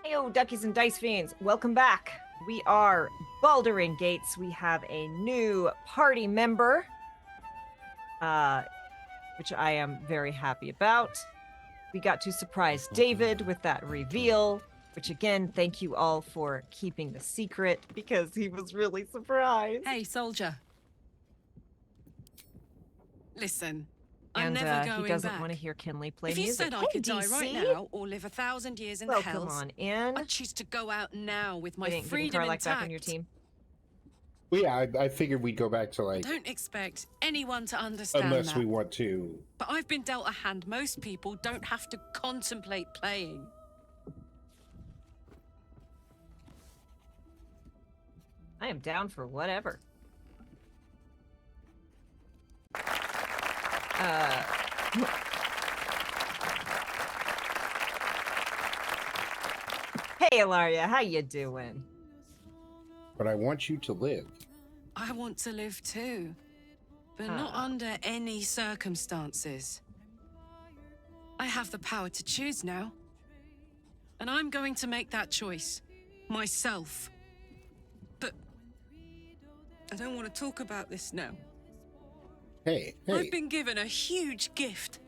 Heyo, duckies and dice fiends, welcome back. We are Balduring Gates. We have a new party member, which I am very happy about. We got to surprise David with that reveal, which again, thank you all for keeping the secret because he was really surprised. Hey, soldier. Listen, I'm And never going he doesn't back. want to hear Kinley play if you music. said I could die right now or live 1,000 years in the Welcome hells, on in. I'd choose to go out now with my Getting freedom Carlac intact. back on your team. Well, yeah, I figured we'd go back to like. Don't expect anyone to understand Unless that. we want to. But I've been dealt a hand most people don't have to contemplate playing. I am down for whatever. Hey, Ilaria, how you doing? But I want you to live. I want to live too, but not under any circumstances. I have the power to choose now, and I'm going to make that choice myself. But I don't want to talk about this now. Hey. I've been given a huge gift.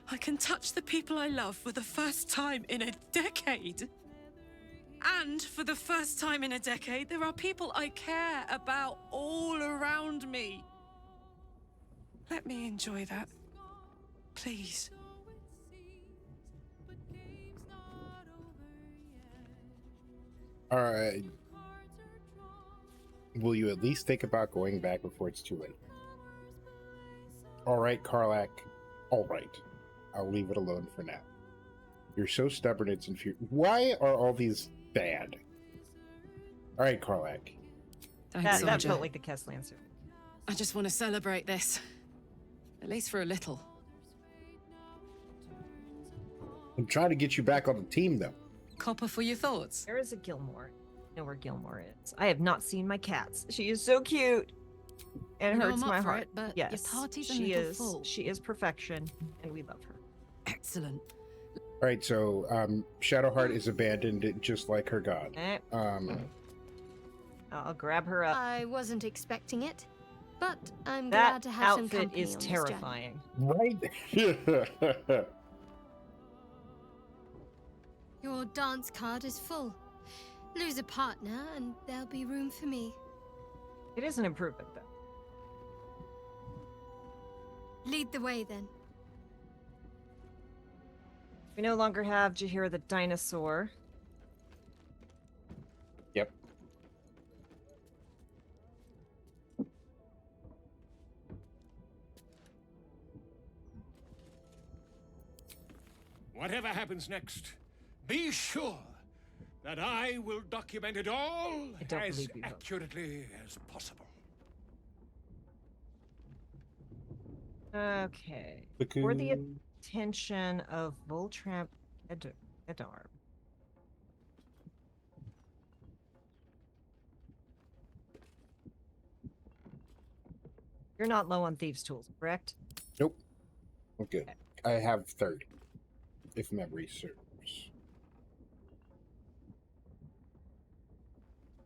I can touch the people I love for the first time in a decade. And for the first time in a decade, there are people I care about all around me. Let me enjoy that, please. All right. Will you at least think about going back before it's too late? All right, Karlak. All right. I'll leave it alone for now. You're so stubborn, it's infuriating. Why are all these bad? All right, Karlak. Thanks, That soldier. felt like the Kesla answer. I just want to celebrate this. At least for a little. I'm trying to get you back on the team, though. Copper for your thoughts. There is a Gilmore. I know where Gilmore is. I have not seen my cats. She is so cute. And You know, hurts I'm up my for heart. it, but Yes, your party's a she little is. full. She is perfection, and we love her. Excellent. All right, so Shadowheart is abandoned just like her god. Eh, I'll grab her up. I wasn't expecting it, but I'm That glad to have some outfit company is on this journey. terrifying. Right? Your dance card is full. Lose a partner, and there'll be room for me. It is an improvement, though. Lead the way, then. We no longer have Jahira the dinosaur. Yep. Whatever happens next, be sure that I will document it all I don't as believe you, though. accurately as possible. Okay. For the attention of Voltramp Edarm. You're not low on thieves' tools, correct? Nope. Okay. I have 30, if memory serves.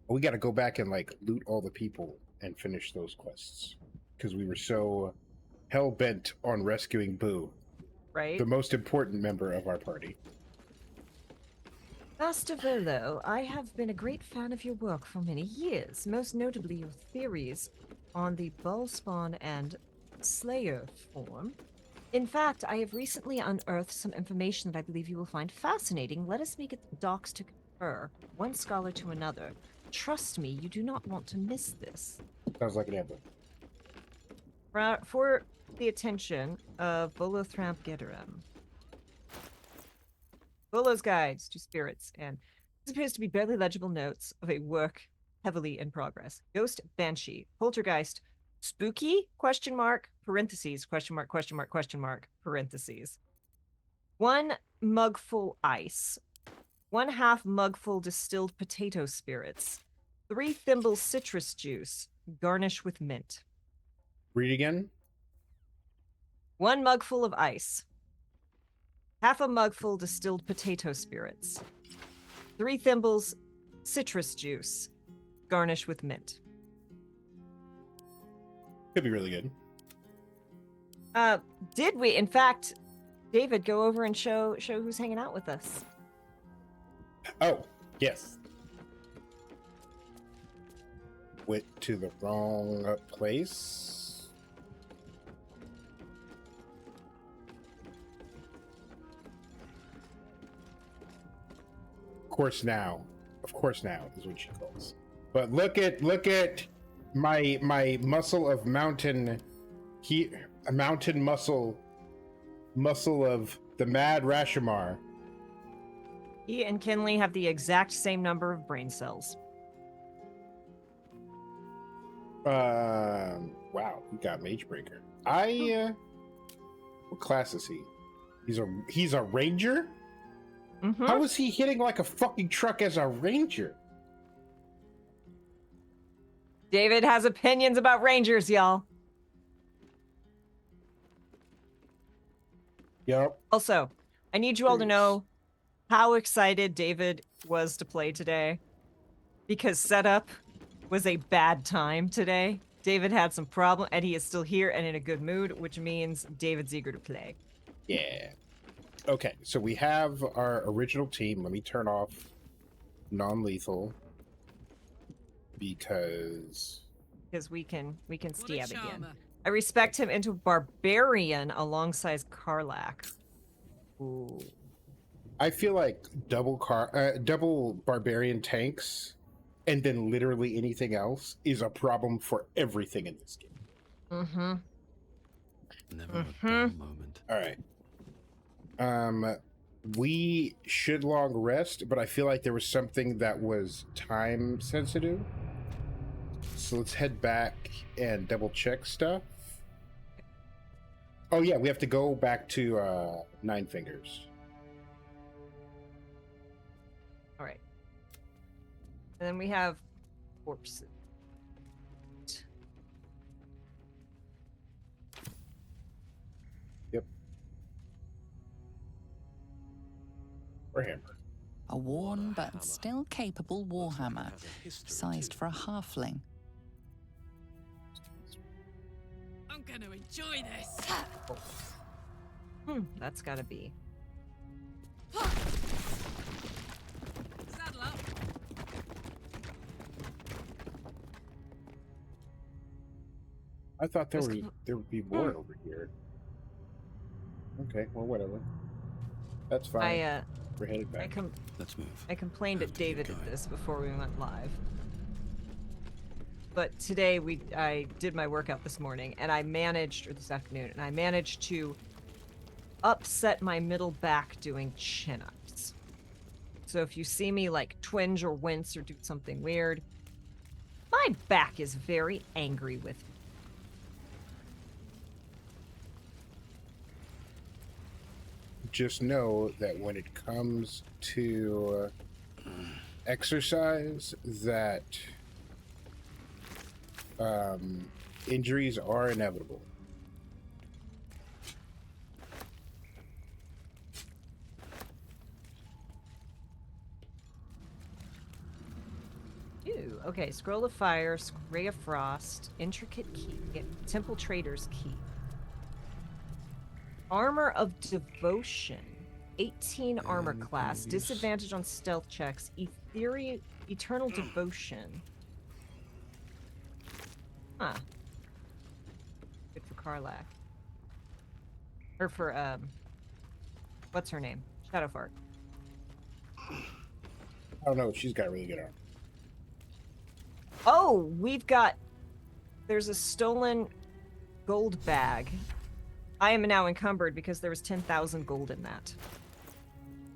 We got to go back and like loot all the people and finish those quests because we were so hell bent on rescuing Boo, Right? the most important member of our party. Master Volo, I have been a great fan of your work for many years, most notably your theories on the Ballspawn and Slayer form. In fact, I have recently unearthed some information that I believe you will find fascinating. Let us make it the docs to confer, one scholar to another. Trust me, you do not want to miss this. Sounds like an ambush. For the attention of Volotramp Gedarim. Volo's Guides to Spirits, and this appears to be barely legible notes of a work heavily in progress. Ghost, Banshee, Poltergeist, Spooky, question mark, parentheses, question mark, question mark, question mark, parentheses. 1 mugful ice. 1/2 mugful distilled potato spirits. 3 thimbles citrus juice, garnish with mint. Read again. 1 mugful of ice. 1/2 a mugful distilled potato spirits. 3 thimbles citrus juice, garnish with mint. Could be really good. Did we, in fact, David, go over and show who's hanging out with us? Oh, yes. Went to the wrong place. Of course now is what she calls. But look at my muscle of mountain mountain muscle of the mad Rashomar. He and Kinley have the exact same number of brain cells. Wow, we got Magebreaker. What class is he? He's a ranger? Mm-hmm. How is he hitting like a fucking truck as a ranger? David has opinions about rangers, y'all. Yep. Also, I need you all to know how excited David was to play today, because setup was a bad time today. David had some problem, and he is still here and in a good mood, which means David's eager to play. Yeah. Okay, so we have our original team. Let me turn off non-lethal because we can What a stab again. charmer. I respect him into barbarian alongside Karlak. Ooh. I feel like double barbarian tanks and then literally anything else is a problem for everything in this game. Mm-hmm. Never a dull moment. All right. We should long rest, but I feel like there was something that was time sensitive. So let's head back and double check stuff. Oh yeah, we have to go back to Nine Fingers. All right. And then we have corpses. Yep. Or hammer. A worn but still capable warhammer, sized for a halfling. I'm gonna enjoy this. That's gotta be. Saddle up. I thought there would be more over here. Okay, well whatever. That's fine. We're headed back. Let's move. I complained at Keep David going. at this before we went live. But today I did my workout this morning and I managed, or this afternoon, and I managed to upset my middle back doing chin-ups. So if you see me like twinge or wince or do something weird, my back is very angry with me. Just know that when it comes to exercise, that injuries are inevitable. Ooh, okay, Scroll of Fire, Ray of Frost, Intricate Key, Temple Trader's Key. Armor of Devotion, 18 armor class, disadvantage on stealth checks, Eternal Devotion. Huh. Good for Karlak. Or for, what's her name? Shadowfart. I don't know, she's got really good armor. Oh, there's a stolen gold bag. I am now encumbered because there was 10,000 gold in that.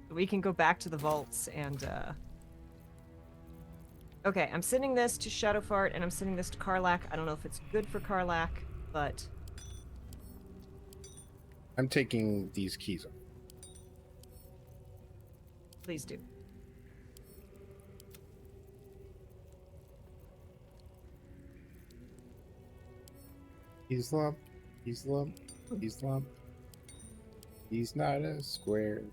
We can go back to the vaults and, okay, I'm sending this to Shadowfart and I'm sending this to Karlak. I don't know if it's good for Karlak, but... I'm taking these keys off. Please do. He's lump. He's lump. He's lump. He's not a square.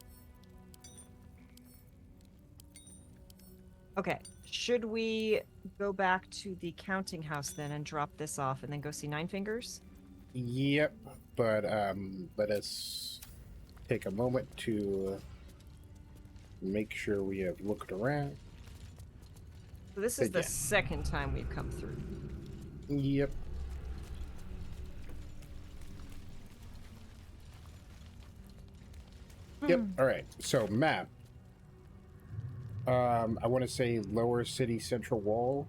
Okay, should we go back to the counting house then and drop this off and then go see Nine Fingers? Yep, but let us take a moment to make sure we have looked around. So this is the Again. second time we've come through. Yep. Yep. All right. So map. I want to say lower city central wall.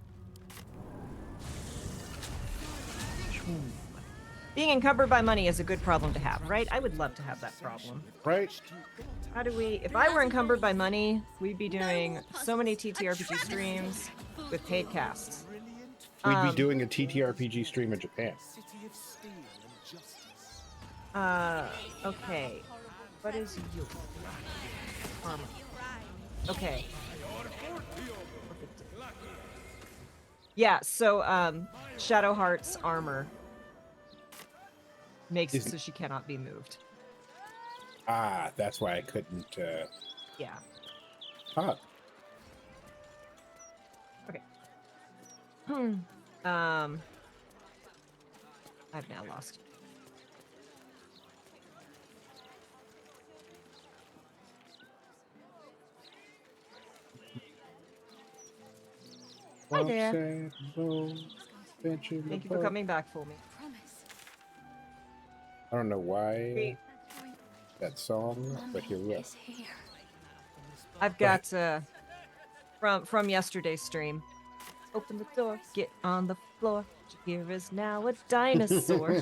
Being encumbered by money is a good problem to have, right? I would love to have that problem. Right. How do we... If I were encumbered by money, we'd be doing so many TTRPG streams with paid casts. We'd be doing a TTRPG stream in Japan. Okay. What is your armor? Okay. Yeah, so, Shadowheart's armor makes it so she cannot be moved. Ah, that's why I couldn't, Yeah. Ah. Okay. I've now lost. Hi there. Thank you for coming back for me. I don't know why that song, but here we are. I've got from yesterday's stream. Open the door, get on the floor. Here is now a dinosaur.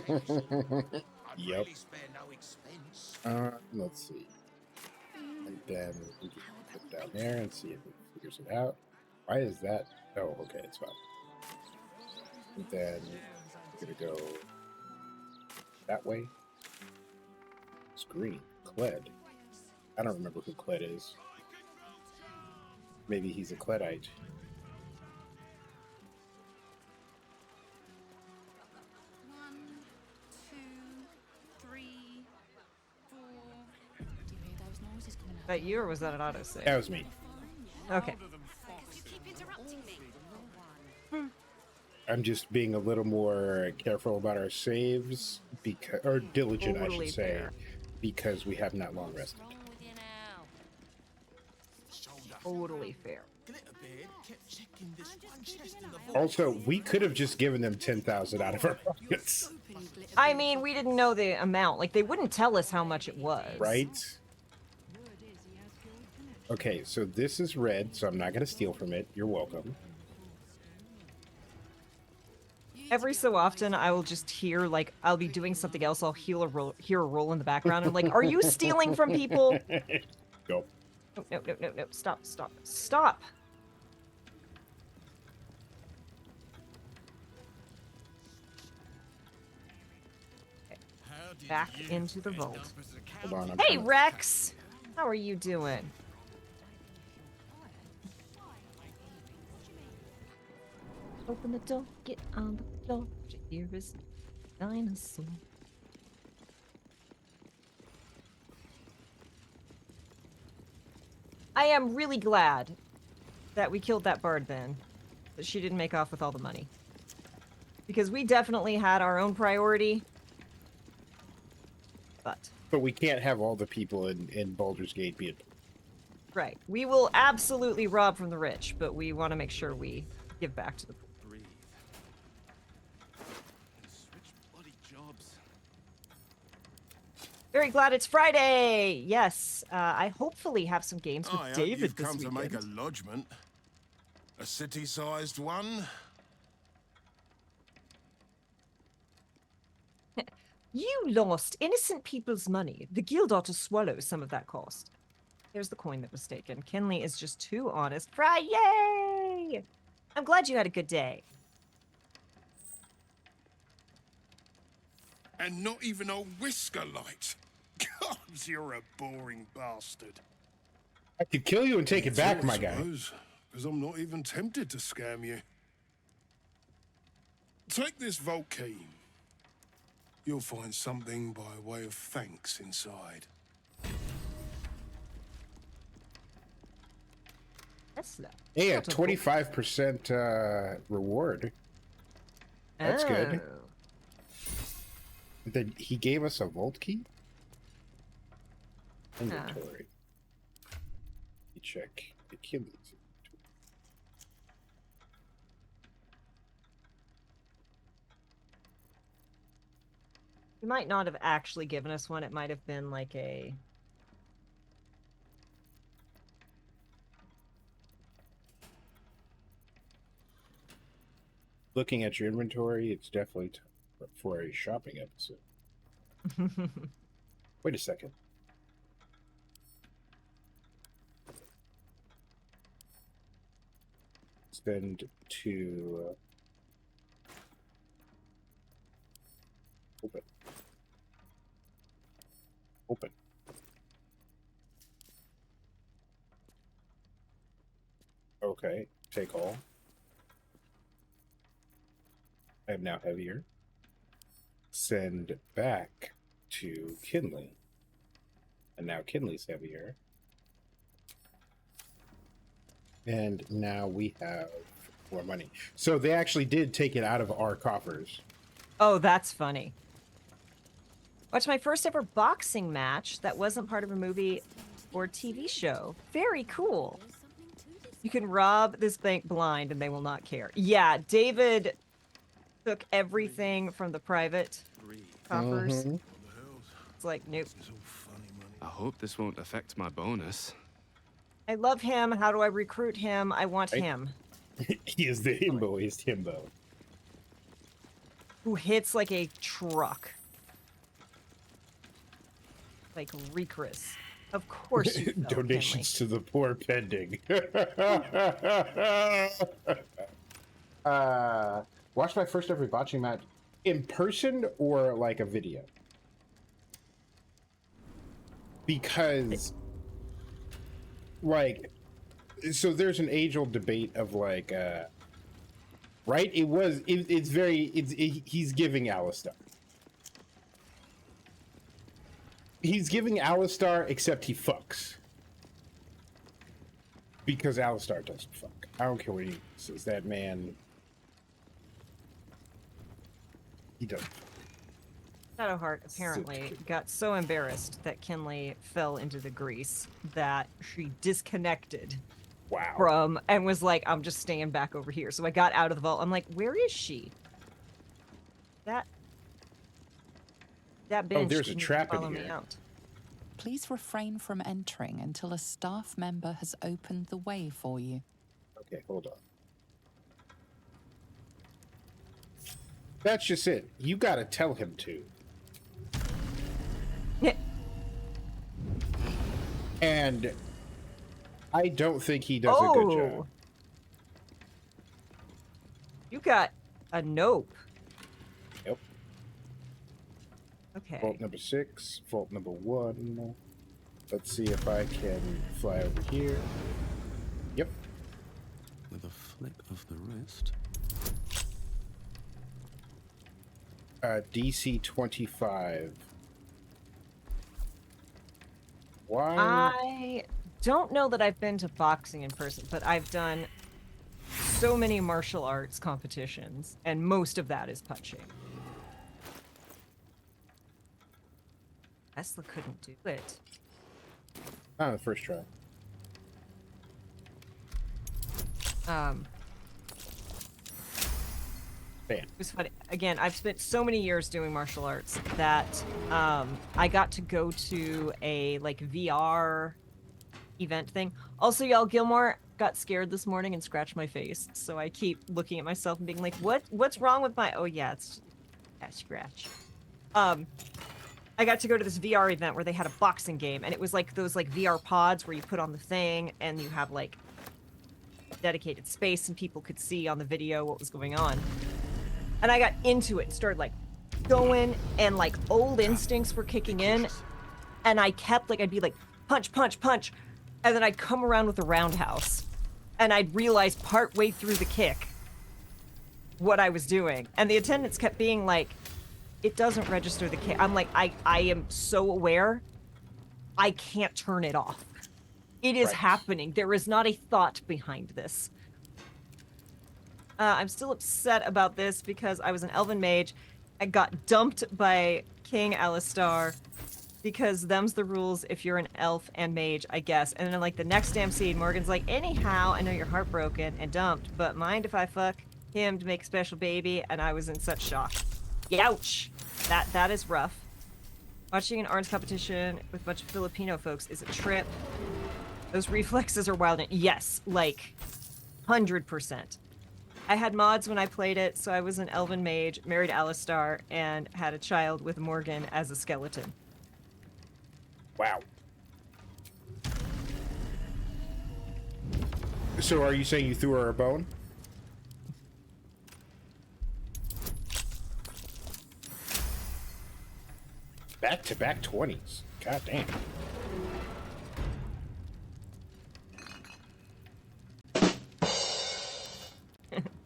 Yep. Let's see. And then we can put it down there and see if it figures it out. Why is that? Oh, okay, it's fine. And then we're gonna go that way. It's green. Cled. I don't remember who Cled is. Maybe he's a Cledite. That you, or was that an autosave? That was me. Okay. I'm just being a little more careful about our saves, because, or diligent, I Totally should say, fair. because we have not long rested. Totally fair. Also, we could have just given them 10,000 out of our pockets, I mean, we didn't know the amount. Like, they wouldn't tell us how much it was. right? Okay, so this is red, so I'm not going to steal from it. You're welcome. Every so often, I will just hear, like, I'll be doing something else. I'll hear a roll in the background. I'm like, are you stealing from people? Go. No, no, no, no. Stop, stop, stop. Okay. Back into the vault. Hold on. I'm Hey, trying to- Rex! How are you doing? Open the door, get on the floor. Here is dinosaur. I am really glad that we killed that bard then. That she didn't make off with all the money. Because we definitely had our own priority. But we can't have all the people in Baldur's Gate be it. right. We will absolutely rob from the rich, but we want to make sure we give back to the poor. Very glad it's Friday. Yes, I hopefully have some games with I hope David you've this come to make a weekend. lodgment. A city-sized one? You lost innocent people's money. The guild ought to swallow some of that cost. There's the coin that was taken. Kinley is just too honest. Yay! I'm glad you had a good day. And not even a whisker light. God, you're a boring bastard. I could kill you and take it back, my guy. Because I'm not even tempted to scam you. Take this vault key. You'll find something by way of thanks inside. Kesla. Hey, a Not a 25% reward. That's good. Oh. Then he gave us a vault key? Inventory. You check the Kinley's inventory. He might not have actually given us one. It might have been like a... Looking at your inventory, it's definitely for a shopping episode. Wait a second. Spend to open. Open. Okay, take all. I am now heavier. Send back to Kinley. And now Kinley's heavier. And now we have more money. So they actually did take it out of our coffers. Oh, that's funny. Watched my first ever boxing match that wasn't part of a movie or TV show. Very cool. You can rob this bank blind and they will not care. Yeah, David took everything from the private coffers. Mhm. It's like, nope. I hope this won't affect my bonus. I love him. How do I recruit him? I want Right. him. He is the himbo. He's Timbo. Who hits like a truck. Like Recris. Of course you fell, Donations to the poor pending. Watch my first ever botching match in person or like a video? Because like, so there's an age-old debate of like, right? He's giving Alistar. He's giving Alistar, except he fucks. Because Alistar doesn't fuck. I don't care what he says. That man, he doesn't fuck. Shadowheart apparently got so embarrassed that Kinley fell into the grease that she disconnected from and was like, I'm just staying back over here. So I got out of the vault. I'm like, where is she? That bench there's a trap in follow me here. out. Please refrain from entering until a staff member has opened the way for you. Okay, hold on. That's just it. You gotta tell him to. And I don't think he does a good job. You got a nope. Yep. Okay. Vault number 6, vault number 1. Let's see if I can fly over here. Yep. With a flick of the wrist. DC 25. Why? I don't know that I've been to boxing in person, but I've done so many martial arts competitions, and most of that is punching. Kesla couldn't do it. Not on the first try. Bam. It was funny. Again, I've spent so many years doing martial arts that I got to go to a like VR event thing. Also, y'all, Gilmore got scared this morning and scratched my face, so I keep looking at myself and being like, "What's wrong with my?" Oh yeah, it's a scratch. I got to go to this VR event where they had a boxing game, and it was like those like VR pods where you put on the thing and you have like dedicated space and people could see on the video what was going on. And I got into it and started like going, and like old instincts were kicking in, and I kept like, I'd be like punch, punch, punch, and then I'd come around with a roundhouse, and I'd realize partway through the kick what I was doing, and the attendants kept being like, it doesn't register the kick. I'm like, I am so aware I can't turn it off. It is happening. There is not a thought behind this. I'm still upset about this because I was an elven mage. I got dumped by King Alistar because them's the rules if you're an elf and mage, I guess. And then like the next damn scene, Morgan's like, anyhow, I know you're heartbroken and dumped, but mind if I fuck him to make a special baby? And I was in such shock. Youch! That is rough. Watching an arms competition with a bunch of Filipino folks is a trip. Those reflexes are wild. Yes, like 100%. I had mods when I played it, so I was an elven mage, married Alistar, and had a child with Morgan as a skeleton. Wow. So are you saying you threw her a bone? Back-to-back 20s. God damn.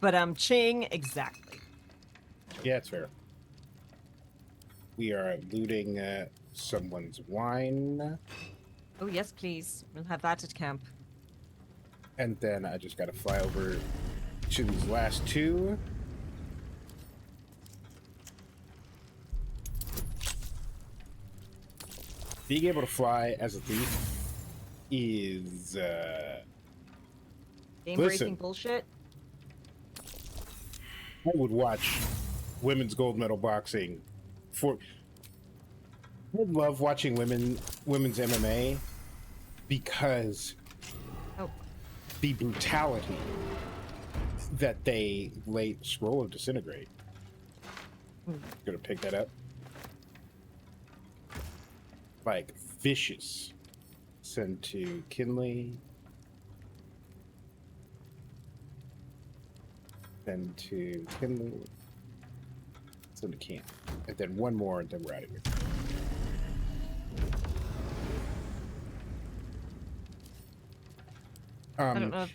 But ching, exactly. Yeah, it's fair. We are looting someone's wine. Oh, yes, please. We'll have that at camp. And then I just gotta fly over to these last two. Being able to fly as a thief is Game-breaking bullshit. I would watch women's gold medal boxing for. I love watching women's MMA because the brutality that they lay. Scroll of Disintegrate. Gonna pick that up. Like Vicious. Send to Kinley. Send to Kinley. Send to Camp. And then one more, and then we're out of here. I don't know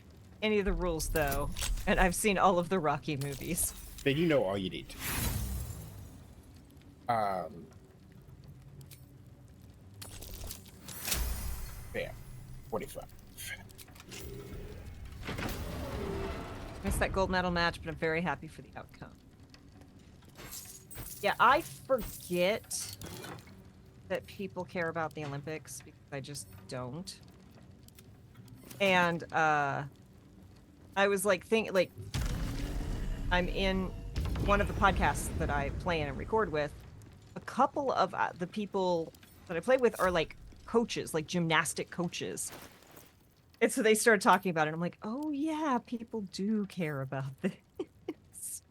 any of the rules, though. And I've seen all of the Rocky movies. Then you know all you need to. Bam. 45. Missed that gold medal match, but I'm very happy for the outcome. Yeah, I forget that people care about the Olympics because I just don't. And I was like I'm in one of the podcasts that I play in and record with. A couple of the people that I play with are like coaches, like gymnastic coaches. And so they started talking about it. And I'm like, oh yeah, people do care about this.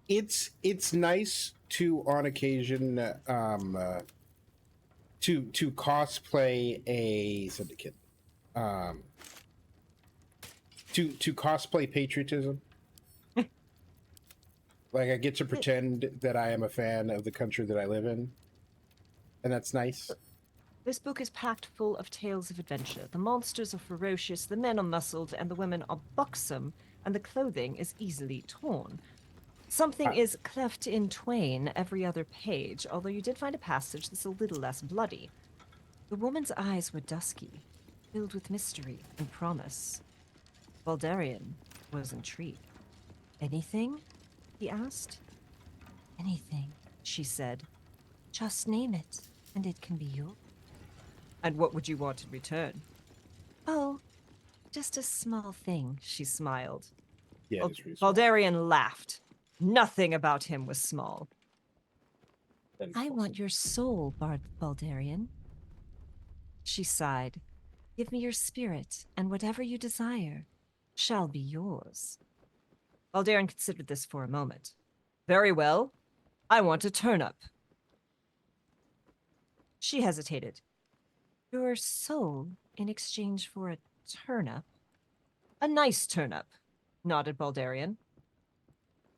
It's nice to on occasion to cosplay a syndicate. To cosplay patriotism. Like I get to pretend that I am a fan of the country that I live in. And that's nice. This book is packed full of tales of adventure. The monsters are ferocious, the men are muscled, and the women are buxom, and the clothing is easily torn. Something is cleft in twain every other page, although you did find a passage that's a little less bloody. The woman's eyes were dusky, filled with mystery and promise. Baldurian was intrigued. Anything? He asked. Anything, she said. Just name it, and it can be yours. And what would you want in return? Oh, just a small thing, she smiled. Yeah, it's really small. Baldurian laughed. Nothing about him was small. I Awesome. want your soul, Baldurian. She sighed. Give me your spirit, and whatever you desire shall be yours. Baldurian considered this for a moment. Very well. I want a turnip. She hesitated. Your soul in exchange for a turnip? A nice turnip, nodded Baldurian.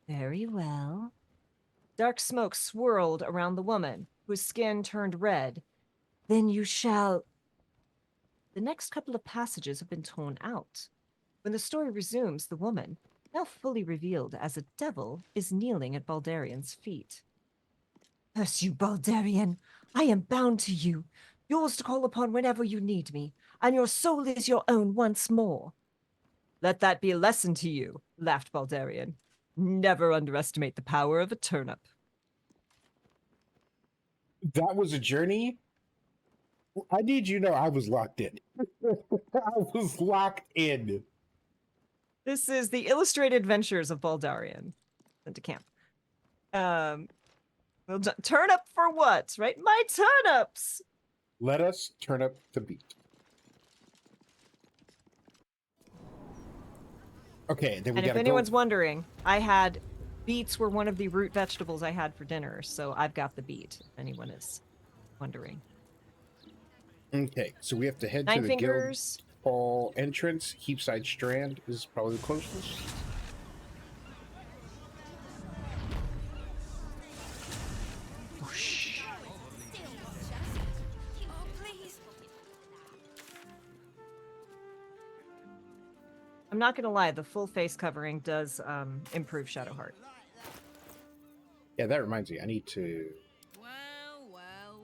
Very well. Dark smoke swirled around the woman, whose skin turned red. Then you shall... The next couple of passages have been torn out. When the story resumes, the woman, now fully revealed as a devil, is kneeling at Baldurian's feet. Curse you, Baldurian! I am bound to you, yours to call upon whenever you need me, and your soul is your own once more. Let that be a lesson to you, laughed Baldurian. Never underestimate the power of a turnip. That was a journey. I need you to know I was locked in. I was locked in. This is the illustrated adventures of Baldurian. Sent to camp. Well, turnip for what, right? My turnips! Let us turn up the beat. Okay, then we And gotta if anyone's wondering, I had beets were one of the root vegetables I had for dinner, so I've got the beet, if anyone is wondering. Okay, so we have to head Nine to the fingers. Guild Hall entrance. Heapside Strand is probably the closest. Whoosh. I'm not gonna lie, the full face covering does improve Shadowheart. Yeah, that reminds me. I need to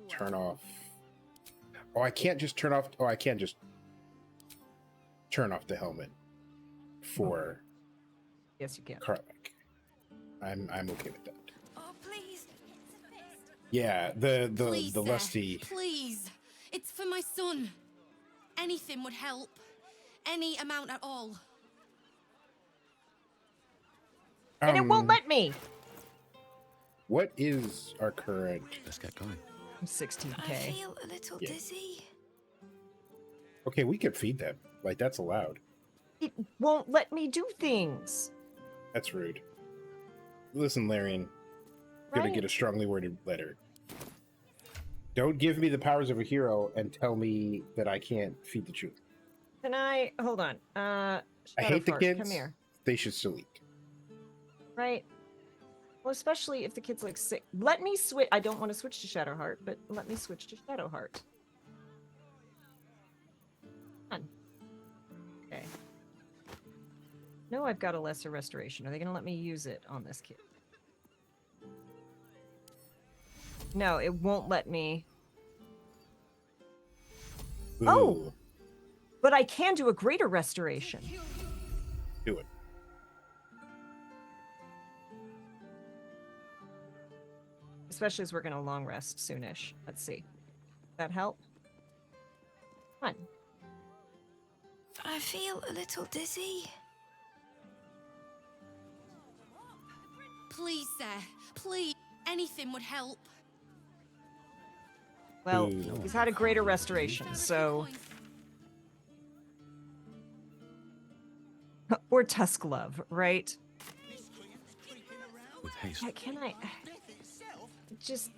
turn off. Oh, I can't just turn off. Oh, I can't just turn off the helmet for Yes, you can. Karlach. I'm okay with that. Oh, please. Yeah, Please, the sir, lusty. Please. It's for my son. Anything would help. Any amount at all. And it won't let me! What is our current? Let's get going. I'm 16K. I feel a little Yeah. dizzy. Okay, we could feed them. Like that's allowed. It won't let me do things. That's rude. Listen, Larian, gonna Right. get a strongly worded letter. Don't give me the powers of a hero and tell me that I can't feed the children. Can I hold on? I hate the Shadowfart, kids. Come here. They should still eat. Right. Well, especially if the kid's like sick. Let me switch. I don't want to switch to Shadowheart, but let me switch to Shadowheart. Fun. Okay. No, I've got a lesser restoration. Are they going to let me use it on this kid? No, it won't let me. Oh! Ooh, But I can do a greater restoration. do it. Especially as we're going to long rest soonish. Let's see. That help? Fun. But I feel a little dizzy. Please, sir. Please. Anything would help. Well, Ooh. he's had a greater restoration, so... Or Tusk Love, right? With haste. Yeah, can I... Just...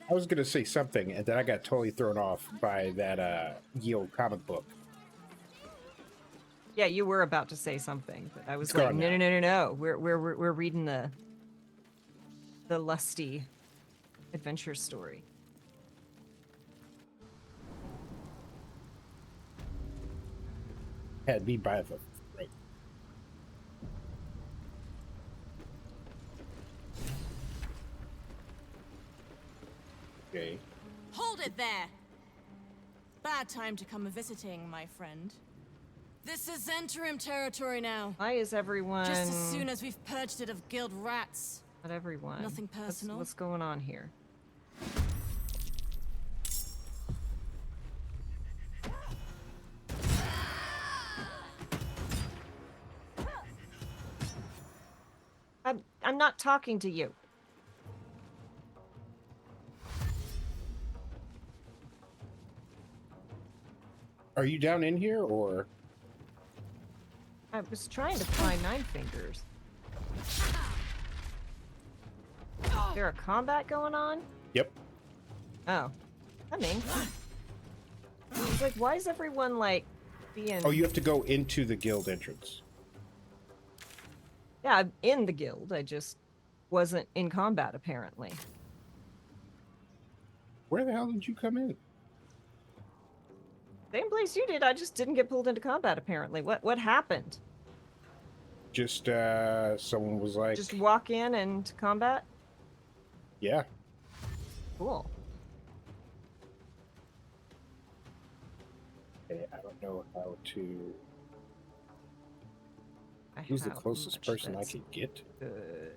I was gonna say something, and then I got totally thrown off by that ye old comic book. Yeah, you were about to say something, but I was It's like, gone no, now. no, no, no, no. We're reading the lusty adventure story. Had me by the throat. Okay. Hold it there! Bad time to come a-visiting, my friend. This is interim territory now. Why is everyone... Just as soon as we've purged it of guild rats. Not everyone. Nothing personal. What's going on here? I'm not talking to you. Are you down in here, or? I was trying to find Nine Fingers. Is there a combat going on? Yep. Oh. Coming. It's like, why is everyone, like, being... Oh, you have to go into the guild entrance. Yeah, I'm in the guild. I just wasn't in combat, apparently. Where the hell did you come in? Same place you did. I just didn't get pulled into combat, apparently. What happened? Just, someone was like... Just walk in and combat? Yeah. Cool. Okay, I don't know how to... I Who's the have closest much person I that's could get? good.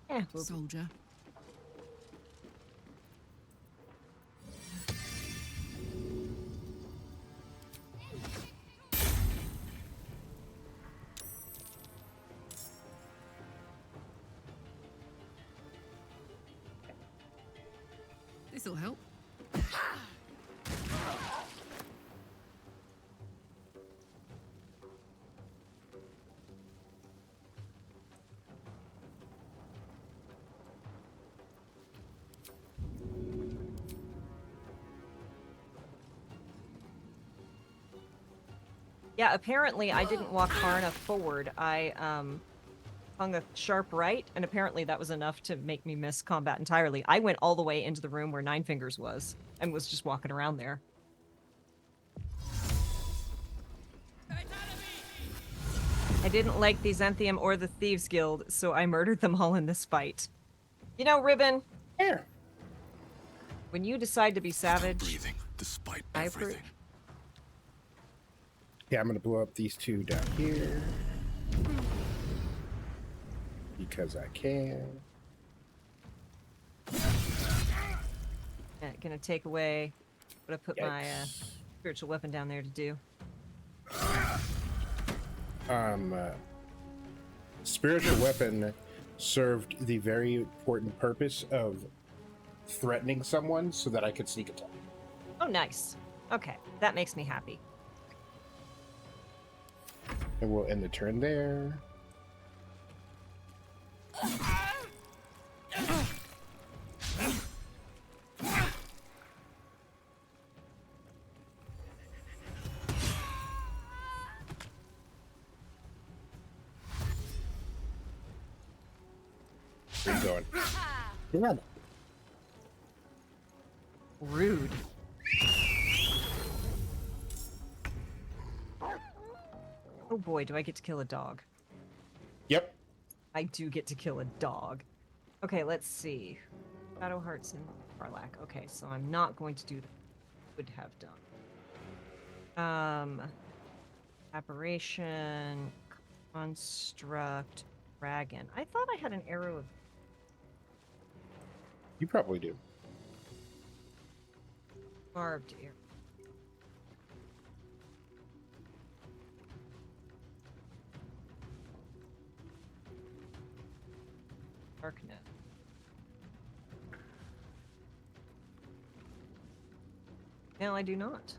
Yeah, we'll Soldier. This'll help. Yeah, apparently I didn't walk far enough forward. I hung a sharp right, and apparently that was enough to make me miss combat entirely. I went all the way into the room where Nine Fingers was, and was just walking around there. I didn't like the Xanthium or the Thieves Guild, so I murdered them all in this fight. You know, Ribbon, Here. when you decide to be savage, Breathing, despite I approve. everything. Yeah, I'm gonna blow up these two down here. Because I can. Gonna take away what I put my Yikes. spiritual weapon down there to do. Spiritual weapon served the very important purpose of threatening someone so that I could sneak attack. Oh, nice. Okay, that makes me happy. And we'll end the turn there. Where you going? Yeah. Rude. Oh boy, do I get to kill a dog. Yep. I do get to kill a dog. Okay, let's see. Shadow Hearts and Farlak. Okay, so I'm not going to do that. Would have done. Aberration, Construct, Dragon. I thought I had an arrow of You probably do. barbed arrow. Darknet. No, I do not.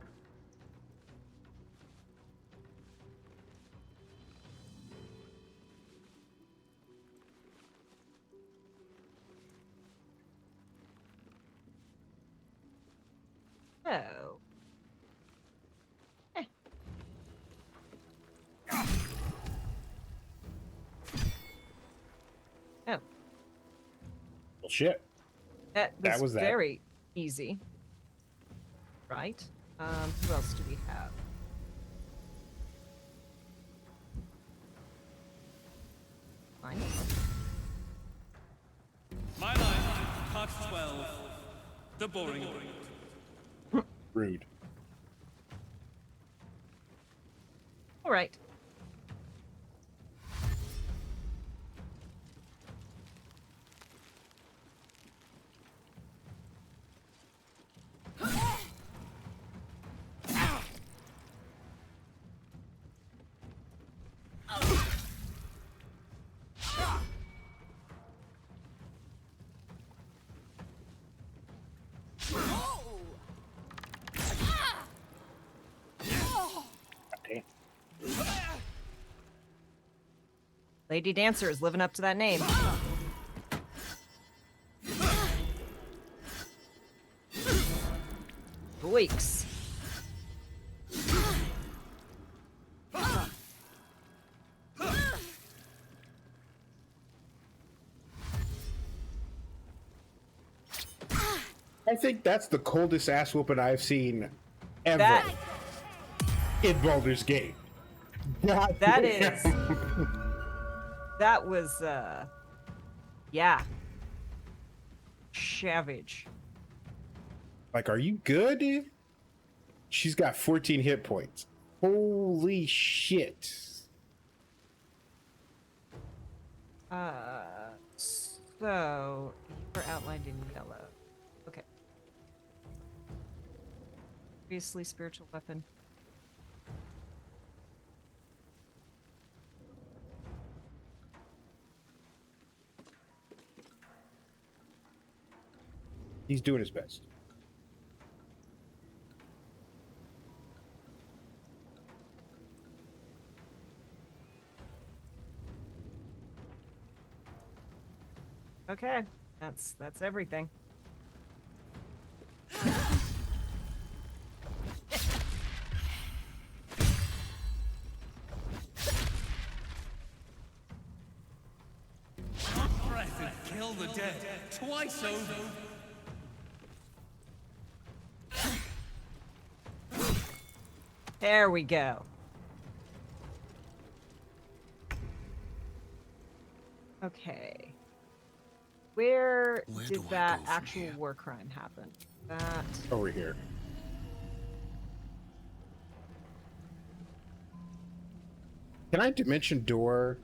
Oh. Eh. Oh. Well, shit. That was that. very easy. Right? Who else do we have? Fine. My life, part 12. The boring. Rude. All right. Damn. Lady Dancer is living up to that name. Weeks. I think that's the coldest ass whooping I've seen ever That in Baldur's Gate. God that damn. is that was yeah. Savage. Like, are you good? She's got 14 hit points. Holy shit. So you're outlined in yellow. Okay. Obviously spiritual weapon. He's doing his best. Okay. That's everything. Breath and kill the dead. Twice over. There we go. Okay. Where did that actual war crime happen? That Over here. Can I dimension door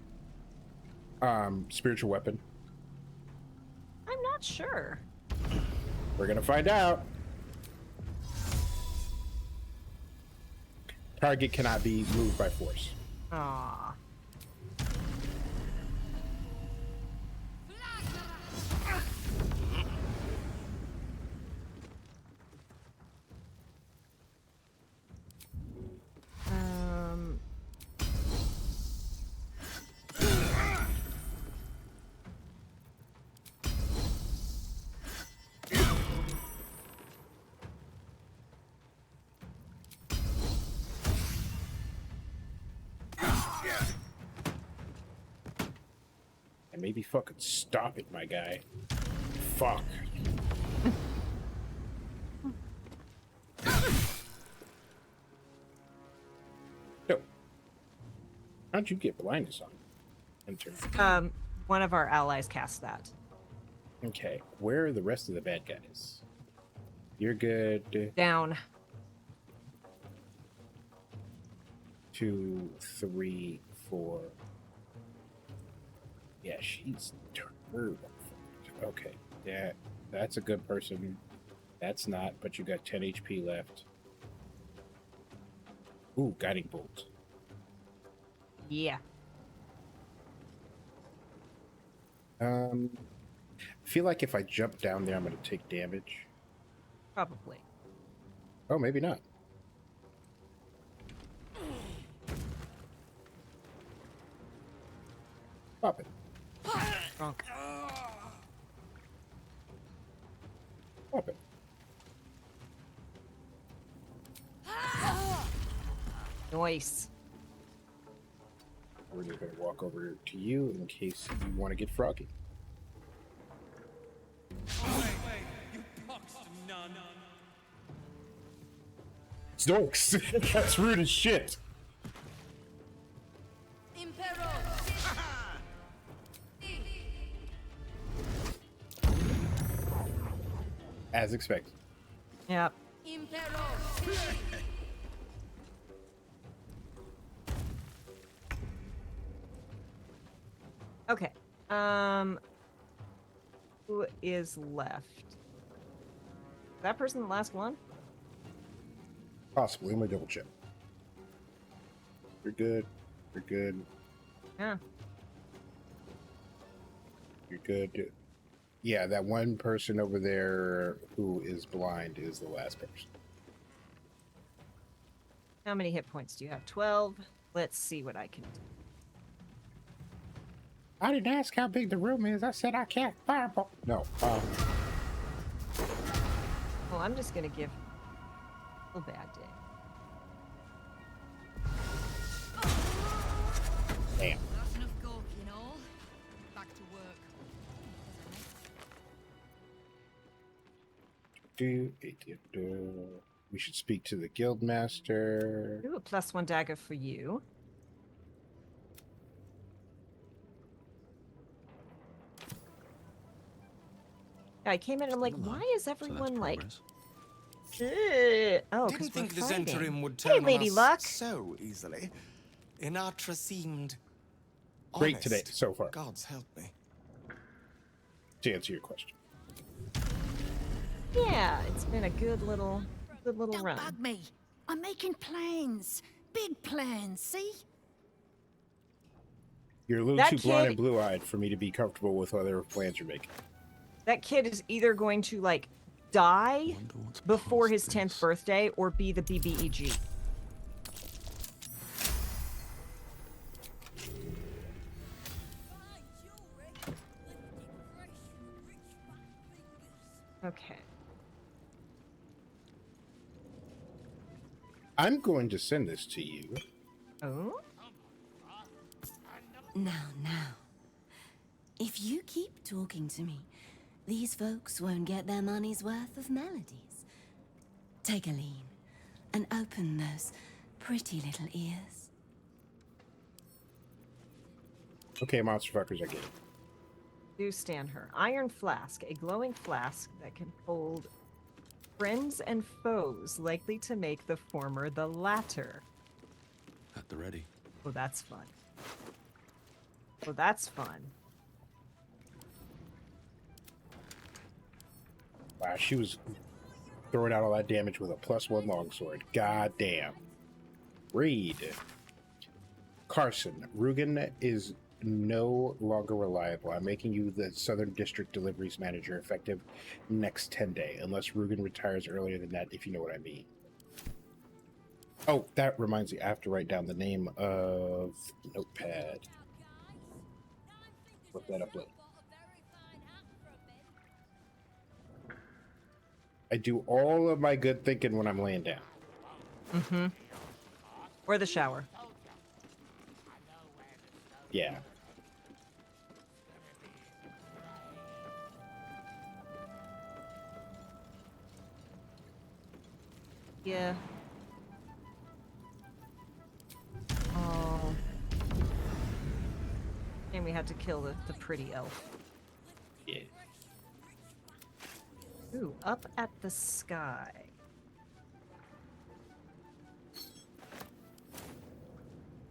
spiritual weapon? I'm not sure. We're gonna find out. Target cannot be moved by force. Aw. maybe fucking stop it, my guy. Fuck. Yo, how'd you get blindness on? Enter. One of our allies cast that. Okay, where are the rest of the bad guys? You're good. Down. 2, 3, 4. Yeah, she's turbo. Okay, that's a good person. That's not, but you got 10 HP left. Ooh, guiding bolt. Yeah. I feel like if I jump down there, I'm gonna take damage. Probably. Oh, maybe not. Pop it. Drunk. Pop it. Nice. We're just gonna walk over to you in case you want to get froggy. Storks! That's rude as shit! As expected. Yep. Okay. Who is left? That person the last one? Possibly. Let me double check. You're good. You're good. Yeah. You're good. Yeah, that one person over there who is blind is the last person. How many hit points do you have? 12. Let's see what I can do. I didn't ask how big the room is. I said I can't fireball. No. Well, I'm just gonna give a bad day. Damn. That's enough gawking all. Back to work. We should speak to the guild master. Ooh, a +1 dagger for you. I came in and I'm like, why is everyone like... Oh, Didn't think the fighting. Zentarim would Hey, turn Lady on us Luck. so easily. Inatra seemed Great honest. today so far. Gods help me. To answer your question. Yeah, it's been a good little Don't run. bug me. I'm making plans. Big plans, see? You're a little That too blonde kid- and blue-eyed for me to be comfortable with other plans you're making. That kid is either going to like die before his 10th birthday or be the BBEG. Okay. I'm going to send this to you. Oh? Now. If you keep talking to me, these folks won't get their money's worth of melodies. Take a lean and open those pretty little ears. Okay, monster fuckers, I get it. Do stand her. Iron flask, a glowing flask that can hold friends and foes, likely to make the former the latter. At the ready. Oh, that's fun. Oh, that's fun. Wow, she was throwing out all that damage with a +1 longsword. God damn. Read. Carson, Rugen is no longer reliable. I'm making you the Southern District Deliveries Manager effective next 10 day, unless Rugen retires earlier than that, if you know what I mean. Oh, that reminds me, I have to write down the name of Notepad. Look that up later. I do all of my good thinking when I'm laying down. Mm-hmm. Or the shower. Yeah. Yeah. Oh. And we had to kill the pretty elf. Yeah. Ooh, up at the sky.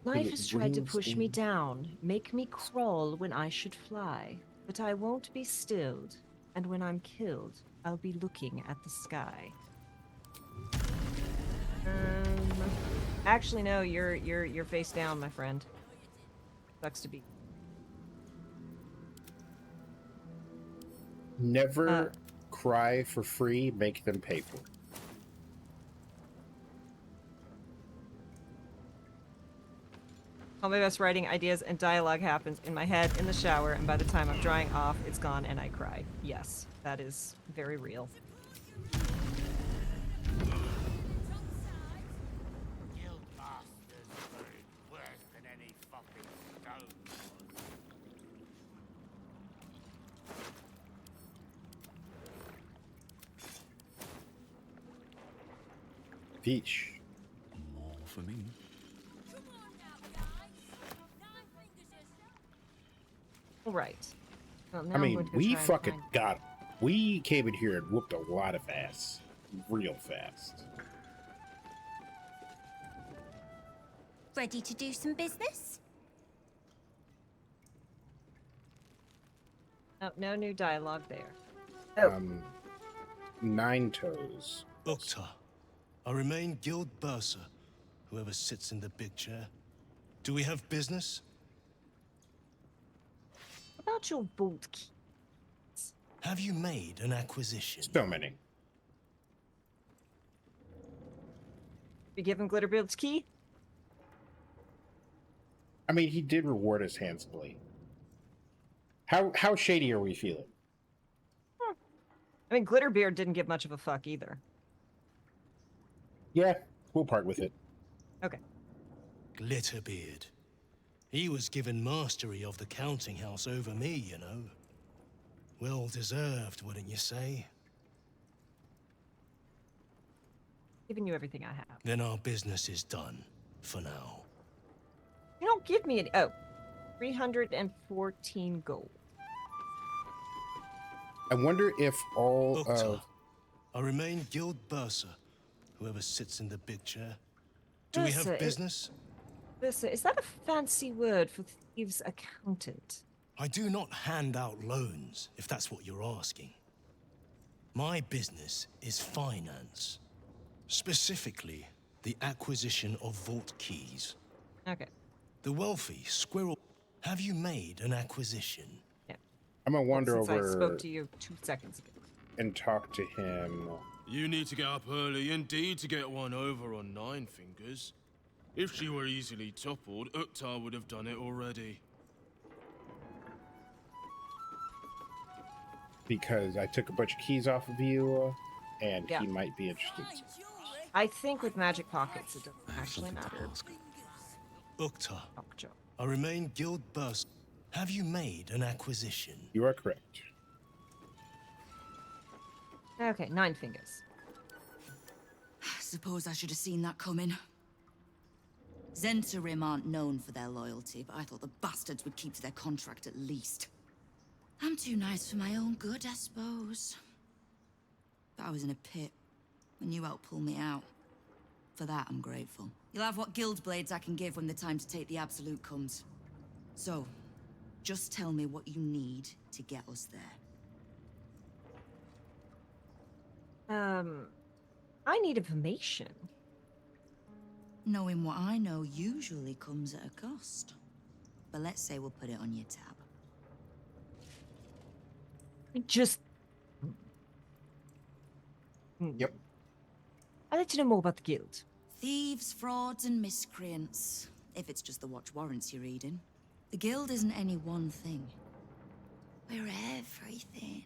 Life has tried to push me down, make me crawl when I should fly. But I won't be stilled, and when I'm killed, I'll be looking at the sky. Actually, no, you're face down, my friend. Sucks to be. Never cry for free, make them pay for it. All my best writing ideas and dialogue happens in my head, in the shower, and by the time I'm drying off, it's gone and I cry. Yes, that is very real. Peach. More for me. All right. Well, now I I'm mean, going to go we try and fucking find- got 'em. We came in here and whooped a lot of ass. Real fast. Ready to do some business? Oh, no new dialogue there. Nine Toes. Ukta, I remain Guild Bursar, whoever sits in the big chair. Do we have business? About your bolt key. Have you made an acquisition? So many. You give him Glitterbeard's key? I mean, he did reward us handsomely. How shady are we feeling? I mean, Glitterbeard didn't give much of a fuck either. Yeah, we'll part with it. Okay. Glitterbeard. He was given mastery of the counting house over me, you know. Well deserved, wouldn't you say? Giving you everything I have. Then our business is done, for now. You don't give me any. Oh, 314 gold. I wonder if all Ukta, of... I remain Guild Bursar, whoever sits in the big chair. Do we have Bursar, business? Bursar, is that a fancy word for thieves' accountant? I do not hand out loans, if that's what you're asking. My business is finance. Specifically, the acquisition of vault keys. Okay. The wealthy squirrel... Have you made an acquisition? Yeah. I'm gonna wander Since over I spoke to you 2 seconds ago. and talk to him. You need to get up early indeed to get one over on Nine Fingers. If she were easily toppled, Uktar would have done it already. Because I took a bunch of keys off of you, and Yeah. he might be interested. I think with magic pockets, it doesn't actually matter. Ukta, Lockjaw. I remain Guild Bursar. Have you made an acquisition? You are correct. Okay, 9 fingers. Suppose I should have seen that coming. Zentarim aren't known for their loyalty, but I thought the bastards would keep to their contract at least. I'm too nice for my own good, I suppose. But I was in a pit, and you helped pull me out. For that, I'm grateful. You'll have what guild blades I can give when the time to take the absolute comes. So, just tell me what you need to get us there. I need information. Knowing what I know usually comes at a cost. But let's say we'll put it on your tab. Just... Yep. I'd like to know more about the guild. Thieves, frauds, and miscreants. If it's just the watch warrants you're reading. The guild isn't any one thing. We're everything.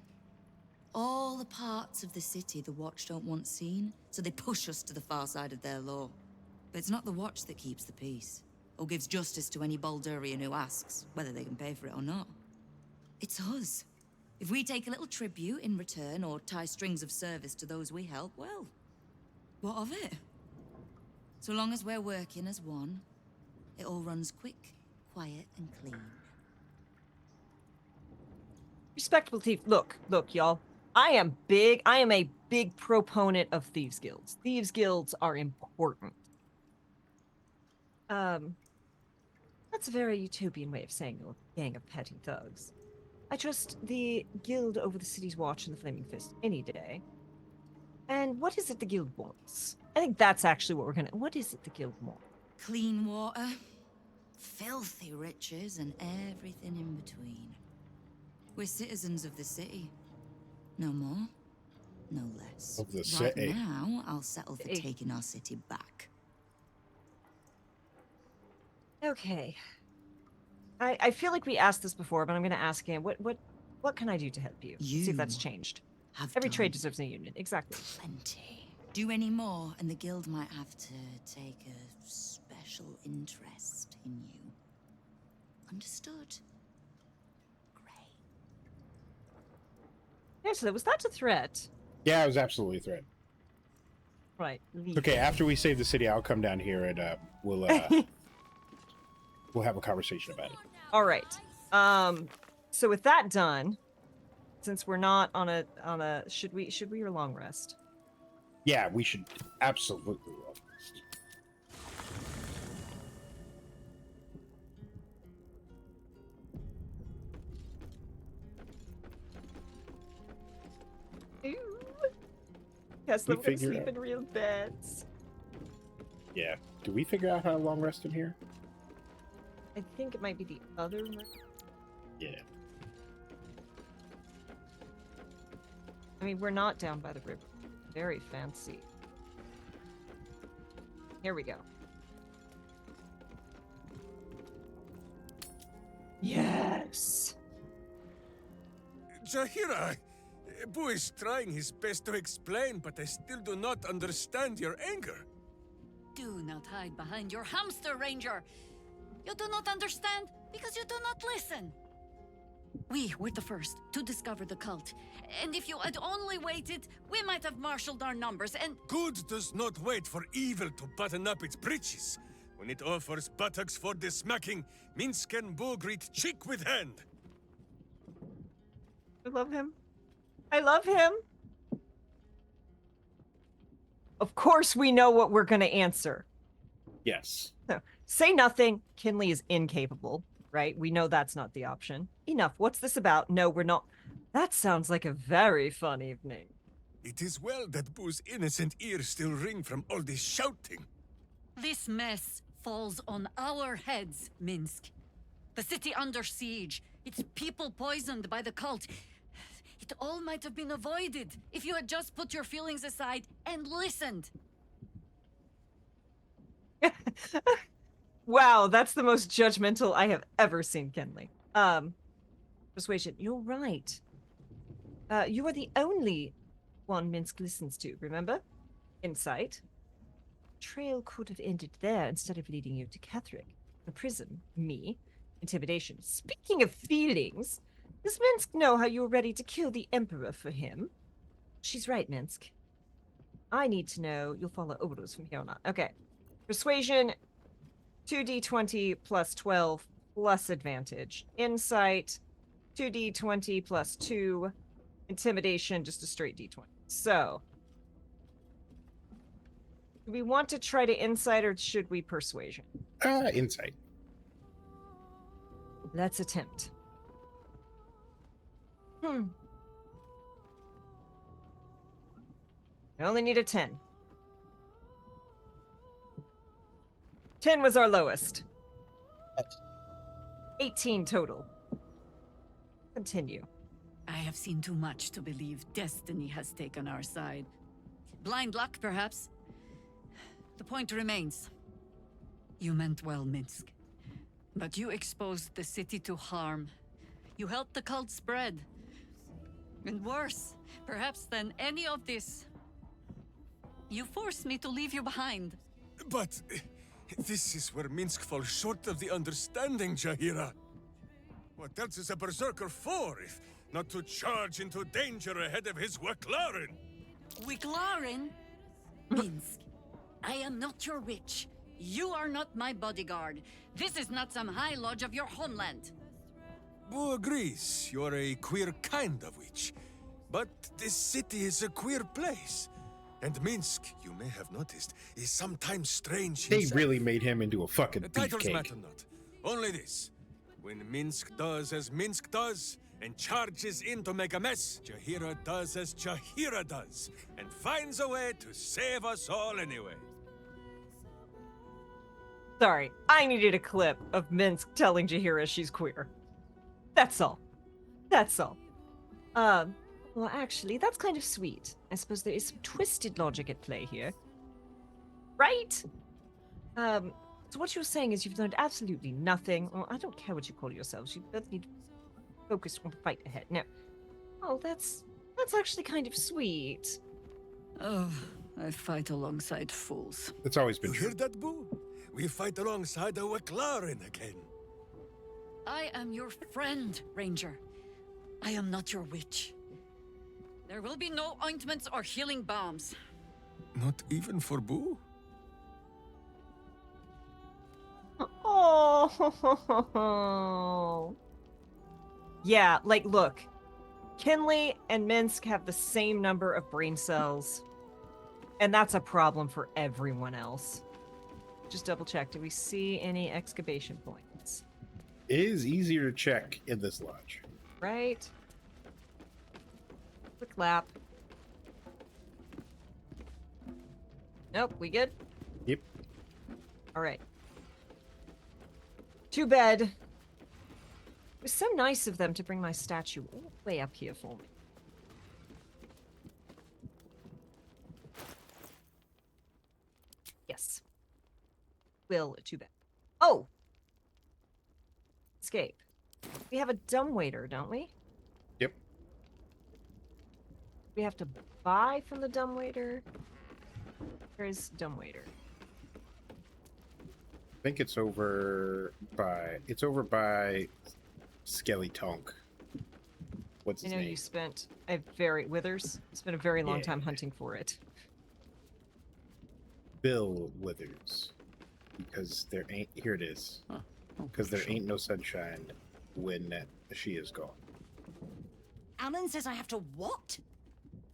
All the parts of the city the watch don't want seen, so they push us to the far side of their law. But it's not the watch that keeps the peace, or gives justice to any Baldurian who asks, whether they can pay for it or not. It's us. If we take a little tribute in return, or tie strings of service to those we help, well, What of it? So long as we're working as one, it all runs quick, quiet, and clean. Respectable thief. Look, y'all. I am a big proponent of thieves guilds. Thieves guilds are important. That's a very utopian way of saying a gang of petty thugs. I trust the guild over the city's watch and the Flaming Fist any day. And what is it the guild wants? I think that's actually what we're gonna... What is it the guild wants? Clean water, filthy riches, and everything in between. We're citizens of the city. No more, no less. Of the Right city. now, I'll settle for taking our city back. Okay. I feel like we asked this before, but I'm gonna ask again. What can I do to help you? See if that's changed. Every trade deserves a union. Exactly. Plenty. Do any more, and the guild might have to take a special interest in you. Understood? Yeah, so was that a threat? Yeah, it was absolutely a threat. Right. Okay, after we save the city, I'll come down here and we'll have a conversation about it. All right. So with that done, since we're not on a should we or long rest? Yeah, we should absolutely long rest. Kesla, we're gonna figure sleep out- in real beds. Yeah. Do we figure out how to long rest in here? I think it might be the other room. Yeah. I mean, we're not down by the river. Very fancy. Here we go. Yes. Jahira, Boo is trying his best to explain, but I still do not understand your anger. Do not hide behind your hamster, Ranger. You do not understand because you do not listen. We were the first to discover the cult, and if you had only waited, we might have marshaled our numbers and— Good does not wait for evil to button up its breeches. When it offers buttocks for the smacking, Minsk and Boo greet cheek with hand. I love him. I love him. Of course we know what we're going to answer. Yes. So, say nothing. Kinley is incapable, right? We know that's not the option. Enough. What's this about? No, we're not. That sounds like a very fun evening. It is well that Boo's innocent ears still ring from all this shouting. this mess falls on our heads, Minsk. The city under siege, its people poisoned by the cult. It all might have been avoided if you had just put your feelings aside and listened. Wow, that's the most judgmental I have ever seen Kinley. Persuasion, you're right. You are the only one Minsk listens to, remember? Insight. Trail could have ended there instead of leading you to Ketherick. The prison, me. Intimidation. Speaking of feelings, does Minsk know how you were ready to kill the Emperor for him? She's right, Minsk. I need to know you'll follow orders from here on out. Okay. Persuasion, 2d20 plus 12 plus advantage. Insight, 2d20 plus 2. Intimidation, just a straight d20. So, do we want to try to insight or should we persuasion? Insight. Let's attempt. I only need a 10. 10 was our lowest. 18 total. Continue. I have seen too much to believe destiny has taken our side. Blind luck, perhaps. The point remains. You meant well, Minsk. But you exposed the city to harm. You helped the cult spread. And worse, perhaps than any of this, you forced me to leave you behind. But this is where Minsk falls short of the understanding, Jahira. What else is a berserker for, if not to charge into danger ahead of his Waklaren? Wiklaren? Minsk, I am not your witch. You are not my bodyguard. This is not some high lodge of your homeland. Boo agrees you're a queer kind of witch. But this city is a queer place. And Minsk, you may have noticed, is sometimes strange They himself. really made him into a fucking The titles beefcake. matter not. Only this. When Minsk does as Minsk does, and charges in to make a mess, Jahira does as Jahira does, and finds a way to save us all anyway. Sorry, I needed a clip of Minsk telling Jahira she's queer. That's all. That's all. Well, actually, that's kind of sweet. I suppose there is some twisted logic at play here. Right? So what you're saying is you've learned absolutely nothing. Well, I don't care what you call yourselves. You both need to focus on the fight ahead. Now, oh, that's actually kind of sweet. Oh, I fight alongside fools. It's always been You true. hear that, Boo? We fight alongside a Waclarin again. I am your friend, Ranger. I am not your witch. There will be no ointments or healing balms. Not even for Boo? Oh. Yeah, like, look. Kinley and Minsk have the same number of brain cells. And that's a problem for everyone else. Just double check. Do we see any excavation points? It is easier to check in this lodge. Right? Quick lap. Nope, we good? Yep. All right. To bed. It was so nice of them to bring my statue all the way up here for me. Yes. Will to bed. Oh! Escape. We have a dumbwaiter, don't we? Yep. We have to buy from the dumbwaiter. Where's dumbwaiter? I think it's over by Skelly Tonk. What's I his know name? you spent a very Withers. Spent a very long Yeah. time hunting for it. Bill Withers. Because there ain't here it is. Because there ain't no sunshine when she is gone. Alan says I have to what?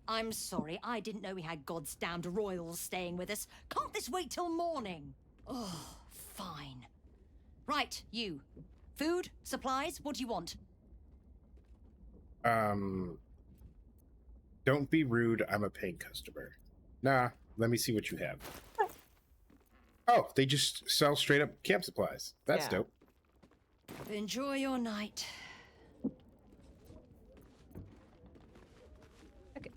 I'm sorry, I didn't know we had God's damned royals staying with us. Can't this wait till morning? Oh, fine. Right, you. Food? Supplies? What do you want? Don't be rude, I'm a paying customer. Nah, let me see what you have. Oh, they just sell straight up camp supplies. That's Yeah. dope. Enjoy your night. Okay.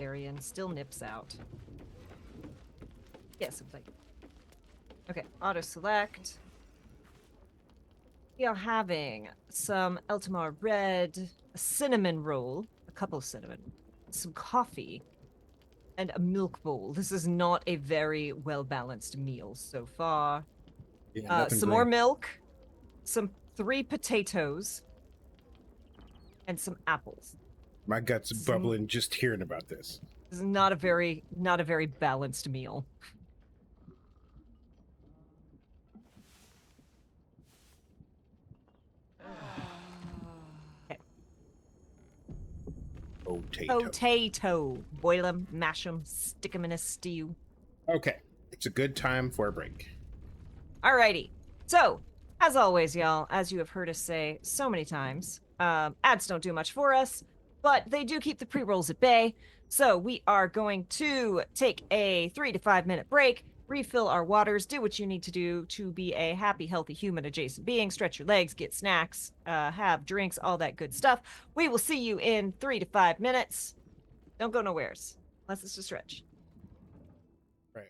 Arian still nips out. Yes, it's like. Okay, auto select. We are having some Eltamar Red, a cinnamon roll, a couple of cinnamon, some coffee, and a milk bowl. This is not a very well-balanced meal so far. Yeah, nothing Some more green. milk, some 3 potatoes, and some apples. My guts bubbling just hearing about this. This is not a very balanced meal. Potato. Boil them, mash them, stick them in a stew. Okay, it's a good time for a break. Alrighty. So, as always, y'all, as you have heard us say so many times, ads don't do much for us, but they do keep the pre-rolls at bay. So we are going to take a 3 to 5 minute break, refill our waters, do what you need to do to be a happy, healthy human adjacent being, stretch your legs, get snacks, have drinks, all that good stuff. We will see you in 3 to 5 minutes. Don't go nowheres, unless it's to stretch. Right.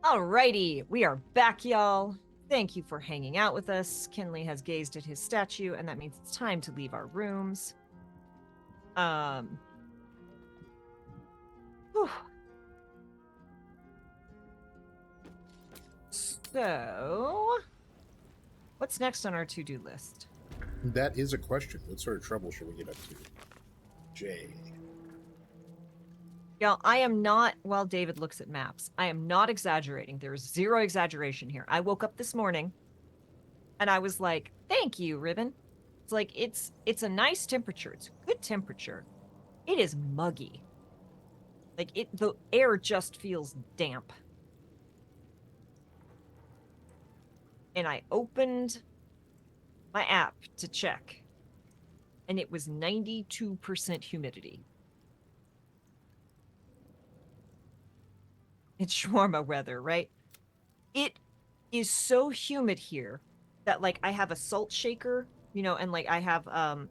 Alrighty, we are back, y'all. Thank you for hanging out with us. Kinley has gazed at his statue, and that means it's time to leave our rooms. Whew. So, what's next on our to-do list? That is a question. What sort of trouble should we get up to? Jay. Y'all, I am not, while David looks at maps, I am not exaggerating. There is zero exaggeration here. I woke up this morning and I was like, thank you, Ribbon. It's like, it's a nice temperature. It's a good temperature. It is muggy. Like, the air just feels damp. And I opened my app to check, and it was 92% humidity. It's shawarma weather, right? It is so humid here that, like, I have a salt shaker, you know, and like I have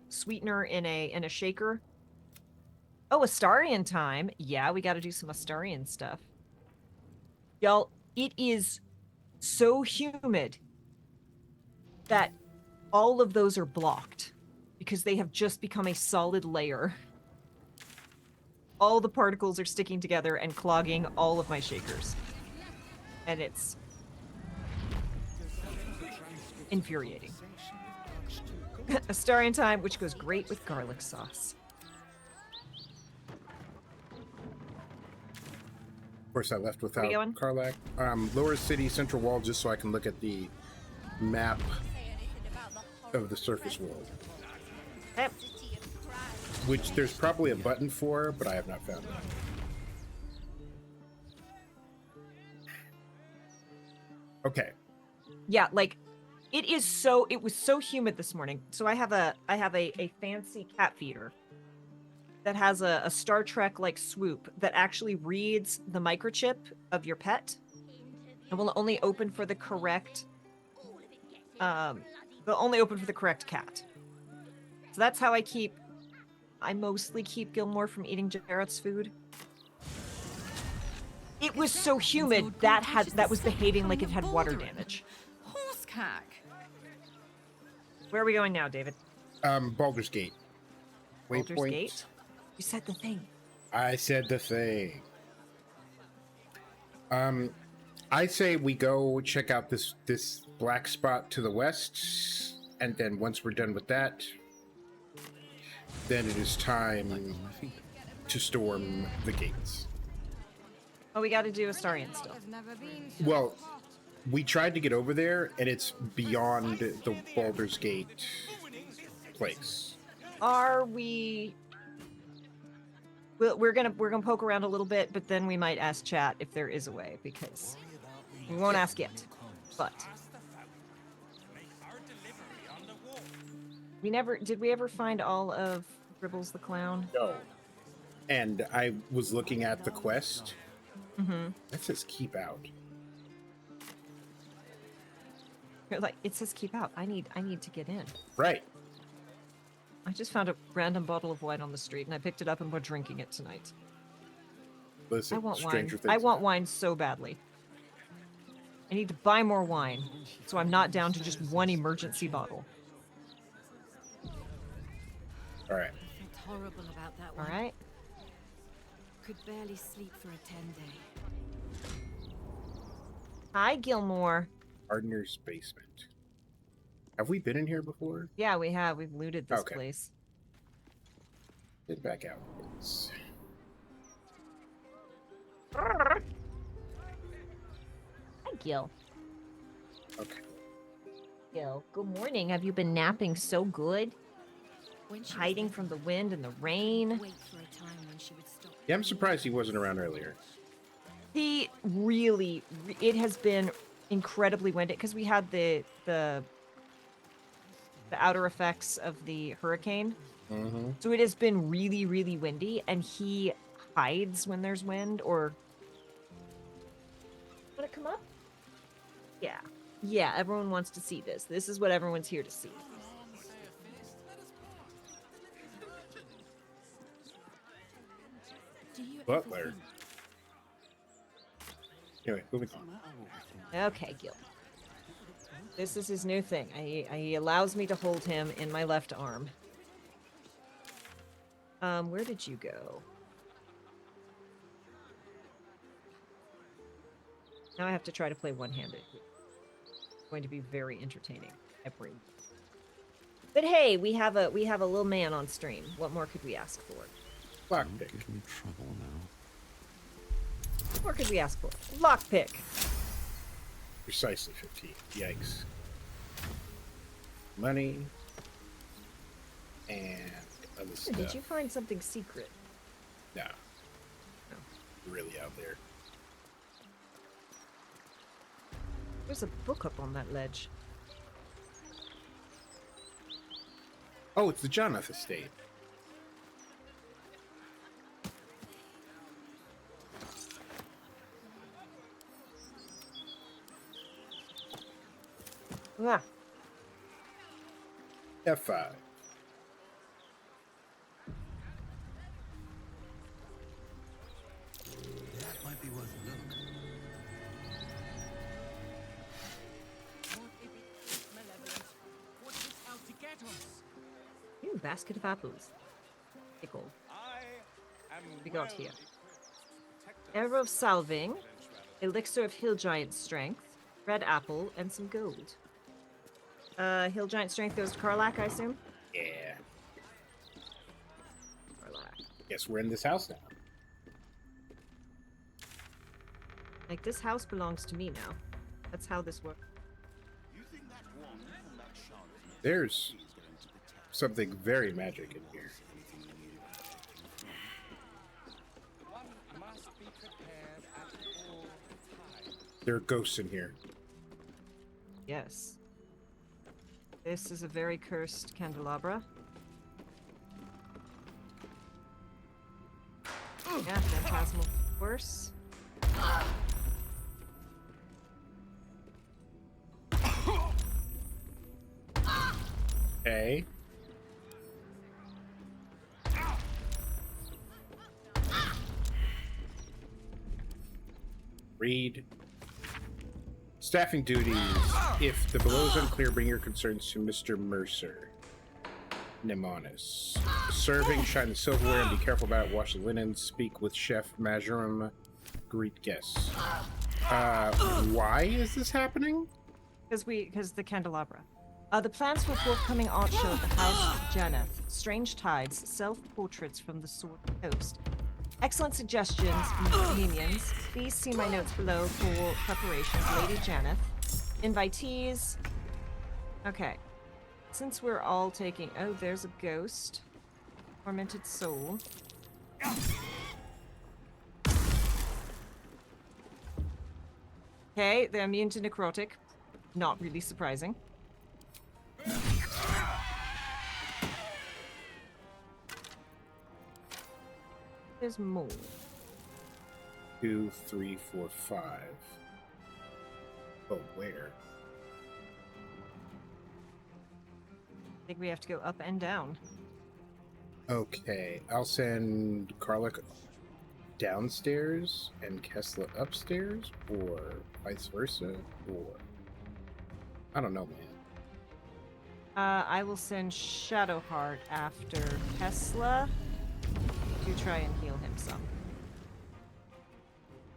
sweetener in a shaker. Oh, Astarian time. Yeah, we got to do some Astarian stuff. Y'all, it is so humid that all of those are blocked because they have just become a solid layer. All the particles are sticking together and clogging all of my shakers. And it's infuriating. Astarian time, which goes great with garlic sauce. Of course, I left without Karlak. Lower city, central wall, just so I can look at the map of the surface world. Yep. Which there's probably a button for, but I have not found it. Okay. Yeah, like it was so humid this morning. So I have a fancy cat feeder that has a Star Trek like swoop that actually reads the microchip of your pet and will only open for the correct cat. So that's how I mostly keep Gilmore from eating Jarrett's food. It was so humid that was behaving like it had water damage. Horse cack. Where are we going now, David? Baldur's Gate. Baldur's Waypoint. Gate? You said the thing. I said the thing. I say we go check out this black spot to the west, and then once we're done with that, then it is time to storm the gates. Oh, we got to do Astarion still. Well, we tried to get over there, and it's beyond the Baldur's Gate place. Are we? Well, we're gonna poke around a little bit, but then we might ask chat if there is a way, because we won't ask yet. But did we ever find all of Dribbles the Clown? No. And I was looking at the quest. Mm-hmm. That says keep out. You're like, it says keep out. I need to get in. Right. I just found a random bottle of wine on the street, and I picked it up, and we're drinking it tonight. Listen, I want Stranger wine. Things. I want wine so badly. I need to buy more wine, so I'm not down to just one emergency bottle. All right. Felt horrible about that All one. right. Could barely sleep for a 10-day. Hi, Gilmore. Gardener's basement. Have we been in here before? Yeah, we have. We've looted this Okay. place. Get back out. Please. Hi, Gil. Okay. Gil, good morning. Have you been napping so good? Hiding from the wind and the rain? Wait for a time when she would stop. Yeah, I'm surprised he wasn't around earlier. It has been incredibly windy because we had the outer effects of the hurricane. Mm-hmm. So it has been really, really windy, and he hides when there's wind. Or want to come up? Yeah, everyone wants to see this. This is what everyone's here to see. Butler. Anyway, moving on. Okay, Gil. This is his new thing. He allows me to hold him in my left arm. Where did you go? Now I have to try to play one-handed. It's going to be very entertaining. But hey, we have a little man on stream. What more could we ask for? Lockpick. Trouble now. What more could we ask for? Lockpick. Precisely 15. Yikes. Money. And other stuff. Did you find something secret? No. Really out there. There's a book up on that ledge. Oh, it's the Jonath estate. Ah. F5. That might be worth a look. Ooh, basket of apples. Pickle. We got here. Arrow of salving, elixir of hill giant strength, red apple, and some gold. Hill giant strength goes to Karlak, I assume? Yeah. Karlak. Guess we're in this house now. Like, this house belongs to me now. That's how this works. There's something very magic in here. There are ghosts in here. Yes. This is a very cursed candelabra. Yeah, phantasmal force. Okay. Read. Staffing duties. If the below is unclear, bring your concerns to Mr. Mercer. Mnemonis. Serving, shine the silverware and be careful about it. Wash the linen. Speak with Chef Majorum. Greet guests. Why is this happening? Because the candelabra. The plans for forthcoming art show at the House of Janeth. Strange tides, self-portraits from the Sword Coast. Excellent suggestions, minions. Please see my notes below for preparations, Lady Janeth. Invitees. Okay. Since we're all taking... Oh, there's a ghost. Tormented soul. Okay, they're immune to necrotic. Not really surprising. There's more. 2, 3, 4, 5. Oh, where? I think we have to go up and down. Okay, I'll send Karluk downstairs and Kesla upstairs, or vice versa, or... I don't know, man. I will send Shadowheart after Kesla to try and heal him some.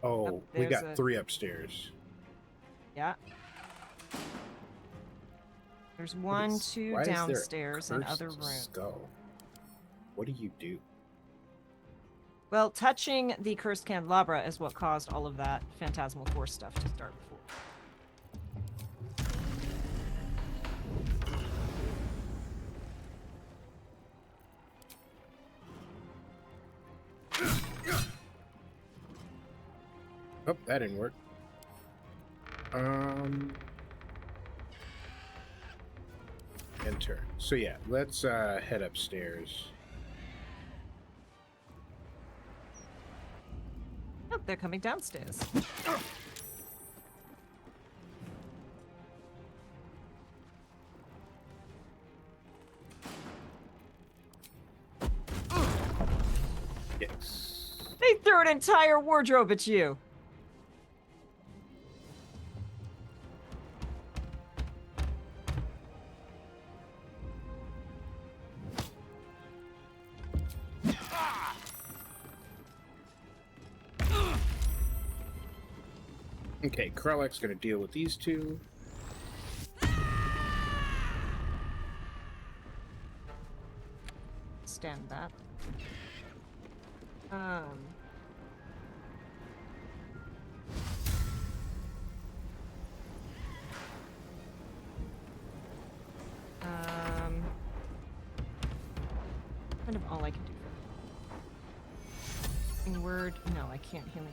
Oh, we got 3 upstairs. Yeah. There's 1, 2 downstairs and other rooms. Skull? What do you do? Well, touching the cursed candelabra is what caused all of that phantasmal force stuff to start before. Oh, that didn't work. Enter. So yeah, let's head upstairs. Oh, they're coming downstairs. Yes. They threw an entire wardrobe at you. Okay, Kralek's gonna deal with these 2. Stand that. Kind of all I can do. In word, no, I can't heal him.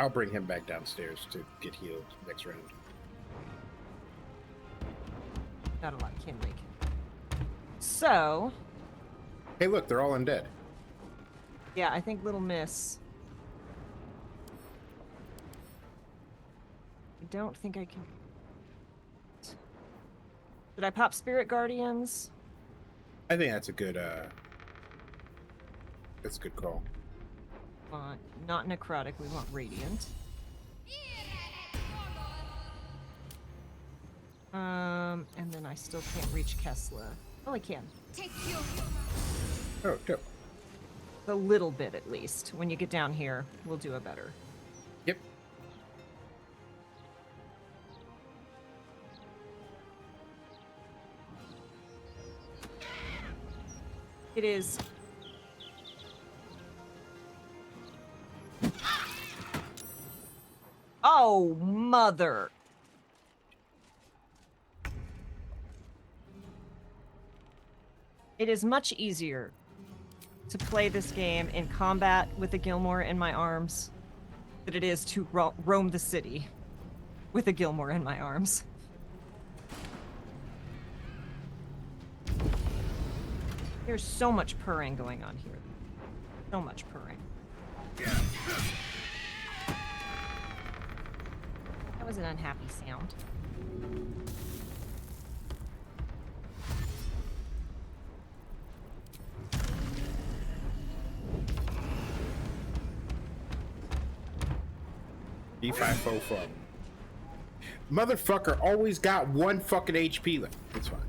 I'll bring him back downstairs to get healed next round. Not a lot of Kinley. So... Hey, look, they're all undead. Yeah, I think Little Miss... I don't think I can... Did I pop Spirit Guardians? I think that's a good, that's a good call. Not necrotic, we want radiant. And then I still can't reach Kesla. Oh, I can. Oh, dope. A little bit, at least. When you get down here, we'll do a better. Yep. It is... Oh, mother! It is much easier to play this game in combat with the Gilmore in my arms than it is to roam the city. with a Gilmore in my arms. There's so much purring going on here. So much purring. That was an unhappy sound. D5 from. Motherfucker always got 1 fucking HP left. It's fine.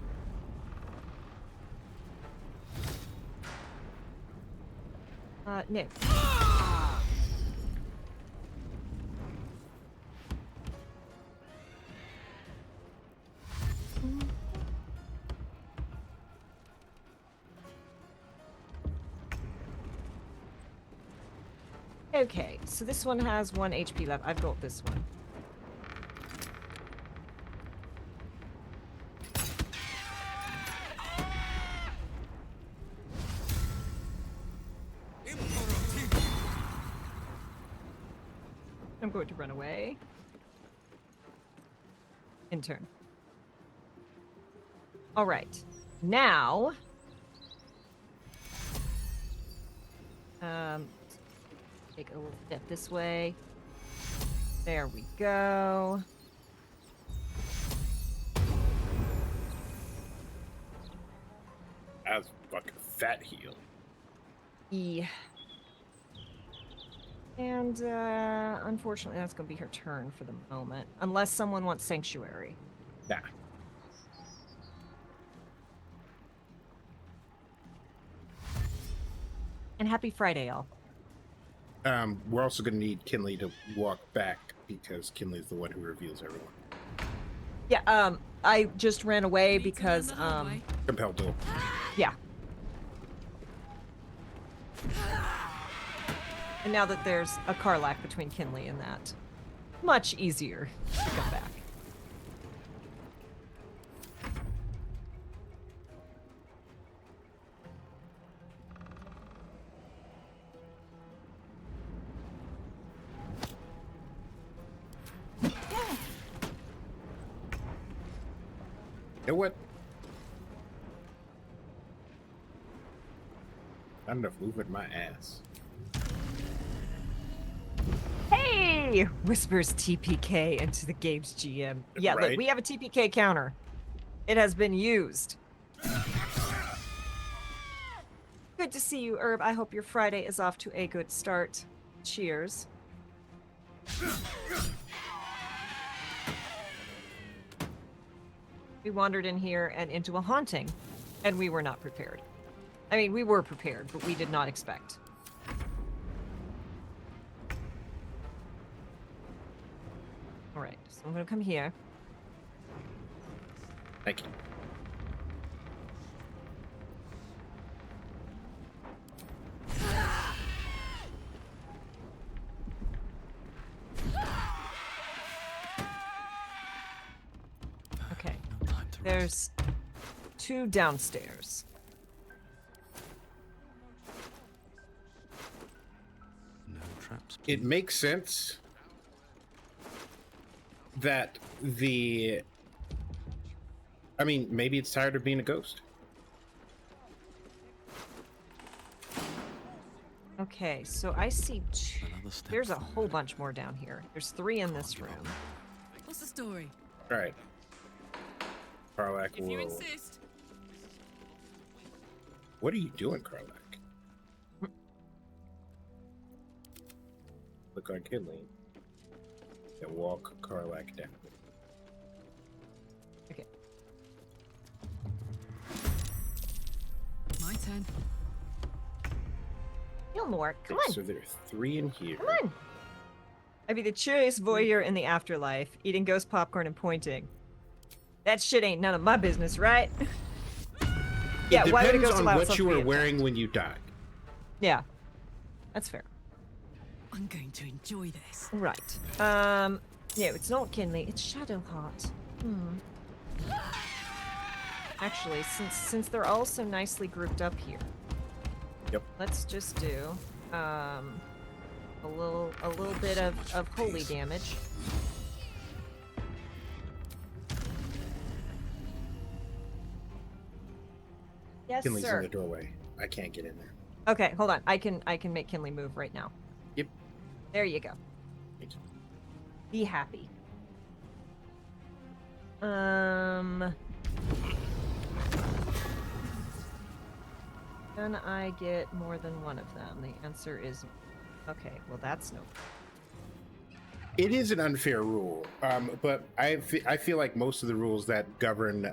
No. Okay, so this one has 1 HP left. I've got this one. I'm going to run away. In turn. All right. Now, take a little step this way. There we go. That's fucking fat heal. E. And unfortunately, that's going to be her turn for the moment, unless someone wants Sanctuary. Nah. And happy Friday, y'all. We're also going to need Kinley to walk back because Kinley's the one who reveals everyone. Yeah, I just ran away because, Compelled to. Yeah. And now that there's a Karlach between Kinley and that, much easier to come back. You know what? Not enough movement my ass. Hey! Whispers TPK into the game's GM. Yeah, Right. look, we have a TPK counter. It has been used. Good to see you, Herb. I hope your Friday is off to a good start. Cheers. We wandered in here and into a haunting, and we were not prepared. I mean, we were prepared, but we did not expect. All right, so I'm gonna come here. Thank you. Okay, there's 2 downstairs. No traps. It makes sense that I mean, maybe it's tired of being a ghost. Okay, so I see there's a whole bunch more down here. There's 3 in this room. What's the story? Right. Karlach If you will... insist. What are you doing, Karlach? Look on Kinley and walk Karlach down. Okay. My turn. Gilmore, come Okay, on. so there are 3 in here. Come on. I'd be the cheeriest voyeur in the afterlife, eating ghost popcorn and pointing. That shit ain't none of my business, right? Yeah, It why would a depends ghost on allow what itself you to be were attacked? wearing when you died. Yeah, that's fair. I'm going to enjoy this. Right. Yeah, it's not Kinley, it's Shadowheart. Actually, since they're all so nicely grouped up here. Yep. Let's just do a little bit of holy damage. Yes, Kinley's sir. in the doorway. I can't get in there. Okay, hold on. I can make Kinley move right now. Yep. There you go. Thank you. Be happy. Can I get more than one of them? The answer is okay. Well, that's no. It is an unfair rule, but I feel like most of the rules that govern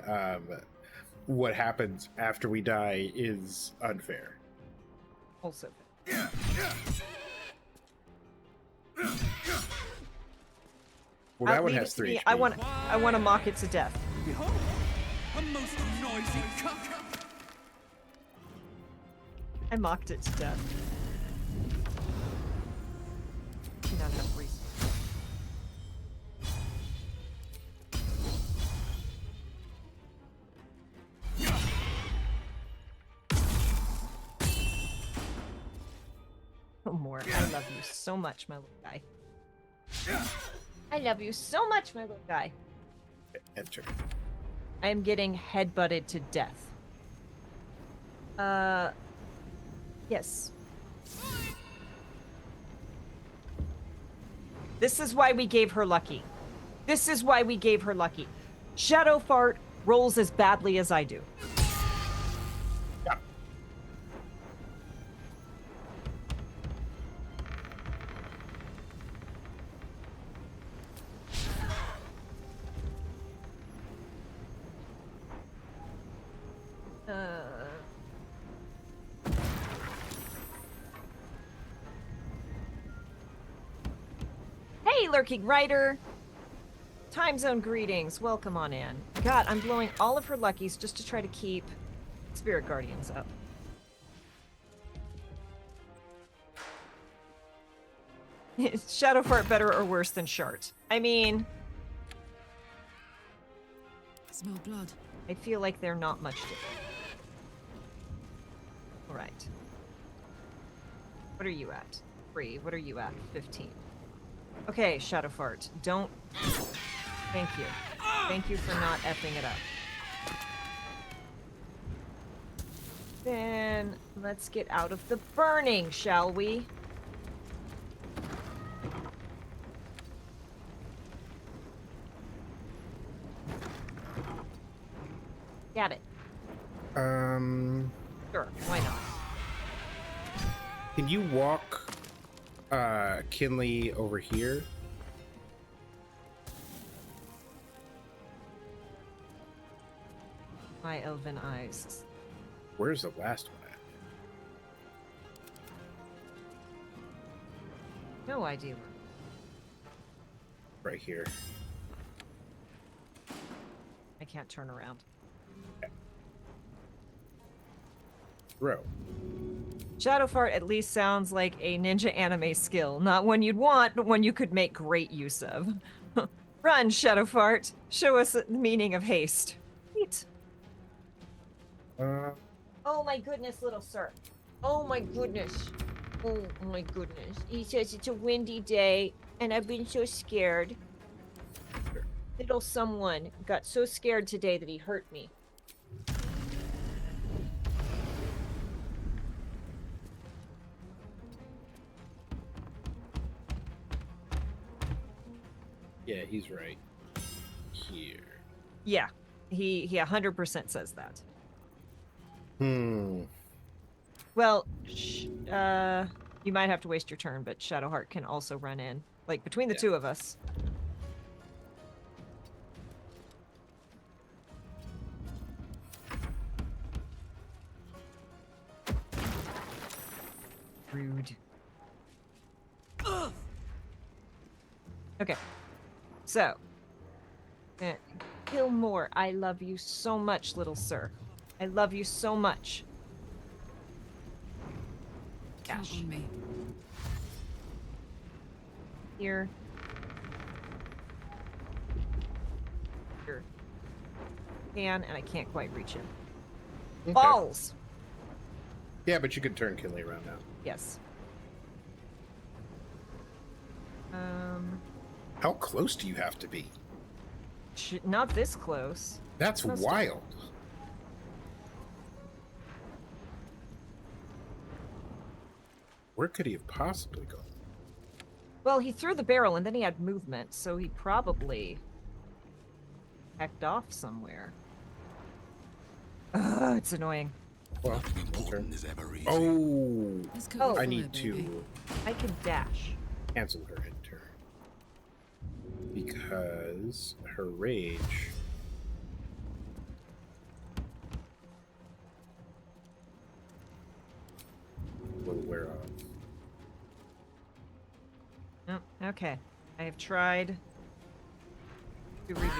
what happens after we die is unfair. Also. Well, that one has 3 HP. I want to mock it to death. Behold, a most noisy cuck. I mocked it to death. Not enough reason. No more. I love you so much, my little guy. I love you so much, my little guy. Enter. I am getting headbutted to death. Yes. This is why we gave her lucky. This is why we gave her lucky. Shadow Fart rolls as badly as I do. Yeah. Hey, Lurking Rider! Time Zone greetings. Welcome on in. God, I'm blowing all of her luckies just to try to keep Spirit Guardians up. Is Shadow Fart better or worse than Shart? I mean... Smell blood. I feel like they're not much different. Alright. What are you at? 3. What are you at? 15. Okay, Shadow Fart. Don't... Thank you. Thank you for not effing it up. Then, let's get out of the burning, shall we? Got it. Sure, why not? Can you walk Kinley over here? My elven eyes. Where's the last one at? No idea. Right here. I can't turn around. Throw. Shadow Fart at least sounds like a ninja anime skill. Not one you'd want, but one you could make great use of. Run, Shadow Fart. Show us the meaning of haste. Eat. Oh my goodness, little sir. Oh my goodness. Oh my goodness. He says it's a windy day, and I've been so scared. Little someone got so scared today that he hurt me. Yeah, he's right. Here. Yeah, he 100% says that. Well, you might have to waste your turn, but Shadowheart can also run in. Like, between the two of us. Rude. Okay. So. Gilmore, I love you so much, little sir. I love you so much. Count on me. Here. Here. And I can't quite reach him. Okay. Balls! Yeah, but you can turn Kinley around now. Yes. How close do you have to be? Not this close. That's wild. Where could he have possibly gone? Well, he threw the barrel and then he had movement, so he probably hecked off somewhere. Ugh, it's annoying. Well, important is ever easy. oh, I need to I can dash. cancel her hit turn because her rage will wear off. Oh, okay. I have tried to reveal.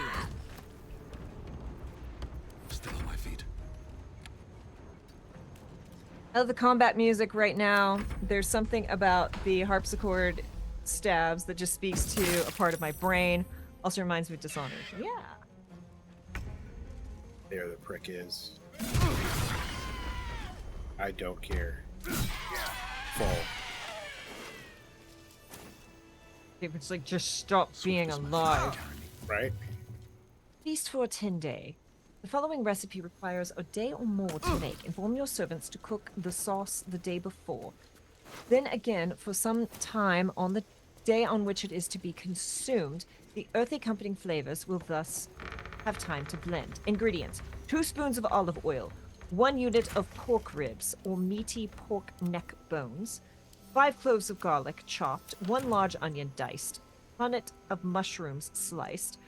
Still on my feet. I love the combat music right now. There's something about the harpsichord stabs that just speaks to a part of my brain. Also reminds me of Dishonored. Yeah. There the prick is. I don't care. Fall. It's like, just stop being alive. Right? Feast for a 10-day. The following recipe requires a day or more to make. Inform your servants to cook the sauce the day before. Then again, for some time on the day on which it is to be consumed, the earthy accompanying flavors will thus have time to blend. Ingredients: 2 spoons of olive oil, 1 unit of pork ribs or meaty pork neck bones, 5 cloves of garlic chopped, 1 large onion diced, punnet of mushrooms sliced,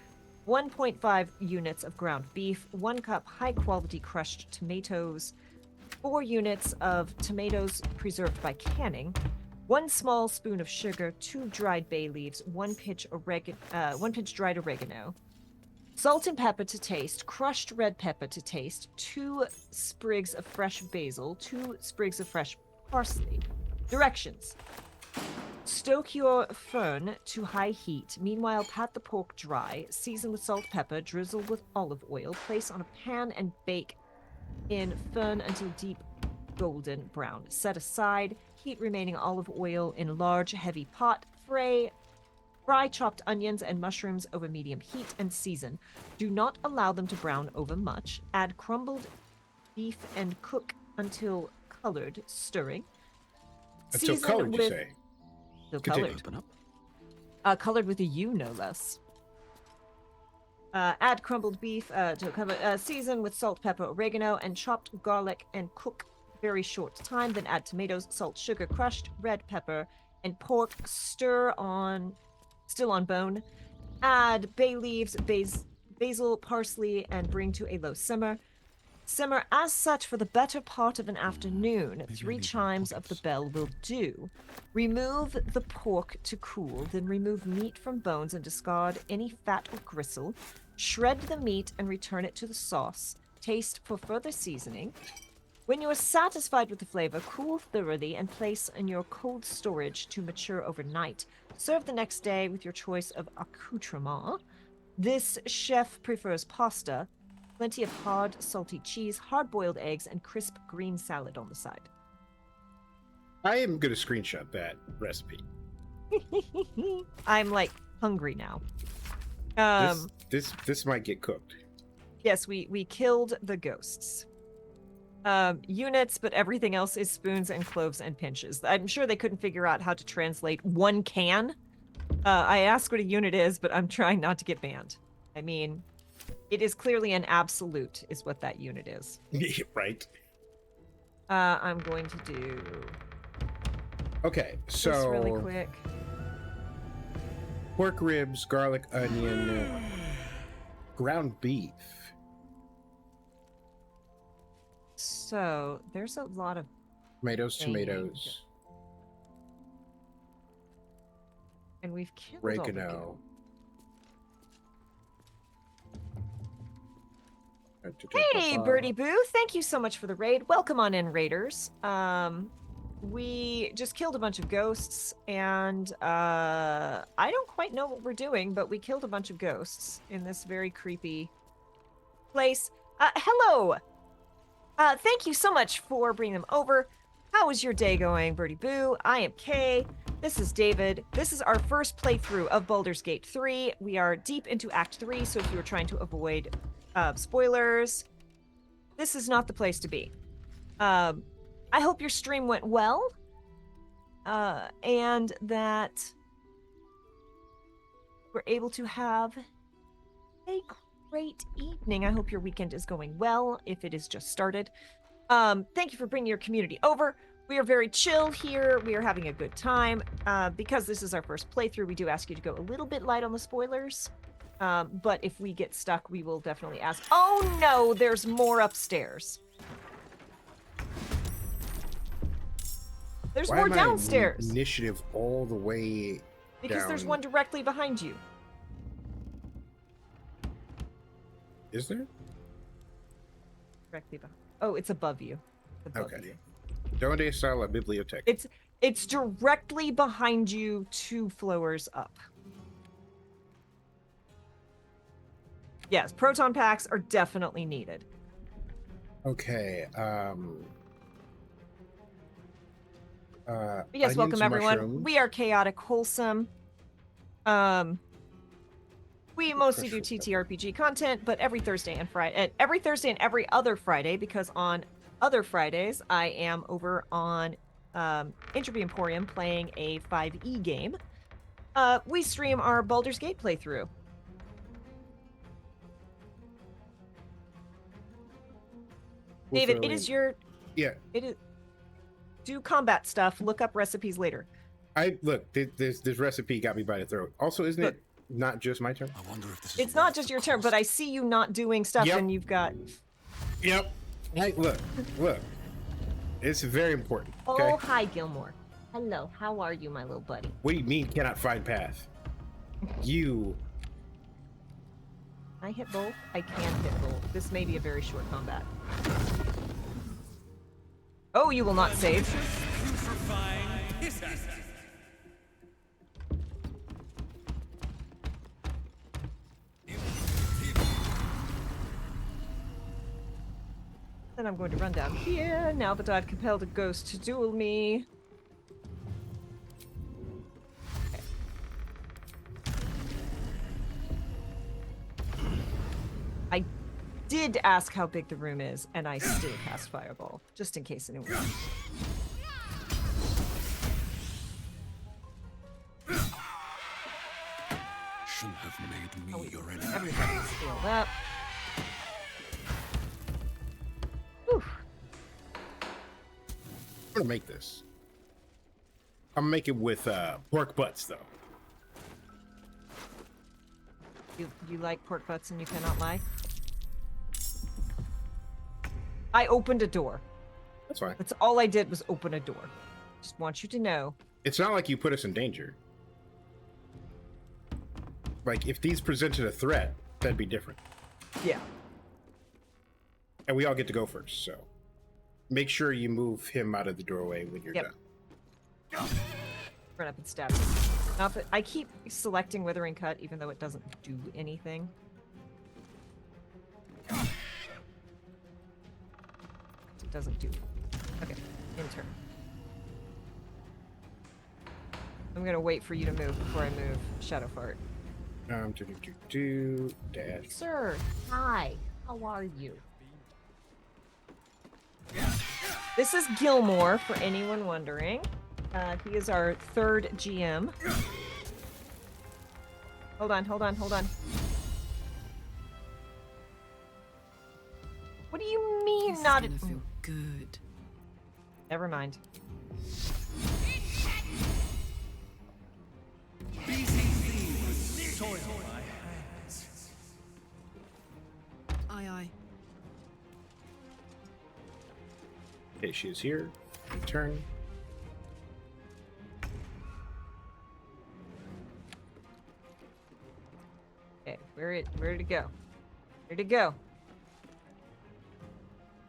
1.5 units of ground beef, 1 cup high-quality crushed tomatoes, 4 units of tomatoes preserved by canning, 1 small spoon of sugar, 2 dried bay leaves, 1 pinch dried oregano, salt and pepper to taste, crushed red pepper to taste, 2 sprigs of fresh basil, 2 sprigs of fresh parsley. Directions: stoke your fern to high heat. Meanwhile, pat the pork dry, season with salt, pepper, drizzle with olive oil, place on a pan and bake in fern until deep golden brown. Set aside, heat remaining olive oil in a large, heavy pot. Fry chopped onions and mushrooms over medium heat and season. Do not allow them to brown over much. Add crumbled beef and cook until colored, stirring. Until Season colored, you with- say? Still Continue. colored. Colored with a U, no less. Add crumbled beef to cover. Season with salt, pepper, oregano, and chopped garlic, and cook very short time. Then add tomatoes, salt, sugar, crushed red pepper, and pork. Stir on, still on bone. Add bay leaves, basil, parsley, and bring to a low simmer. Simmer as such for the better part of an afternoon. 3 chimes of the bell will do. Remove the pork to cool, then remove meat from bones and discard any fat or gristle. Shred the meat and return it to the sauce. Taste for further seasoning. When you are satisfied with the flavor, cool thoroughly and place in your cold storage to mature overnight. Serve the next day with your choice of accoutrement. This chef prefers pasta. Plenty of hard, salty cheese, hard-boiled eggs, and crisp green salad on the side. I am going to screenshot that recipe. I'm, like, hungry now. This might get cooked. Yes, we killed the ghosts. Units, but everything else is spoons and cloves and pinches. I'm sure they couldn't figure out how to translate 1 can. I asked what a unit is, but I'm trying not to get banned. I mean, it is clearly an absolute, is what that unit is. Right. I'm going to do... Okay, so... Just really quick. Pork ribs, garlic, onion, ground beef. So, there's a lot of... Tomatoes. And we've killed all the Oregano. Hey, Birdie Boo! Thank you so much for the raid. Welcome on in, raiders. We just killed a bunch of ghosts, and I don't quite know what we're doing, but we killed a bunch of ghosts in this very creepy place. Hello! Thank you so much for bringing them over. How is your day going, Birdie Boo? I am Kay. This is David. This is our first playthrough of Baldur's Gate 3. We are deep into Act 3, so if you were trying to avoid spoilers, this is not the place to be. I hope your stream went well. and that we're able to have a great evening. I hope your weekend is going well, if it is just started. Thank you for bringing your community over. We are very chill here. We are having a good time. Because this is our first playthrough, we do ask you to go a little bit light on the spoilers. But if we get stuck, we will definitely ask. Oh no, there's more upstairs. There's Why more am I downstairs. initiative all the way Because there's down? one directly behind you. Is there? Directly behind. Oh, it's above you. Above Okay. you. Donde está la biblioteca? It's directly behind you, 2 floors up. Yes, proton packs are definitely needed. Okay. But yes, welcome onions, everyone. mushrooms. We are Chaotic Wholesome. We mostly do TTRPG content, but every Thursday and Friday, every Thursday and every other Friday, because on other Fridays I am over on Entropy Emporium playing a 5e game. We stream our Baldur's Gate playthrough. David, it is your... Yeah. It is... Do combat stuff. Look up recipes later. Look, this recipe got me by the throat. Also, isn't it not just my turn? I wonder if this is. It's not just your turn, but I see you not doing stuff, and you've got... Yep. Hey, look. It's very important. Okay? Oh, hi, Gilmore. Hello, how are you, my little buddy? What do you mean cannot find path? You... I hit both? I can hit both. This may be a very short combat. Oh, you will not save. Then I'm going to run down here, now that I've compelled a ghost to duel me. Okay. I did ask how big the room is, and I still cast Fireball, just in case anyone... Shouldn't have made me your enemy. Everybody's healed up. Whew. I'm gonna make this. I'm gonna make it with pork butts, though. You like pork butts and you cannot lie? I opened a door. That's fine. That's all I did was open a door. Just want you to know. It's not like you put us in danger. Like, if these presented a threat, that'd be different. Yeah. And we all get to go first, so make sure you move him out of the doorway when you're done. Run up and stab him. Not that I keep selecting Withering Cut, even though it doesn't do anything. It doesn't do. Okay, in turn. I'm gonna wait for you to move before I move Shadow Fart. Dash. Sir, hi. How are you? This is Gilmore, for anyone wondering. He is our 3rd GM. Hold on. What do you mean This not? is gonna feel good. Never mind. Aye. Okay, she is here. Turn. Okay, where to go? Where to go?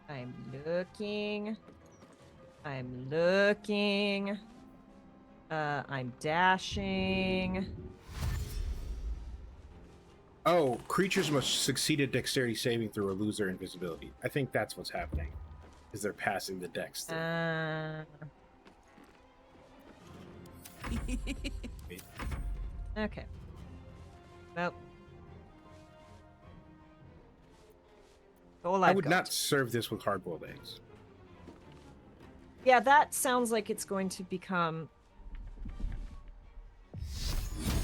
I'm looking. I'm dashing. Oh, creatures must succeed at dexterity saving through or lose their invisibility. I think that's what's happening. Is they're passing the dex through. Okay. Well. All I I've would got. not serve this with hard-boiled eggs. Yeah, that sounds like it's going to become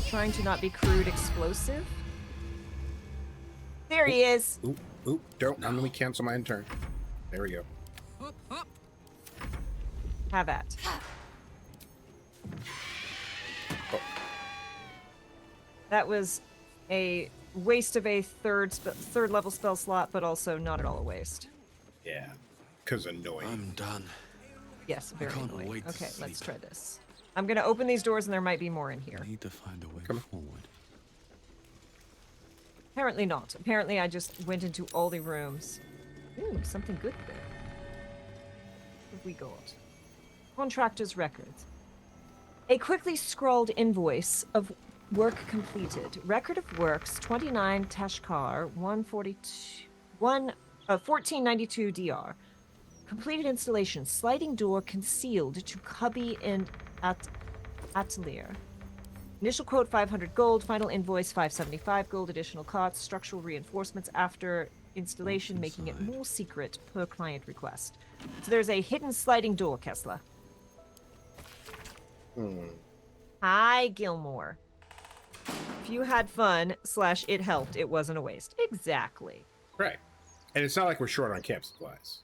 Trying to not be crude explosive. There he is. Oop, don't. Let me cancel my turn. There we go. Have at. Oh. That was a waste of a third level spell slot, but also not at all a waste. Yeah, because annoying. I'm done. Yes, very can't annoying. wait to Okay, let's sleep. try this. I'm gonna open these doors and there might be more in here. I need to find a way forward. Apparently not. Apparently I just went into all the rooms. Ooh, something good there. What have we got? Contractor's records. A quickly scrawled invoice of work completed. Record of works 29 Tashkar 1492 DR. Completed installation. Sliding door concealed to cubby and atelier. Initial quote 500 gold. Final invoice 575 gold. Additional costs. Structural reinforcements after installation, making it more secret per client request. So there's a hidden sliding door, Kesla. Hi, Gilmore. If you had fun / it helped, it wasn't a waste. Exactly. Right. And it's not like we're short on camp supplies.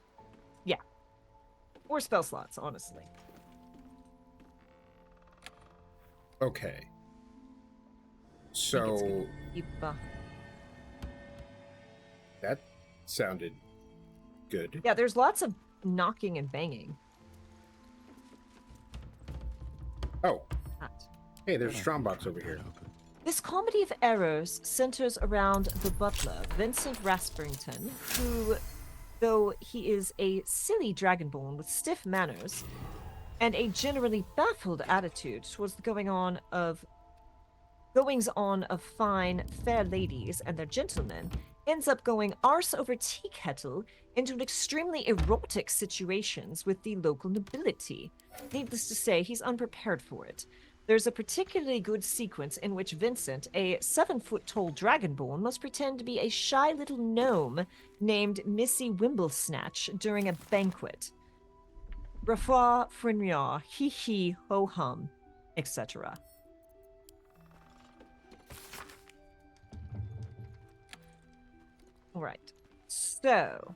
Yeah. Or spell slots, honestly. Okay. So that sounded good. Yeah, there's lots of knocking and banging. Oh. Hey, there's a strong box over here. This comedy of errors centers around the butler, Vincent Rasputin, who, though he is a silly dragonborn with stiff manners and a generally baffled attitude towards the goings-on of fine, fair ladies and their gentlemen, ends up going arse over tea kettle into extremely erotic situations with the local nobility. Needless to say, he's unprepared for it. There's a particularly good sequence in which Vincent, a 7-foot-tall dragonborn, must pretend to be a shy little gnome named Missy Wimblesnatch during a banquet. Rafa, Frinriar, hee hee, ho hum, etc. Alright. So,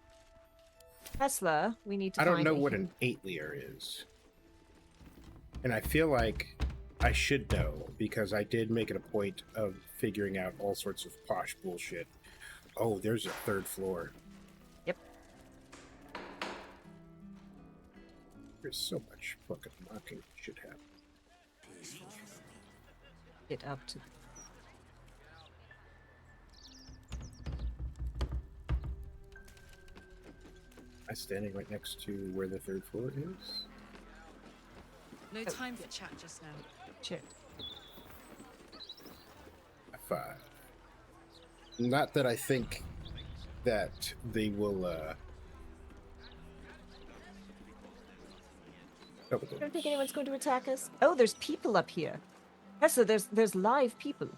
Kesla, we need to I find don't know a what hidden- an 8-leer is. And I feel like I should know, because I did make it a point of figuring out all sorts of posh bullshit. Oh, there's a third floor. Yep. There's so much fucking knocking shit happen. Get up to... Am I standing right next to where the third floor is? No time for chat just now. Check. 5. Not that I think that they will, I don't think anyone's going to attack us. Oh, there's people up here. Kesla, there's live people.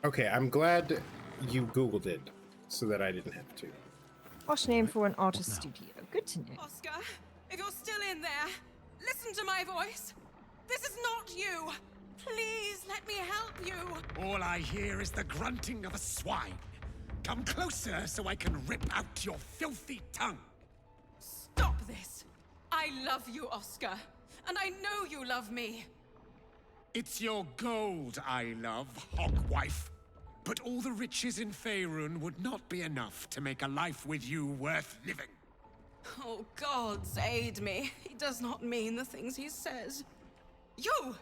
Okay, I'm glad you Googled it so that I didn't have to. Posh name for an artist studio. Good to know. Oscar, if you're still in there, listen to my voice. This is not you. Please let me help you. All I hear is the grunting of a swine. Come closer so I can rip out your filthy tongue. Stop this. I love you, Oscar. And I know you love me. It's your gold I love, hogwife. But all the riches in Faerun would not be enough to make a life with you worth living. Oh, gods aid me. He does not mean the things he says. You!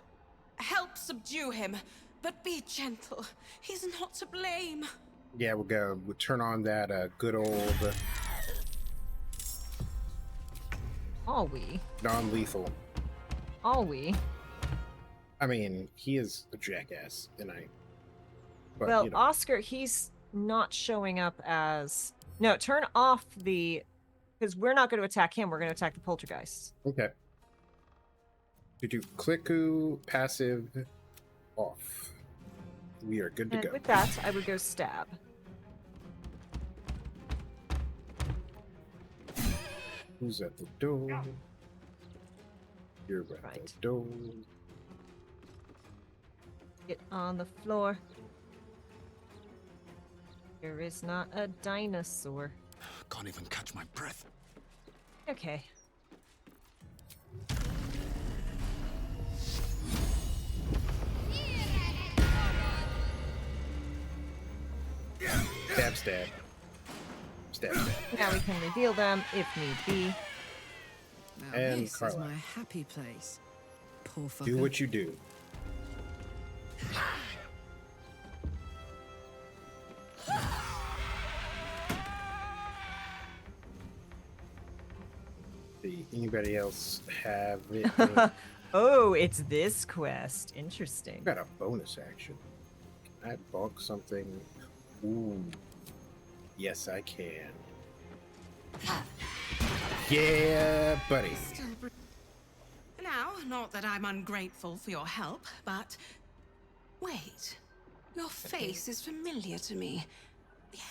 Help subdue him, but be gentle. He's not to blame. Yeah, we'll turn on that good old Are we? non-lethal. Are we? I mean, he is a jackass, and but, well, you know. Oscar, he's not showing up as... No, turn off the... Because we're not going to attack him, we're going to attack the poltergeists. Okay. You do clicku passive off. We are good to And go. with that, I would go stab. Who's at the door? You're at the door. Get on the floor. There is not a dinosaur. Can't even catch my breath. Okay. Stab, stab. Stab, stab. Now we can reveal them if need be. Now And this Carla. is my happy place. Poor fucker. Do what you do. See, anybody else have it? Oh, it's this quest. Interesting. Got a bonus action. Can I bonk something? Ooh. Yes, I can. Yeah, buddy. Now, not that I'm ungrateful for your help, but... Wait. Your face is familiar to me.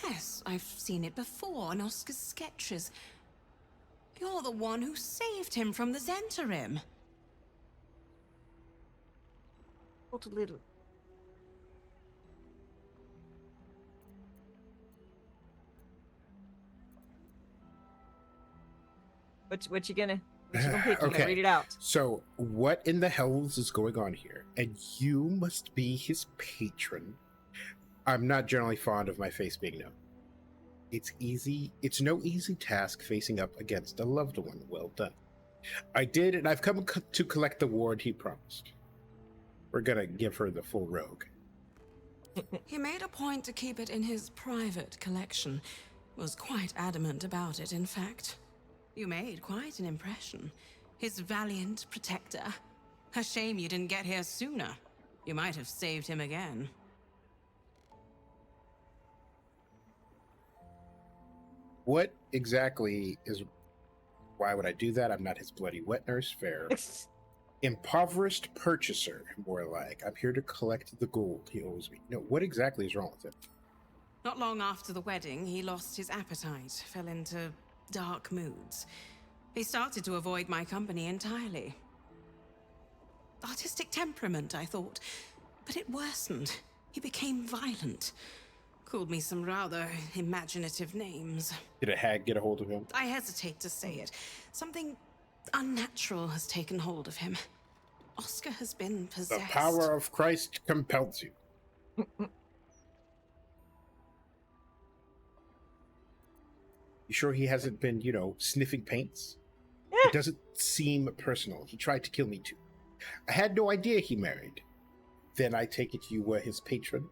Yes, I've seen it before in Oscar's sketches. You're the one who saved him from the Zentarim. Hold a little. What you gonna pick? You gonna read it out. So, what in the hells is going on here? And you must be his patron. I'm not generally fond of my face being known. It's no easy task facing up against a loved one. Well done. I did, and I've come to collect the ward he promised. We're gonna give her the full rogue. He made a point to keep it in his private collection. Was quite adamant about it, in fact. You made quite an impression. His valiant protector. A shame you didn't get here sooner. You might have saved him again. What exactly is... Why would I do that? I'm not his bloody wet nurse. Fair. Impoverished purchaser, more like. I'm here to collect the gold he owes me. No, what exactly is wrong with it? Not long after the wedding, he lost his appetite, fell into dark moods. He started to avoid my company entirely. Artistic temperament, I thought, but it worsened. He became violent. Called me some rather imaginative names. Did a hag get a hold of him? I hesitate to say it. Something unnatural has taken hold of him. Oscar has been possessed. The power of Christ compels you. You sure he hasn't been, sniffing paints? It doesn't seem personal. He tried to kill me too. I had no idea he married. Then I take it you were his patron?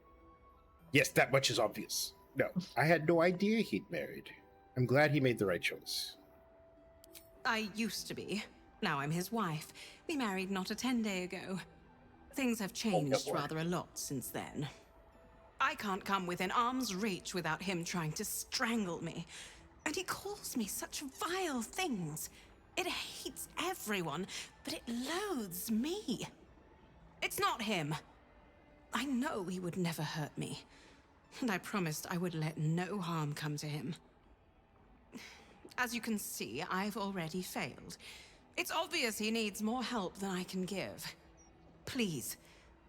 Yes, that much is obvious. No, I had no idea he'd married. I'm glad he made the right choice. I used to be. Now I'm his wife. We married not a 10-day ago. Things have changed rather a lot since then. I can't come within arm's reach without him trying to strangle me. And he calls me such vile things. It hates everyone, but it loathes me. It's not him. I know he would never hurt me. And I promised I would let no harm come to him. As you can see, I've already failed. It's obvious he needs more help than I can give. Please,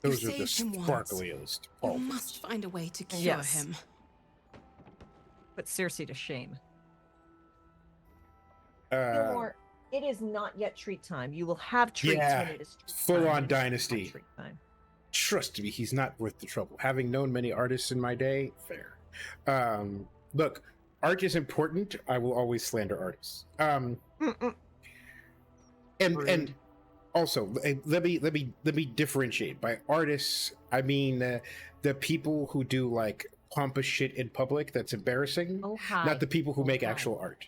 those you are the saved him sparkliest. once. You must find a way to cure him. Put Cersei to shame. Gilmore, it is not yet treat time. You will have treats when it is treat full time. on dynasty. Trust me, he's not worth the trouble. Having known many artists in my day, fair. Look, art is important. I will always slander artists. And also, let me differentiate. By artists, I mean the people who do like pompous shit in public that's embarrassing, not the people who make actual art.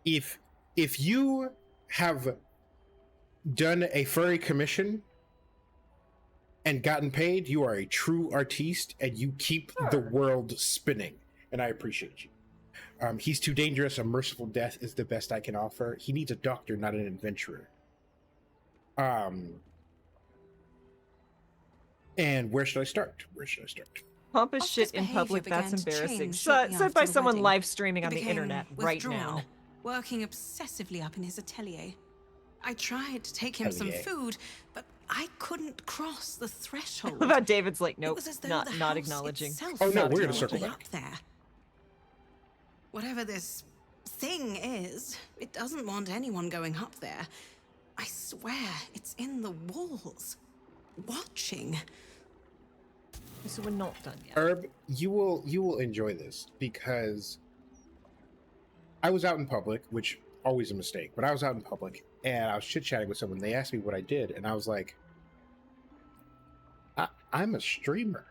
If you have done a furry commission and gotten paid, you are a true artiste and you keep the world spinning, and I appreciate you. He's too dangerous. A merciful death is the best I can offer. He needs a doctor, not an adventurer. And where should I start? Pompous shit in public, that's embarrassing. Said by someone live streaming on the internet right now. Working obsessively up in his atelier. I tried to take him some food, but I couldn't cross the threshold. About David's like, It nope, was as though not the house acknowledging. itself Oh, no, was we're gonna circle going back. up there. Whatever this thing is, it doesn't want anyone going up there. I swear, it's in the walls, watching. So we're not done yet. Herb, you will enjoy this because I was out in public, which always a mistake, but I was out in public and I was chit-chatting with someone. They asked me what I did, and I was like, I'm a streamer.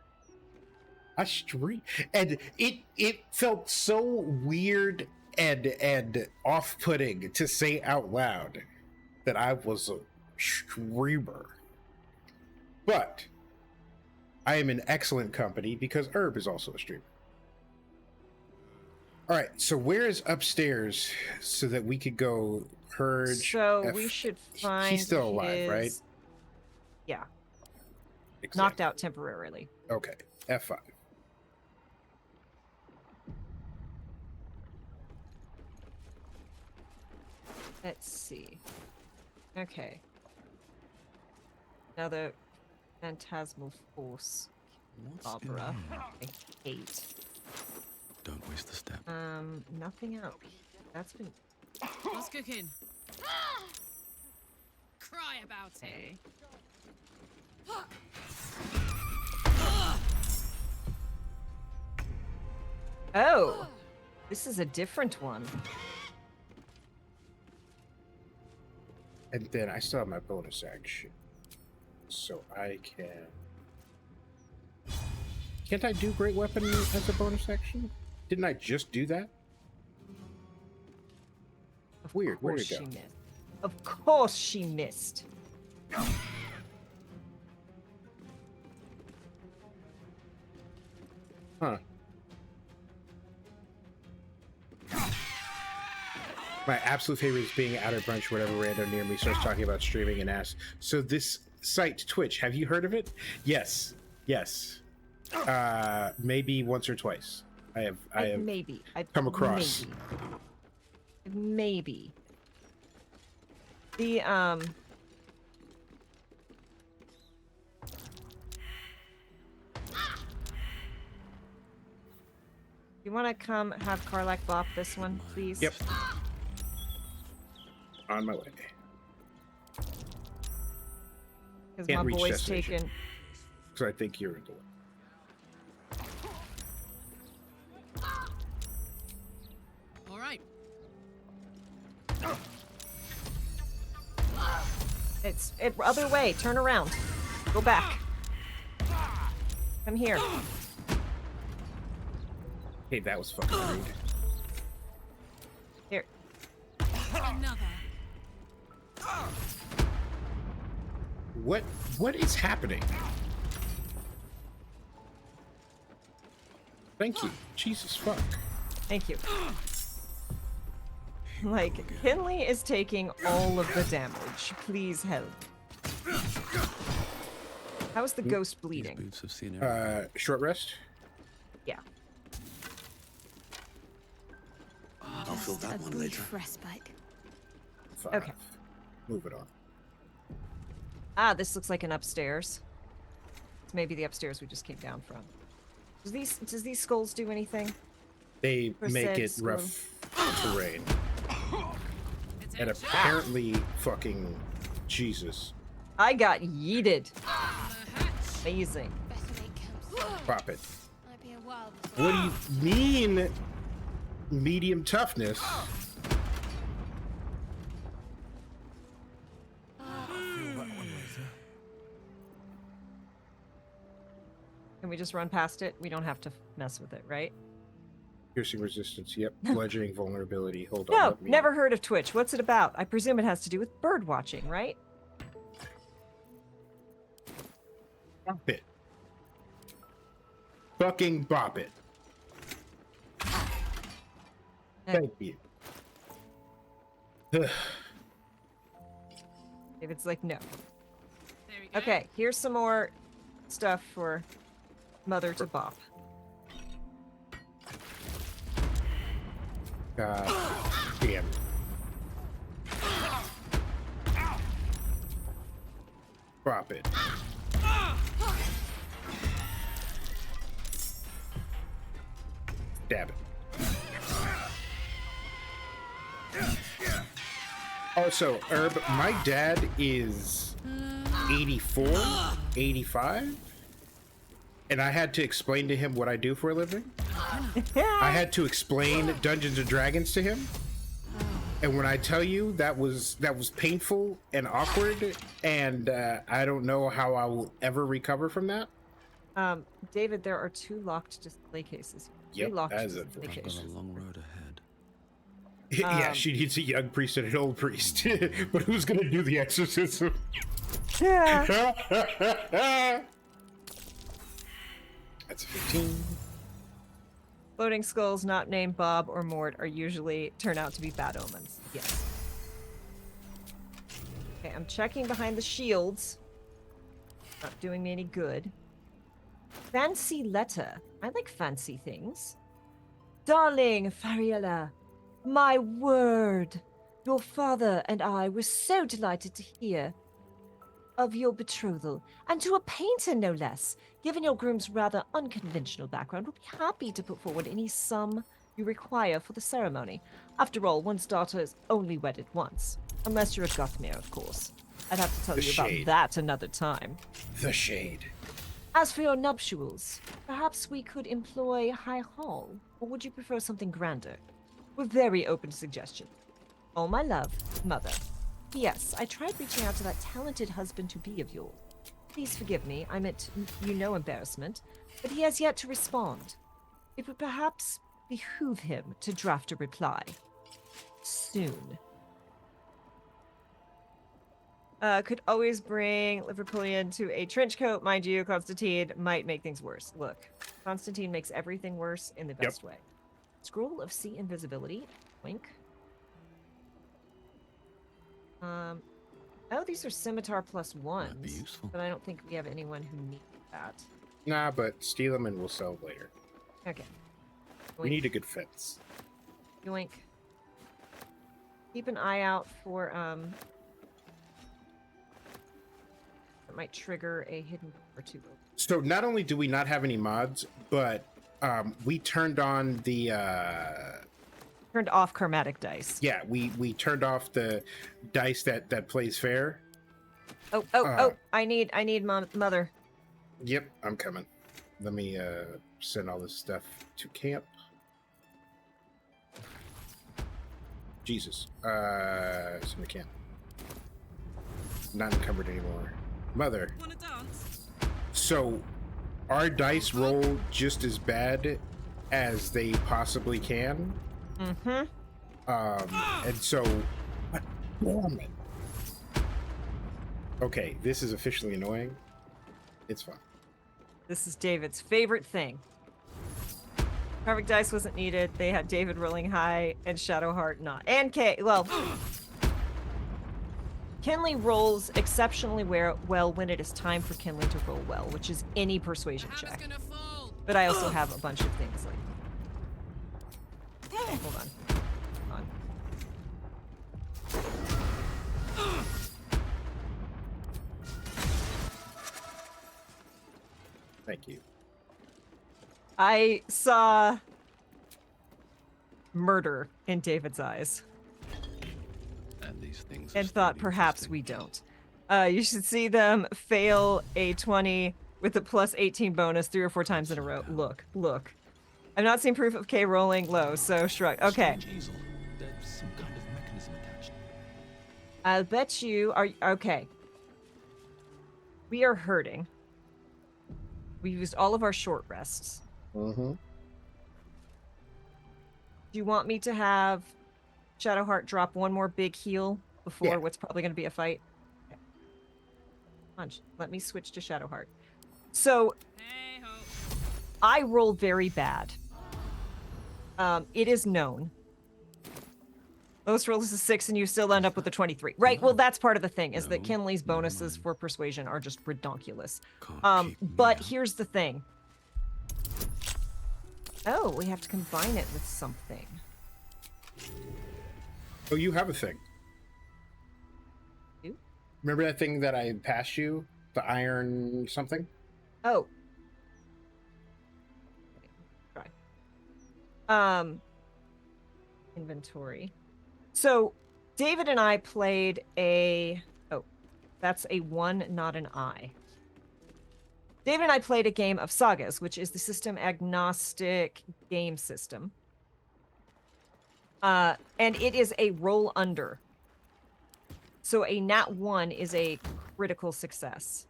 I stream, and it felt so weird and off-putting to say out loud that I was a streamer. But I am in excellent company because Herb is also a streamer. All right, so where is upstairs so that we could go purge? So we should find. He's still alive, right? Yeah. Exactly. Knocked out temporarily. Okay, F5. Let's see. Okay. Another phantasmal force opera. I hate. Don't waste the step. Nothing else. That's been. What's cooking? Cry about it. Oh, this is a different one. And then I still have my bonus action. So I can... Can't I do Great Weapon as a bonus action? Didn't I just do that? Weird, where did it go? Of course she missed. Huh. My absolute favorite is being out at brunch, whatever random near me starts talking about streaming and asks, so this site, Twitch, have you heard of it? Yes. Yes. Maybe once or twice. I have maybe. I've come across. Maybe. The, you want to come have Karlak bop this one, please? Yep. On my way. Because my boy's taken. Because I think you're in the way. All right. It's other way. Turn around. Go back. Come here. Hey, that was fucking rude. Here. Another. What is happening? Thank you. Jesus fuck. Thank you. Like, Kinley is taking all of the damage. Please help. How is the ghost bleeding? Boots have seen Short rest? Yeah. I'll fill that one later. Respite. 5. Okay. Move it on. Ah, this looks like an upstairs. It's maybe the upstairs we just came down from. Does these skulls do anything? They For make said it skull? rough terrain. And apparently fucking Jesus. I got yeeted. Amazing. Pop it. Might be a while before. What do you mean medium toughness? Can we just run past it? We don't have to mess with it, right? Piercing resistance, yep. Bludgeoning vulnerability. Hold on. No, let me- never heard of Twitch. What's it about? I presume it has to do with bird watching, right? Bop it. Fucking bop it. Thank you. David's like, no. Okay, here's some more stuff for Mother to bop. God damn. Bop it. Dab it. Also, Herb, my dad is 84, 85, and I had to explain to him what I do for a living. I had to explain Dungeons and Dragons to him, and when I tell you that was painful and awkward, and I don't know how I will ever recover from that. David, there are 2 locked display cases. Yep, locked that is display I've got cases. a long road ahead. Yeah, she needs a young priest and an old priest. But who's gonna do the exorcism? Yeah. That's a 15. Floating skulls not named Bob or Mort are usually turn out to be bad omens. Yes. Okay, I'm checking behind the shields. Not doing me any good. Fancy letter. I like fancy things. Darling Fariella, my word. Your father and I were so delighted to hear of your betrothal, and to a painter no less. Given your groom's rather unconventional background, we'll be happy to put forward any sum you require for the ceremony. After all, one's daughter is only wedded once. Unless you're a Guthmere, of course. I'd have to tell you about that another time. The shade. As for your nuptials, perhaps we could employ High Hall, or would you prefer something grander? We're very open to suggestions. All my love, Mother. Yes, I tried reaching out to that talented husband-to-be of yours. Please forgive me, I meant you no embarrassment, but he has yet to respond. It would perhaps behoove him to draft a reply. Soon. Could always bring Liverpoolian to a trench coat. Mind you, Constantine might make things worse. Look, Constantine makes everything worse in the best way. Scroll of Sea Invisibility. Wink. Oh, these are scimitar plus ones. But I don't think we have anyone who needs that. Nah, but steal them and we'll sell them later. Okay. We need a good fence. Yoink. Keep an eye out for, that might trigger a hidden or 2. So not only do we not have any mods, but we turned on the turned off chromatic dice. Yeah, we turned off the dice that plays fair. Oh, I need Mother. Yep, I'm coming. Let me send all this stuff to camp. Jesus. Send to camp. Not encumbered anymore. Mother. Wanna dance? So our dice roll just as bad as they possibly can. Mm-hmm. And so, damn it. Okay, this is officially annoying. It's fine. This is David's favorite thing. Perfect dice wasn't needed. They had David rolling high and Shadowheart not. And Kinley rolls exceptionally well when it is time for Kinley to roll well, which is any persuasion check. But I also have a bunch of things like... Okay, hold on. Thank you. I saw murder in David's eyes. And these things And thought perhaps we don't. You should see them fail a 20 with a plus 18 bonus 3 or 4 times in a row. Look. I've not seen proof of K rolling low, so shrug. Okay. There's some kind of mechanism attached. I'll bet you are okay. We are hurting. We used all of our short rests. Mm-hmm. Do you want me to have Shadowheart drop one more big heal before what's probably going to be a fight? Okay. Punch. Let me switch to Shadowheart. So, I roll very bad. It is known. Most rolls is a 6 and you still end up with a 23. Right, well that's part of the thing, is that Kinley's bonuses for persuasion are just redonkulous. But here's the thing. Oh, we have to combine it with something. Oh, you have a thing. You? Remember that thing that I passed you The iron something? Oh. Try. Inventory. So David and I played a... Oh, that's a 1, not an I. David and I played a game of Sagas, which is the system agnostic game system. And it is a roll under. So a nat 1 is a critical success.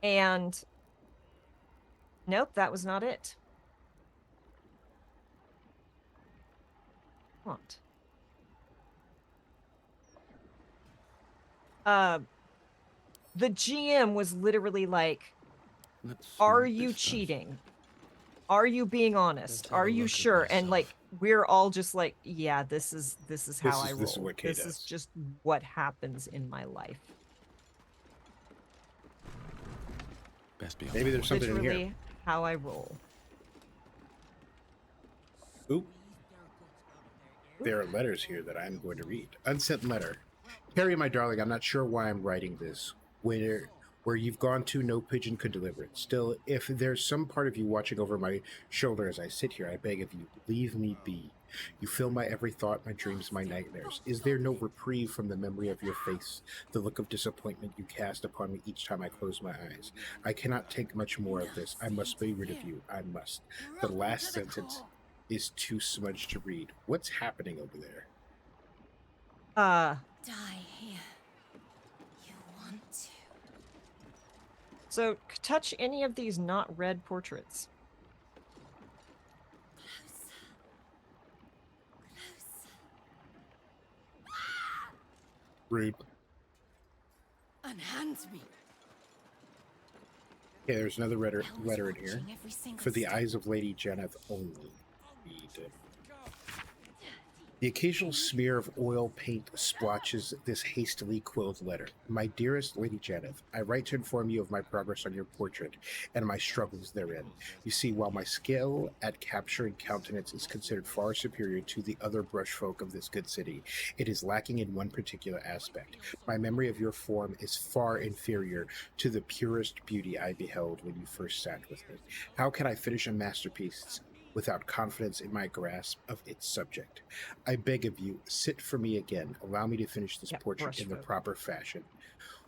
And nope, that was not it. What? The GM was literally like, are you cheating? Are you being honest? Are you sure? And like, we're all just like, yeah, this is how I roll. This is what Kay This does. is just what happens in my life. Maybe there's something in Literally here. how I roll. Oop. There are letters here that I'm going to read. Unsent letter. Carrie, my darling, I'm not sure why I'm writing this. Where you've gone to, no pigeon could deliver it. Still, if there's some part of you watching over my shoulder as I sit here, I beg of you, leave me be. You fill my every thought, my dreams, my nightmares. Is there no reprieve from the memory of your face, the look of disappointment you cast upon me each time I close my eyes? I cannot take much more of this. I must be rid of you. I must. The last sentence is too smudged to read. What's happening over there? Die here. You want to. So touch any of these not red portraits. Rude. Unhand me. Okay, there's another letter in here. For the eyes of Lady Jeneth only. Read. The occasional smear of oil paint splotches this hastily quilled letter. My dearest Lady Jeneth, I write to inform you of my progress on your portrait and my struggles therein. You see, while my skill at capturing countenance is considered far superior to the other brushfolk of this good city, it is lacking in one particular aspect. My memory of your form is far inferior to the purest beauty I beheld when you first sat with me. How can I finish a masterpiece without confidence in my grasp of its subject? I beg of you, sit for me again. Allow me to finish this portrait in the proper fashion,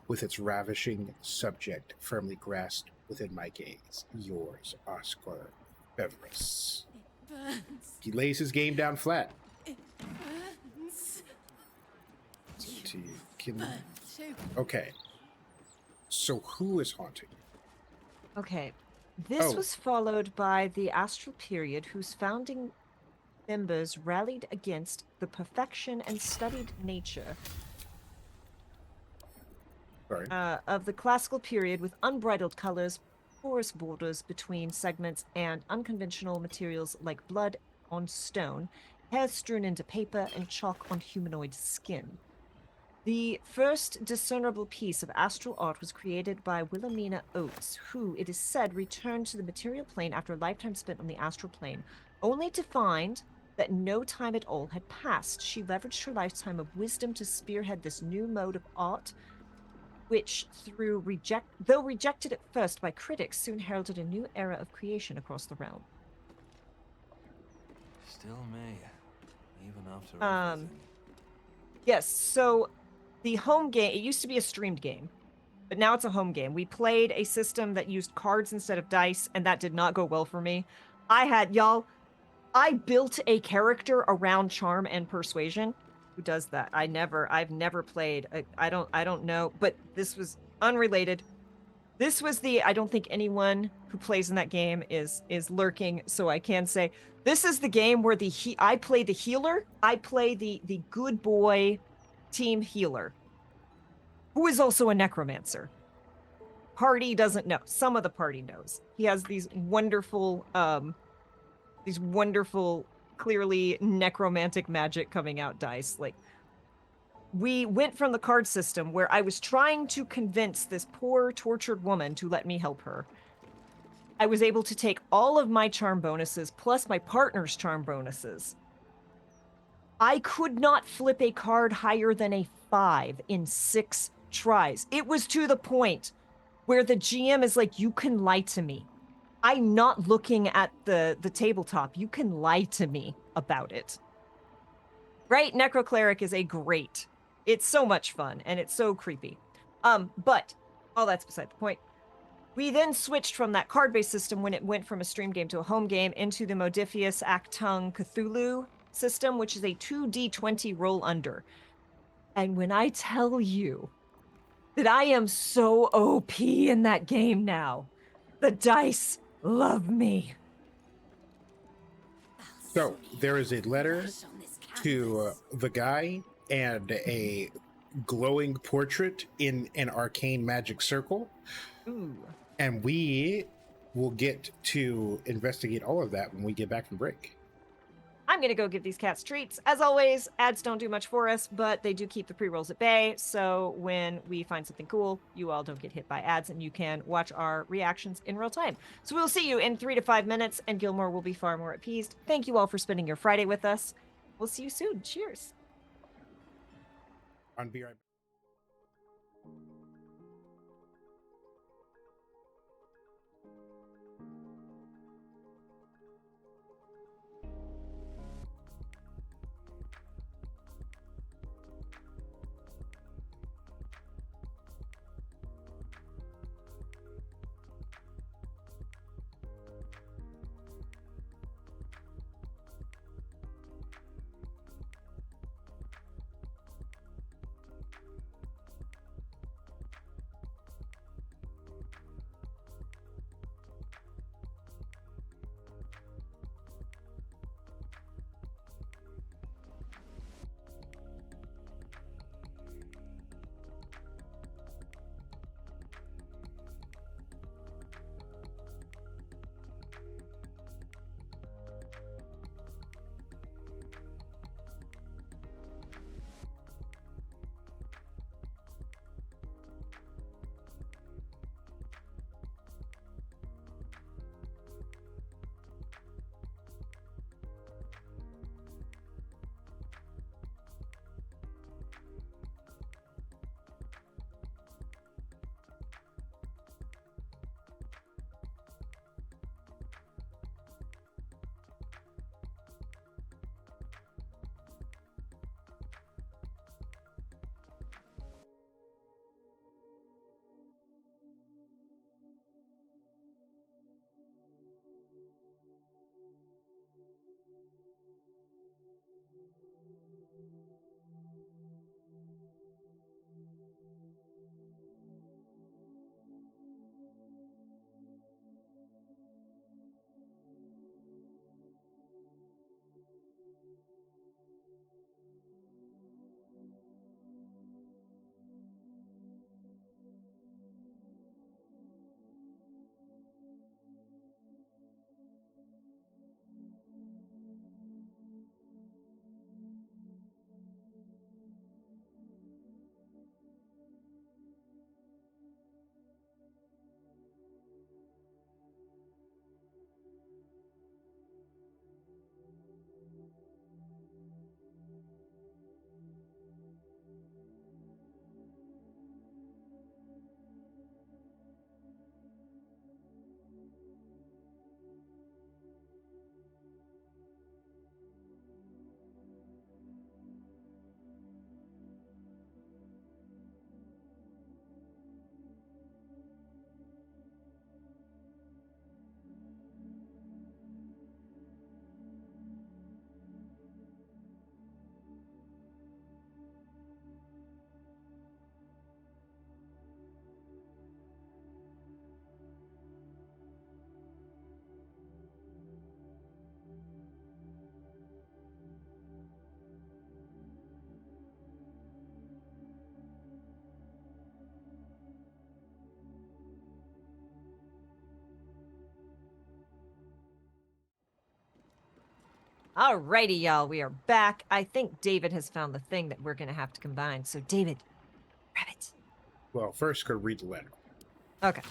with its ravishing subject firmly grasped within my gaze. Yours, Oscar Beverus. He lays his game down flat. To Kinley. Okay. So who is haunting? Okay. This Oh. was followed by the astral period whose founding members rallied against the perfection and studied nature of the classical period with unbridled colors, porous borders between segments, and unconventional materials like blood on stone, hair strewn into paper, and chalk on humanoid skin. The first discernible piece of astral art was created by Wilhelmina Oates, who, it is said, returned to the material plane after a lifetime spent on the astral plane, only to find that no time at all had passed. She leveraged her lifetime of wisdom to spearhead this new mode of art, which, though rejected at first by critics, soon heralded a new era of creation across the realm. Still me, even after everything. Yes, so the home game, it used to be a streamed game, but now it's a home game. We played a system that used cards instead of dice, and that did not go well for me. I built a character around charm and persuasion. Who does that? I've never played. I don't know, but this was unrelated. This was I don't think anyone who plays in that game is lurking, so I can say this is the game where I play the healer. I play the good boy team healer, who is also a necromancer. Party doesn't know. Some of the party knows. He has these wonderful, clearly necromantic magic coming out dice. Like, we went from the card system where I was trying to convince this poor tortured woman to let me help her. I was able to take all of my charm bonuses plus my partner's charm bonuses. I could not flip a card higher than a 5 in 6 tries. It was to the point where the GM is like, you can lie to me. I'm not looking at the tabletop. You can lie to me about it. Right? Necrocleric is it's so much fun, and it's so creepy. But all that's beside the point. We then switched from that card-based system when it went from a stream game to a home game into the Modifius Actung Cthulhu system, which is a 2d20 roll under. And when I tell you that I am so OP in that game now, the dice love me. So there is a letter to the guy and a glowing portrait in an arcane magic circle. Ooh. And we will get to investigate all of that when we get back from break. I'm going to go give these cats treats. As always, ads don't do much for us, but they do keep the pre-rolls at bay. So when we find something cool, you all don't get hit by ads, and you can watch our reactions in real time. So we'll see you in 3 to 5 minutes, and Gilmore will be far more appeased. Thank you all for spending your Friday with us. We'll see you soon. Cheers. On Be Right Back. Alrighty, y'all, we are back. I think David has found the thing that we're going to have to combine. So, David, grab it. Well, first, go read the letter. Okay.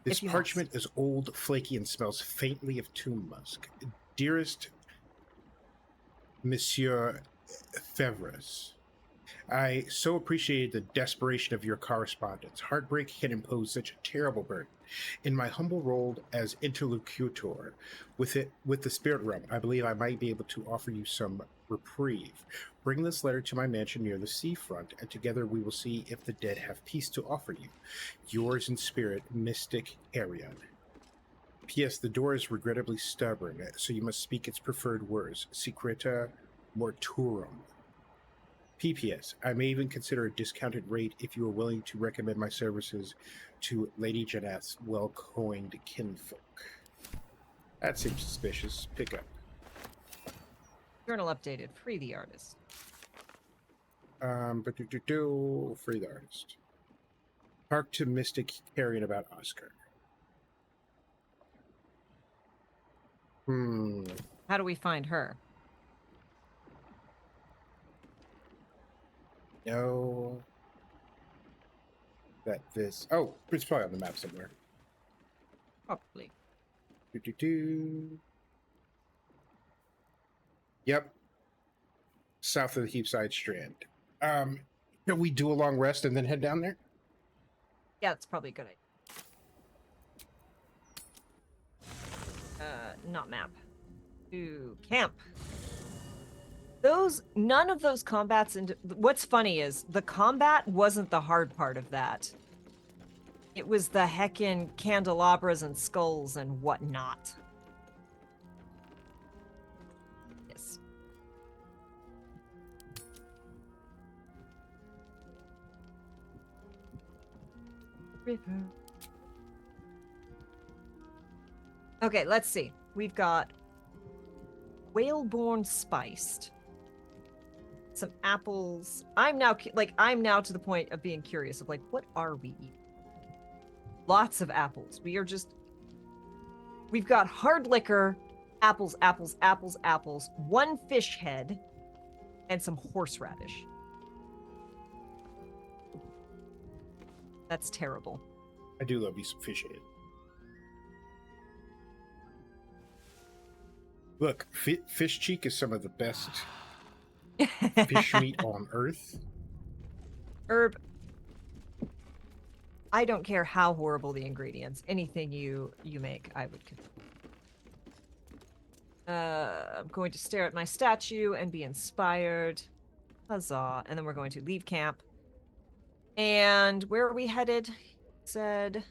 This parchment is old, flaky, and smells faintly of tomb musk. Dearest Monsieur Fevres, I so appreciate the desperation of your correspondence. Heartbreak can impose such a terrible burden. In my humble role as interlocutor with the spirit realm, I believe I might be able to offer you some reprieve. Bring this letter to my mansion near the seafront, and together we will see if the dead have peace to offer you. Yours in spirit, Mystic Arion. P.S. The door is regrettably stubborn, so you must speak its preferred words. Secreta Mortuorum. P.P.S. I may even consider a discounted rate if you are willing to recommend my services to Lady Janeth's well-coined kinfolk. That seems suspicious. Pick up. Journal updated. Free the artist. Free the artist. Hark to Mystic carrying about Oscar. How do we find her? No. That this. Oh, it's probably on the map somewhere. Probably. Yep. South of the Heapside Strand. Can we do a long rest and then head down there? Yeah, that's probably a good idea. Not map. To camp. None of those combats, and what's funny is the combat wasn't the hard part of that. It was the heckin' candelabras and skulls and whatnot. Yes. River. Okay, let's see. We've got whaleborn spiced. Some apples. I'm now to the point of being curious of like, what are we eating? Lots of apples. We've got hard liquor, apples, apples, apples, apples, one fish head, and some horseradish. That's terrible. I do love me some fish head. Look, fish cheek is some of the best fish meat on earth. Herb, I don't care how horrible the ingredients. Anything you make, I would consume. I'm going to stare at my statue and be inspired. Huzzah. And then we're going to leave camp. And where are we headed? Said...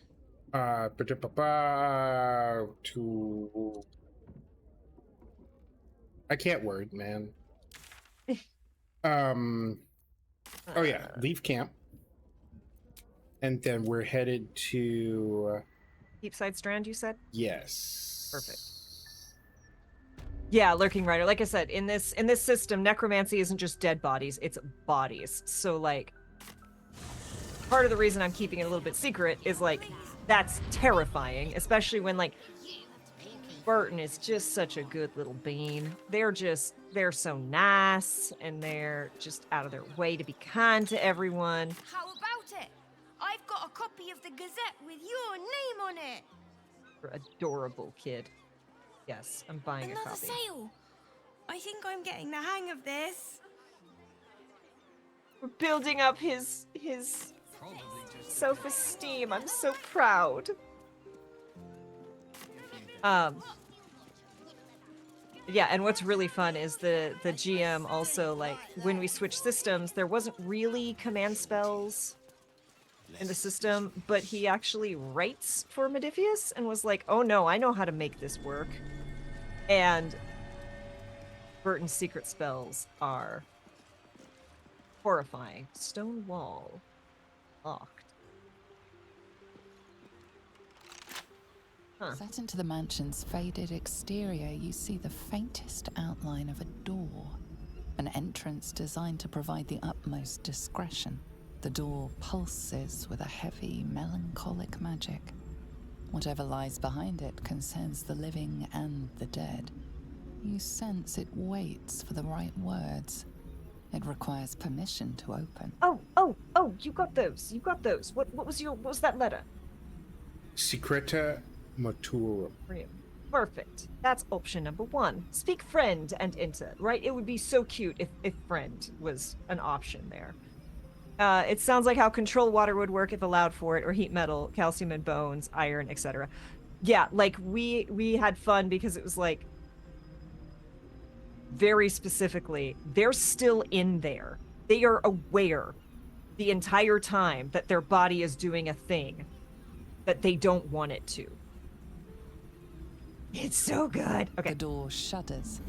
to... I can't word, man. Oh yeah, leave camp. And then we're headed to... Heapside Strand, you said? Yes. Perfect. Yeah, Lurking Rider. Like I said, in this system, necromancy isn't just dead bodies, it's bodies. So, like, part of the reason I'm keeping it a little bit secret is, like, that's terrifying, especially when, like, Burton is just such a good little bean. They're so nice, and they're just out of their way to be kind to everyone. How about it? I've got a copy of the Gazette with your name on it. You're adorable, kid. Yes, I'm buying a copy. Another sale. I think I'm getting the hang of this. We're building up his self-esteem. I'm so proud. Yeah, and what's really fun is the GM also, like, when we switch systems, there wasn't really command spells in the system, but he actually writes for Modifius and was like, oh no, I know how to make this work. And Burton's secret spells are horrifying. Stone wall. Locked. Huh. Set into the mansion's faded exterior, you see the faintest outline of a door. An entrance designed to provide the utmost discretion. The door pulses with a heavy, melancholic magic. Whatever lies behind it concerns the living and the dead. You sense it waits for the right words. It requires permission to open. Oh, you got those. You got those. What was that letter? Secreta Mortuorum. Perfect. That's option number 1. Speak friend and enter, right? It would be so cute if friend was an option there. It sounds like how control water would work if allowed for it, or heat metal, calcium and bones, iron, etc. Yeah, like we had fun because it was like very specifically, they're still in there. They are aware the entire time that their body is doing a thing that they don't want it to. It's so good. Okay. The door shudders.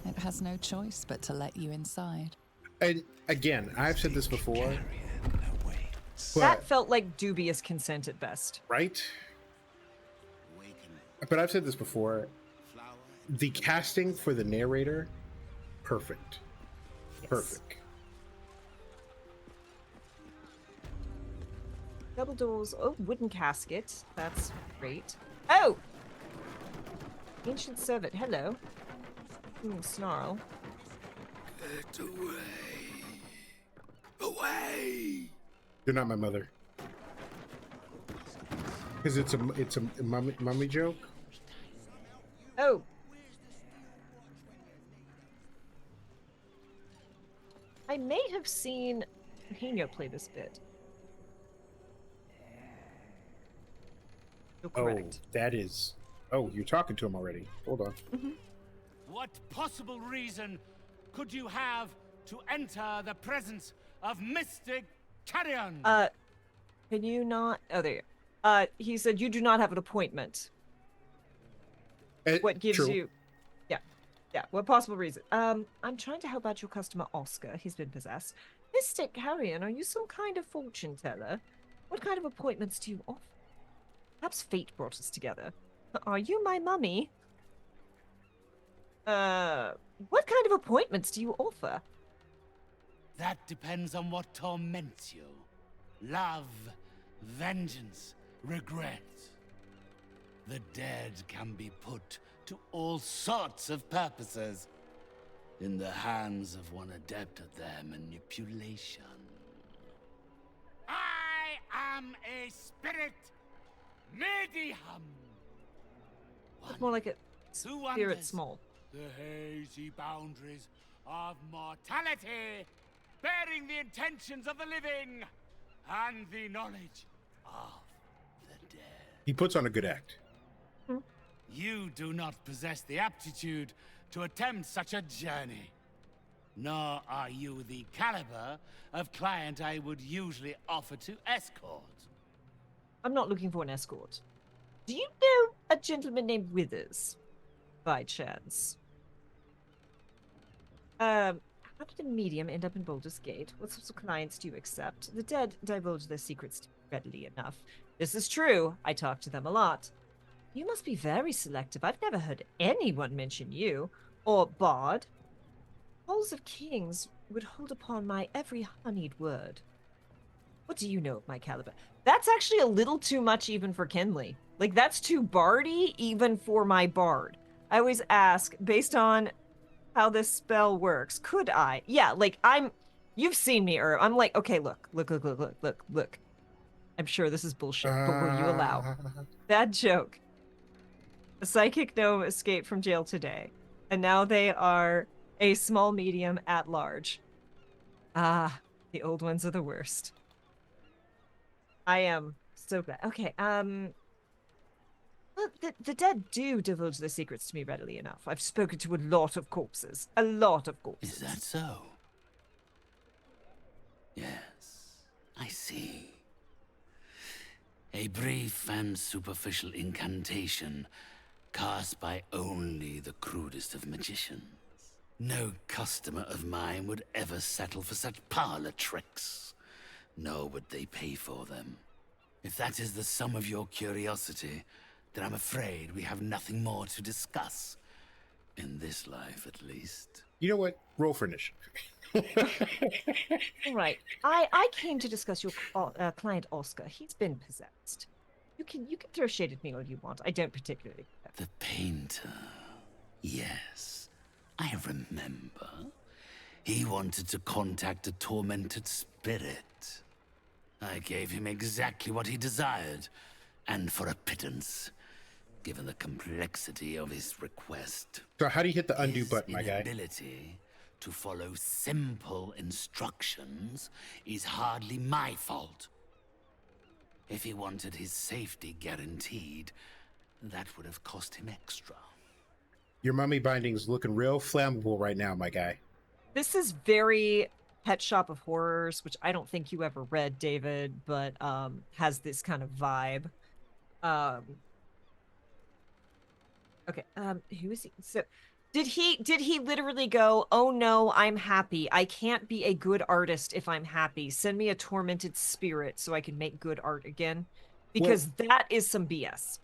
It has no choice but to let you inside. And again, I've said this before. That felt like dubious consent at best. Right? But I've said this before. The casting for the narrator, perfect. Yes. Perfect. Double doors. Oh, wooden casket. That's great. Oh! Ancient servant. Hello. Snarl. Get away. Away! You're not my mother. Because it's a mummy joke. Oh. I may have seen Eugenio play this bit. You're correct. Oh, that is... Oh, you're talking to him already. Hold on. What possible reason could you have to enter the presence of Mystic Carrion? Can you not... Oh, there you go. He said you do not have an appointment. What gives true. you... Yeah, what possible reason? I'm trying to help out your customer, Oscar. He's been possessed. Mystic Carrion, are you some kind of fortune teller? What kind of appointments do you offer? Perhaps fate brought us together. Are you my mummy? What kind of appointments do you offer? That depends on what torments you. Love, vengeance, regret. The dead can be put to all sorts of purposes in the hands of one adept at their manipulation. I am a spirit medium. It's more like a spirit small. The hazy boundaries of mortality, bearing the intentions of the living and the knowledge of the dead. He puts on a good act. You do not possess the aptitude to attempt such a journey. Nor are you the caliber of client I would usually offer to escort. I'm not looking for an escort. Do you know a gentleman named Withers, by chance? How did a medium end up in Baldur's Gate? What sorts of clients do you accept? The dead divulge their secrets readily enough. This is true. I talk to them a lot. You must be very selective. I've never heard anyone mention you. Or Bard. Halls of Kings would hold upon my every honeyed word. What do you know of my caliber? That's actually a little too much even for Kinley. Like, that's too bardy even for my bard. I always ask, based on how this spell works, could I? Yeah, like, you've seen me, I'm like, okay, look. I'm sure this is bullshit, but will you allow? Bad joke. A psychic gnome escaped from jail today, and now they are a small medium at large. Ah, the old ones are the worst. I am so glad. Okay, well, the dead do divulge their secrets to me readily enough. I've spoken to a lot of corpses. A lot of corpses. Is that so? Yes, I see. A brief and superficial incantation cast by only the crudest of magicians. No customer of mine would ever settle for such parlor tricks, nor would they pay for them. If that is the sum of your curiosity, then I'm afraid we have nothing more to discuss. In this life, at least. You know what? Roll for initiative. All right. I came to discuss your client, Oscar. He's been possessed. You can throw shade at me all you want. I don't particularly care. The painter. Yes, I remember. He wanted to contact a tormented spirit. I gave him exactly what he desired, and for a pittance. given the complexity of his request. So how do you hit the undo His button, my guy? inability to follow simple instructions is hardly my fault. If he wanted his safety guaranteed, that would have cost him extra. Your mummy binding's looking real flammable right now, my guy. This is very Pet Shop of Horrors, which I don't think you ever read, David, but has this kind of vibe. Okay, who is he? So did he literally go, "Oh no, I'm happy. I can't be a good artist if I'm happy. Send me a tormented spirit so I can make good art again"? Because that is some BS.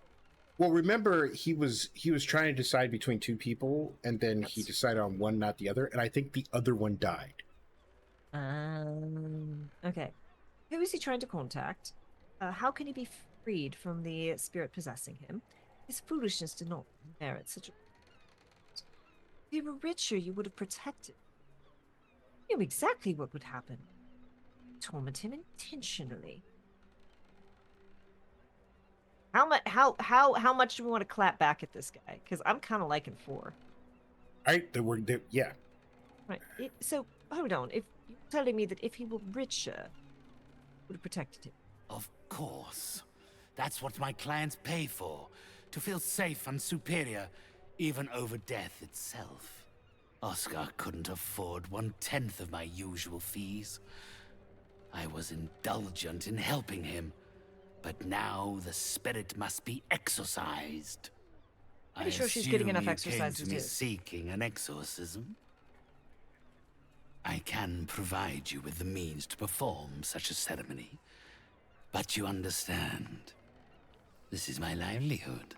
Well, remember he was trying to decide between two people, and then he decided on one, not the other, and I think the other one died. Okay. Who is he trying to contact? How can he be freed from the spirit possessing him? His foolishness did not merit such a... If you were richer, you would have protected. You knew exactly what would happen. Torment him intentionally. How much do we want to clap back at this guy? Because I'm kind of liking 4. Yeah. Right. So hold on. If you're telling me that if he were richer, would have protected him. Of course. That's what my clients pay for. To feel safe and superior, even over death itself. Oscar couldn't afford 1/10 of my usual fees. I was indulgent in helping him, but now the spirit must be exorcised. Pretty sure she's getting enough exercise as it is. Seeking an exorcism? I can provide you with the means to perform such a ceremony, but you understand, this is my livelihood.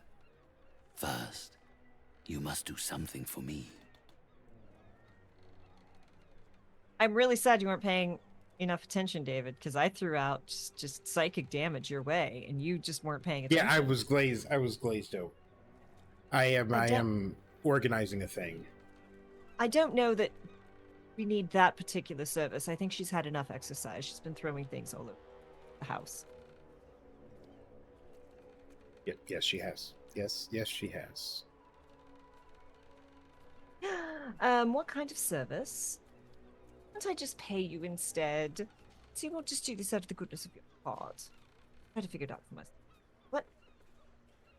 First, you must do something for me. I'm really sad you weren't paying enough attention, David, because I threw out just psychic damage your way, and you just weren't paying attention. Yeah, I was glazed out. I am organizing a thing. I don't know that we need that particular service. I think she's had enough exercise. She's been throwing things all over the house. Yes, she has. Yes, she has. What kind of service? Can't I just pay you instead? So you won't just do this out of the goodness of your heart. Try to figure it out for myself.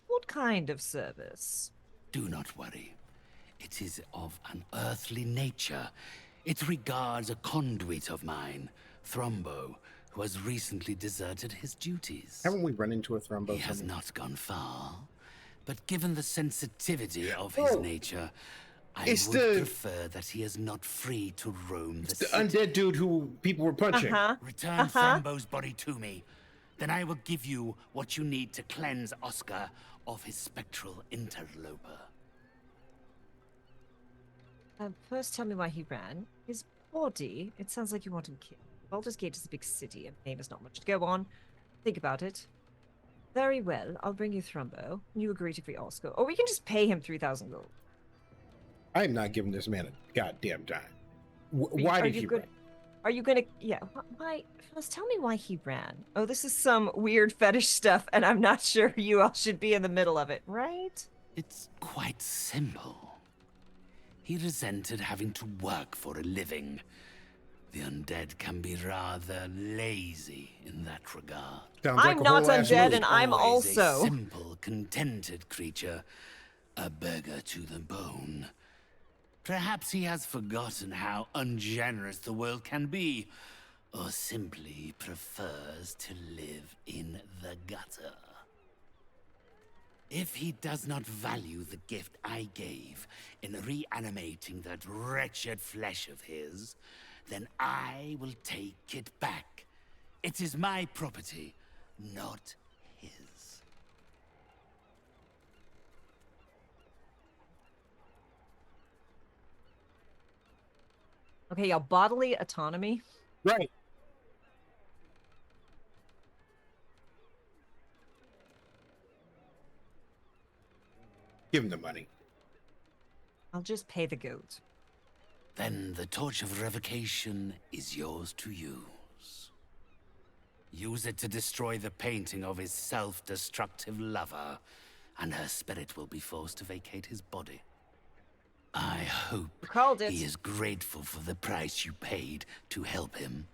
What kind of service? Do not worry. It is of an earthly nature. It regards a conduit of mine, Thembo, who has recently deserted his duties. Haven't we run into a Thembo? He has not gone far, but given the sensitivity of his nature, I would prefer that he is not free to roam the city. Undead dude who people were punching. Return Thembo's body to me. Then I will give you what you need to cleanse Oscar of his spectral interloper. First, tell me why he ran. His body, it sounds like you want him killed. Baldur's Gate is a big city, and name is not much to go on. Think about it. Very well, I'll bring you Thembo. You agree to free Oscar. Or we can just pay him 3,000 gold. I am not giving this man a goddamn time. Why did he run? Are you gonna... Yeah, why... First, tell me why he ran. Oh, this is some weird fetish stuff, and I'm not sure you all should be in the middle of it, right? It's quite simple. He resented having to work for a living. The undead can be rather lazy in that regard. I'm not undead, and I'm also a simple, contented creature, a beggar to the bone. Perhaps he has forgotten how ungenerous the world can be, or simply prefers to live in the gutter. If he does not value the gift I gave in reanimating that wretched flesh of his, then I will take it back. It is my property, not his. Okay, y'all, bodily autonomy. Right. Give him the money. I'll just pay the goat. Then the torch of revocation is yours to use. Use it to destroy the painting of his self-destructive lover. and her spirit will be forced to vacate his body. I hope Called it. he is grateful for the price you paid to help him.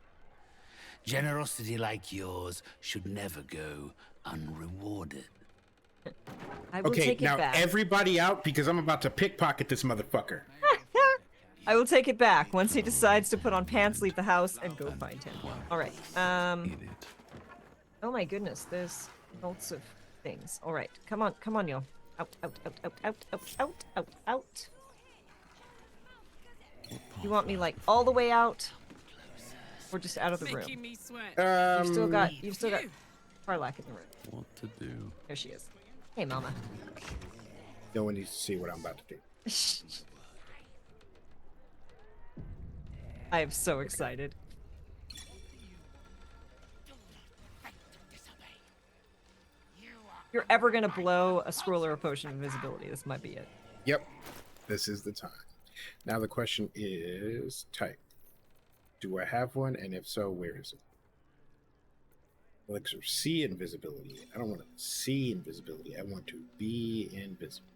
Generosity like yours should never go unrewarded. I will Okay, take it now back. everybody out because I'm about to pickpocket this motherfucker. I will take it back once he decides to put on pants, leave the house, and go find him. All right. Oh my goodness, there's lots of things. All right, come on, y'all. Out, out, out, out, out, out, out, out, out. You want me like all the way out, or just out of the room? Making me sweat. You've still got Karlak in the room. What to do? There she is. Hey, Mama. No one needs to see what I'm about to do. I am so excited. If you're ever gonna blow a scroll or a potion of invisibility, this might be it. Yep, this is the time. Now the question is type. Do I have one? And if so, where is it? Elixir see invisibility. I don't want to see invisibility. I want to be invisible.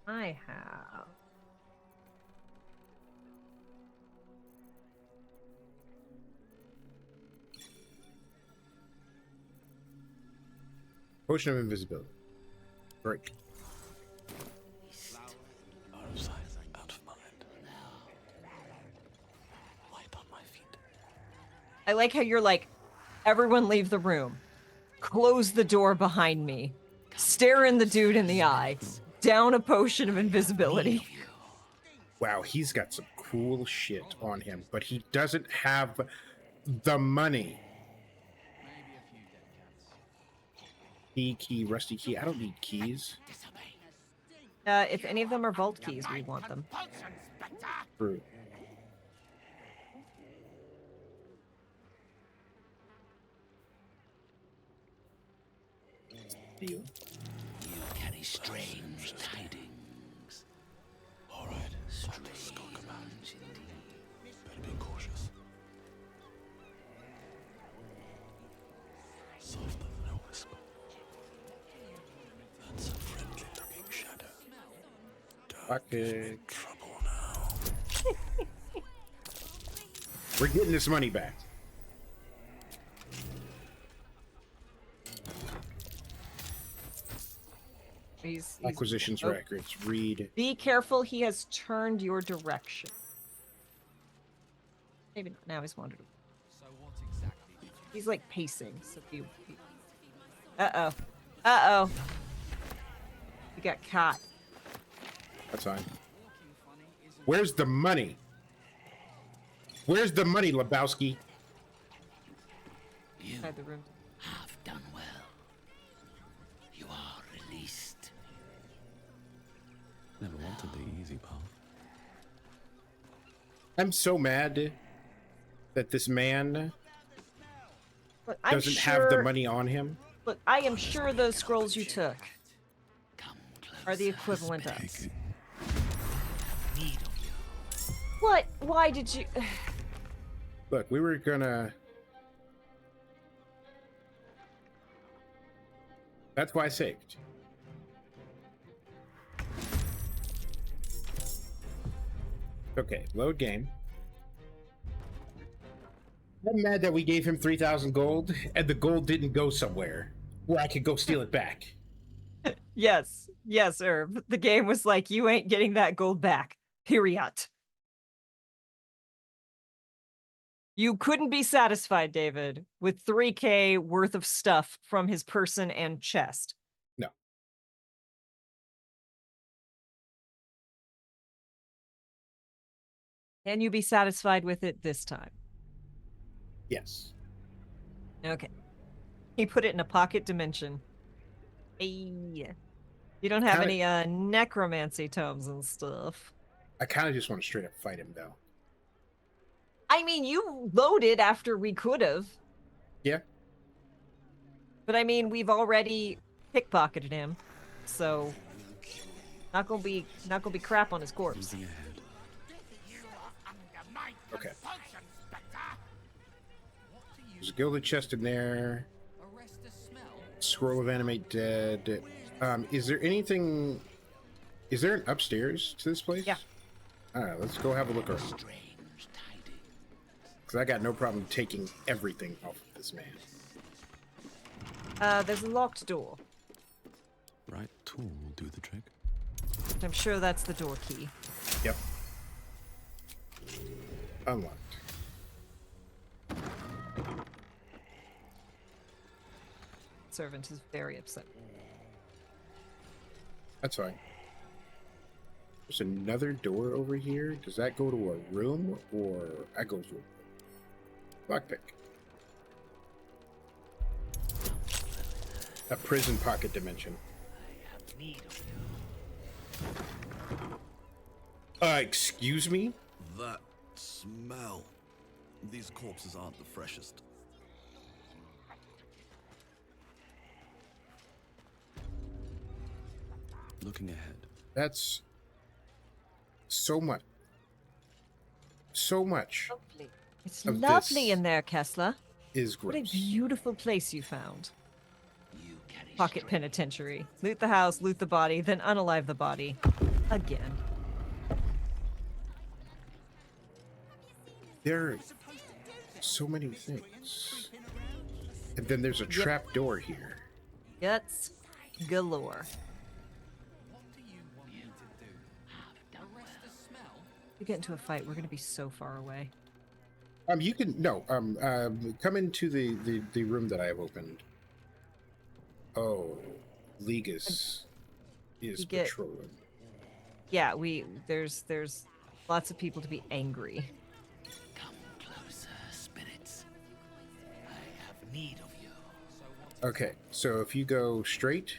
I have. Potion of invisibility. Break. Out of sight, out of mind. Light on my feet. I like how you're like, everyone leave the room. Close the door behind me. Staring the dude in the eye. Down a potion of invisibility. Wow, he's got some cool shit on him, but he doesn't have the money. Key, rusty key. I don't need keys. If any of them are vault keys, we want them. True. Deal. You carry strange tidings. All right, strange better be cautious. Softer than a whisper. That's a friendly-looking shadow. Okay. Trouble now. We're getting this money back. He's Acquisitions records. Read. Be careful, he has turned your direction. Maybe not. Now he's wandered. So what exactly? He's like pacing. So Uh-oh. Uh-oh. You got caught. That's fine. Where's the money? Where's the money, Lebowski? You Inside the room. have done well. You are released. Never wanted the easy path. I'm so mad that this man Look, I'm doesn't have the sure- money on him. Look, I am sure those scrolls you took are the equivalent of. What? Why did you... Look, we were gonna... That's why I saved. Okay, load game. I'm mad that we gave him 3,000 gold, and the gold didn't go somewhere where I could go steal it back. Yes. Yes, Herb. The game was like, you ain't getting that gold back. Period. You couldn't be satisfied, David, with 3K worth of stuff from his person and chest. No. Can you be satisfied with it this time? Yes. Okay. He put it in a pocket dimension. Hey. You don't have any necromancy tomes and stuff. I kind of just want to straight up fight him, though. I mean, you loaded after we could have. Yeah. But I mean, we've already pickpocketed him, so not gonna be crap on his corpse. Okay. There's a gilded chest in there. Scroll of animate dead. Is there anything? Is there an upstairs to this place? Yeah. All right, let's go have a look around. Because I got no problem taking everything off of this man. There's a locked door. Right tool will do the trick. I'm sure that's the door key. Yep. Unlocked. Servant is very upset. That's fine. There's another door over here. Does that go to a room or I go to a lockpick? A prison pocket dimension. Excuse me? That smell. These corpses aren't the freshest. Looking ahead. That's so much. So much. Lovely. It's of lovely this in there, Kesla. Is What a gross. beautiful place you found. Pocket penitentiary. Loot the house, loot the body, then unalive the body. Again. There are so many things. And then there's a trap door here. Guts galore. You get into a fight, we're gonna be so far away. You can come into the room that I have opened. Oh, Legus is You get- patrolling. Yeah, there's lots of people to be angry. Closer, spirits. I have need of you. Okay, so if you go straight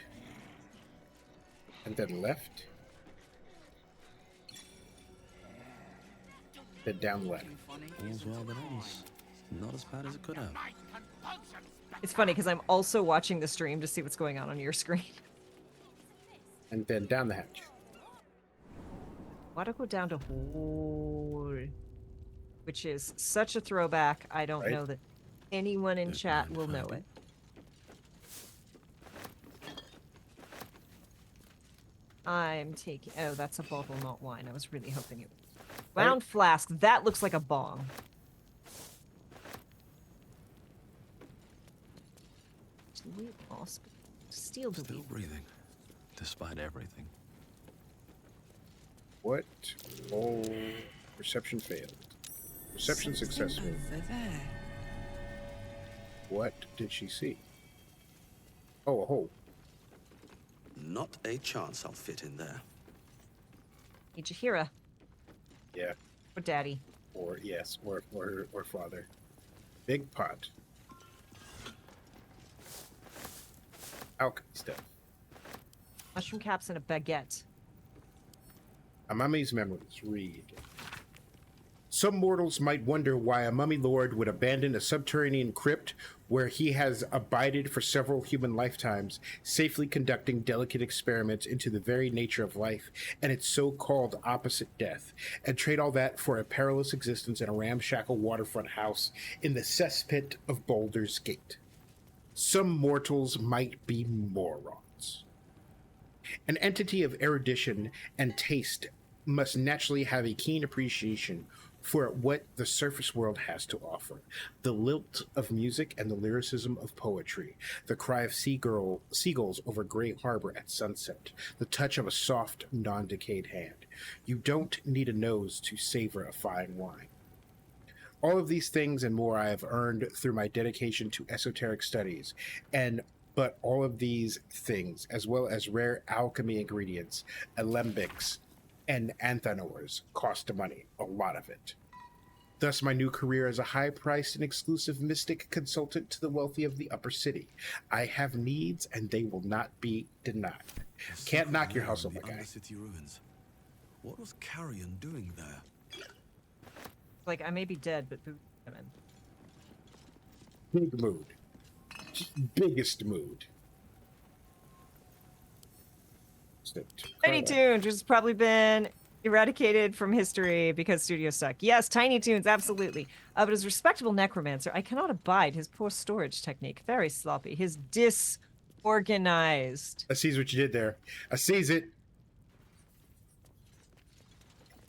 and then left, then down the ladder. All's well that ends. Not as bad as it could have. It's funny because I'm also watching the stream to see what's going on your screen. And then down the hatch. Why don't go down to hole? Which is such a throwback. I don't Right. know that anyone in chat will know it. I'm taking. Oh, that's a bottle, not wine. I was really hoping it. Round flask. That looks like a bong. Steel Still breathing, despite everything. What? Oh, perception failed. Perception successful. Over there. What did she see? Oh, a hole. Not a chance I'll fit in there. Need Jahira. Yeah. Or daddy. Or yes, or father. Big pot. Alchemy stuff. Mushroom caps and a baguette. A mummy's memories read. Some mortals might wonder why a mummy lord would abandon a subterranean crypt where he has abided for several human lifetimes, safely conducting delicate experiments into the very nature of life and its so-called opposite death, and trade all that for a perilous existence in a ramshackle waterfront house in the cesspit of Baldur's Gate. Some mortals might be morons. An entity of erudition and taste must naturally have a keen appreciation for what the surface world has to offer. The lilt of music and the lyricism of poetry, the cry of seagulls over Great Harbor at sunset, the touch of a soft, non-decayed hand. You don't need a nose to savor a fine wine. All of these things and more I have earned through my dedication to esoteric studies, but all of these things, as well as rare alchemy ingredients, alembics, and anthanors, cost money, a lot of it. Thus, my new career as a high-priced and exclusive mystic consultant to the wealthy of the upper city. I have needs, and they will not be denied. Can't knock your hustle, my guy. Undercity ruins. What was Carrion doing there? Like, I may be dead, but who am I? Big mood. Biggest mood. Tiny Toons, which has probably been eradicated from history because studios suck. Yes, Tiny Toons, absolutely. But as respectable necromancer, I cannot abide his poor storage technique. Very sloppy. His Organized. I sees what you did there. I sees it.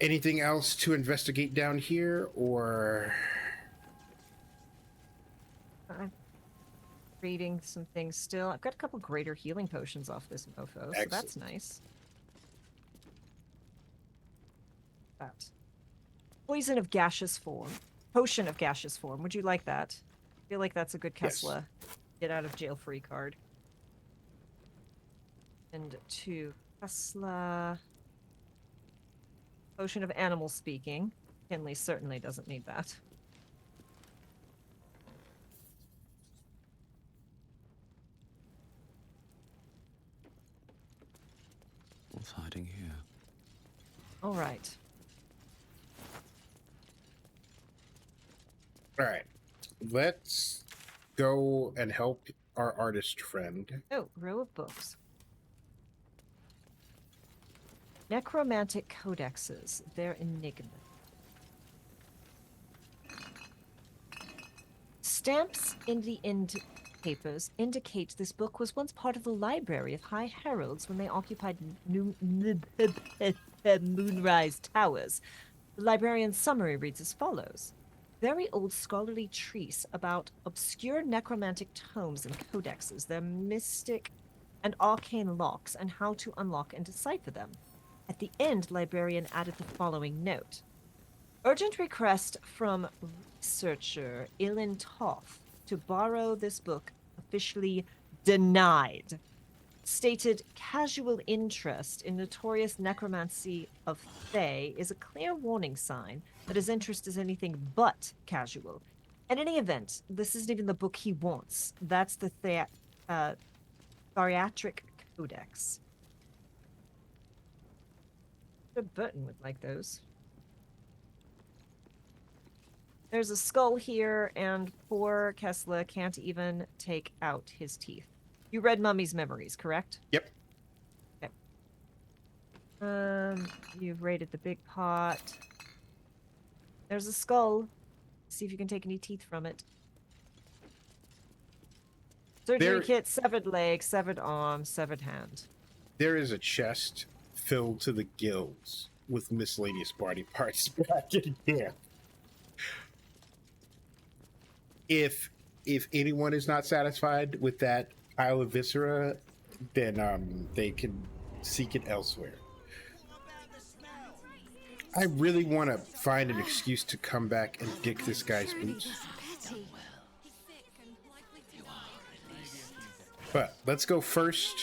Anything else to investigate down here, or? I'm reading some things still. I've got a couple greater healing potions off this mofo, so that's nice. That. Poison of gaseous form. Potion of gaseous form. Would you like that? I feel like that's a good Kesla get out of jail free card. And 2 Kesla. Potion of animal speaking. Kinley certainly doesn't need that. What's hiding here? All right. All right. Let's go and help our artist friend. Oh, row of books. Necromantic codexes. Their enigma. Stamps in the end papers indicate this book was once part of the library of High Heralds when they occupied Moonrise Towers. The librarian's summary reads as follows. Very old scholarly treatise about obscure necromantic tomes and codexes, their mystic and arcane locks, and how to unlock and decipher them. At the end, librarian added the following note. Urgent request from researcher Ilin Toth to borrow this book, officially denied. Stated casual interest in notorious necromancy of Thay is a clear warning sign that his interest is anything but casual. In any event, this isn't even the book he wants. That's the Theriatric Codex. The Burton would like those. There's a skull here, and poor Kesla can't even take out his teeth. You read Mummy's Memories, correct? Yep. Okay. You've raided the big pot. There's a skull. See if you can take any teeth from it. Surgery kit, severed leg, severed arm, severed hand. There is a chest filled to the gills with miscellaneous body parts back in here. If anyone is not satisfied with that pile of viscera, then they can seek it elsewhere. I really want to find an excuse to come back and dick this guy's boots. But let's go first.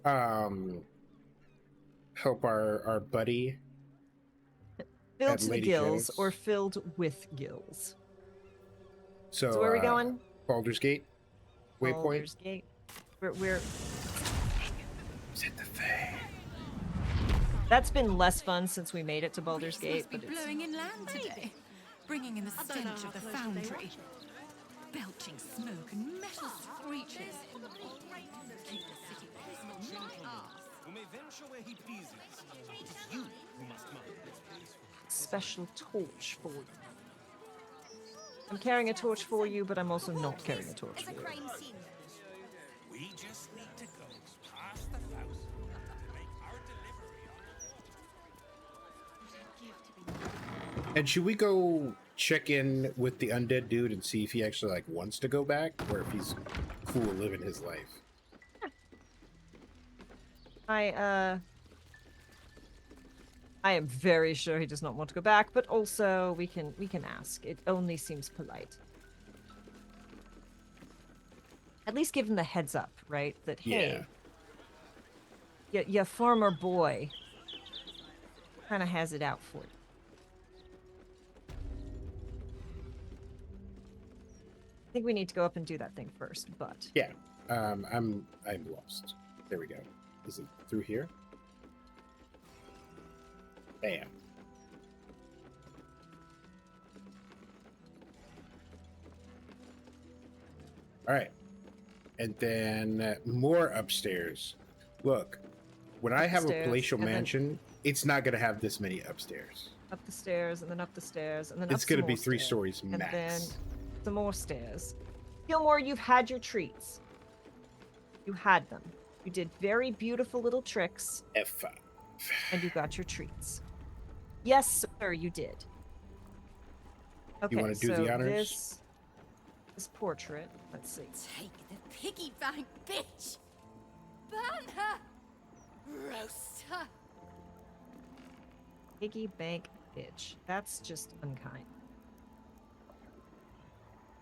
Help our buddy. Filled to the gills or filled with gills. So where are we going? Baldur's Gate. Waypoint. Baldur's Gate. We're Set the thing. That's been less fun since we made it to Baldur's Gate, Must be but it's blowing in land today, bringing in the stench of the foundry, belching smoke and metal screeches. Keep the city peaceful, not us. Who may venture where he pleases. It is you who must mind. special torch for you. I'm carrying a torch for you, but I'm also not carrying a torch for you. We just need to go past the house to make our delivery. And should we go check in with the undead dude and see if he actually like wants to go back, or if he's cool living his life? I am very sure he does not want to go back, but also we can ask. It only seems polite. At least give him the heads up, right? That hey, your former boy kind of has it out for you. I think we need to go up and do that thing first, but yeah, I'm lost. There we go. Is it through here? Bam. All right. And then more upstairs. Look, when I have a palatial mansion, it's not going to have this many upstairs. Up the stairs, and then up the stairs, and then it's going to be 3 stories max. And then some more stairs. Gilmore, you've had your treats. You had them. You did very beautiful little tricks. F5. And you got your treats. Yes, sir, you did. Okay, You want to do so the honors? this portrait, let's see. Take the piggy bank, bitch! Burn her! Roast her! Piggy bank bitch. That's just unkind.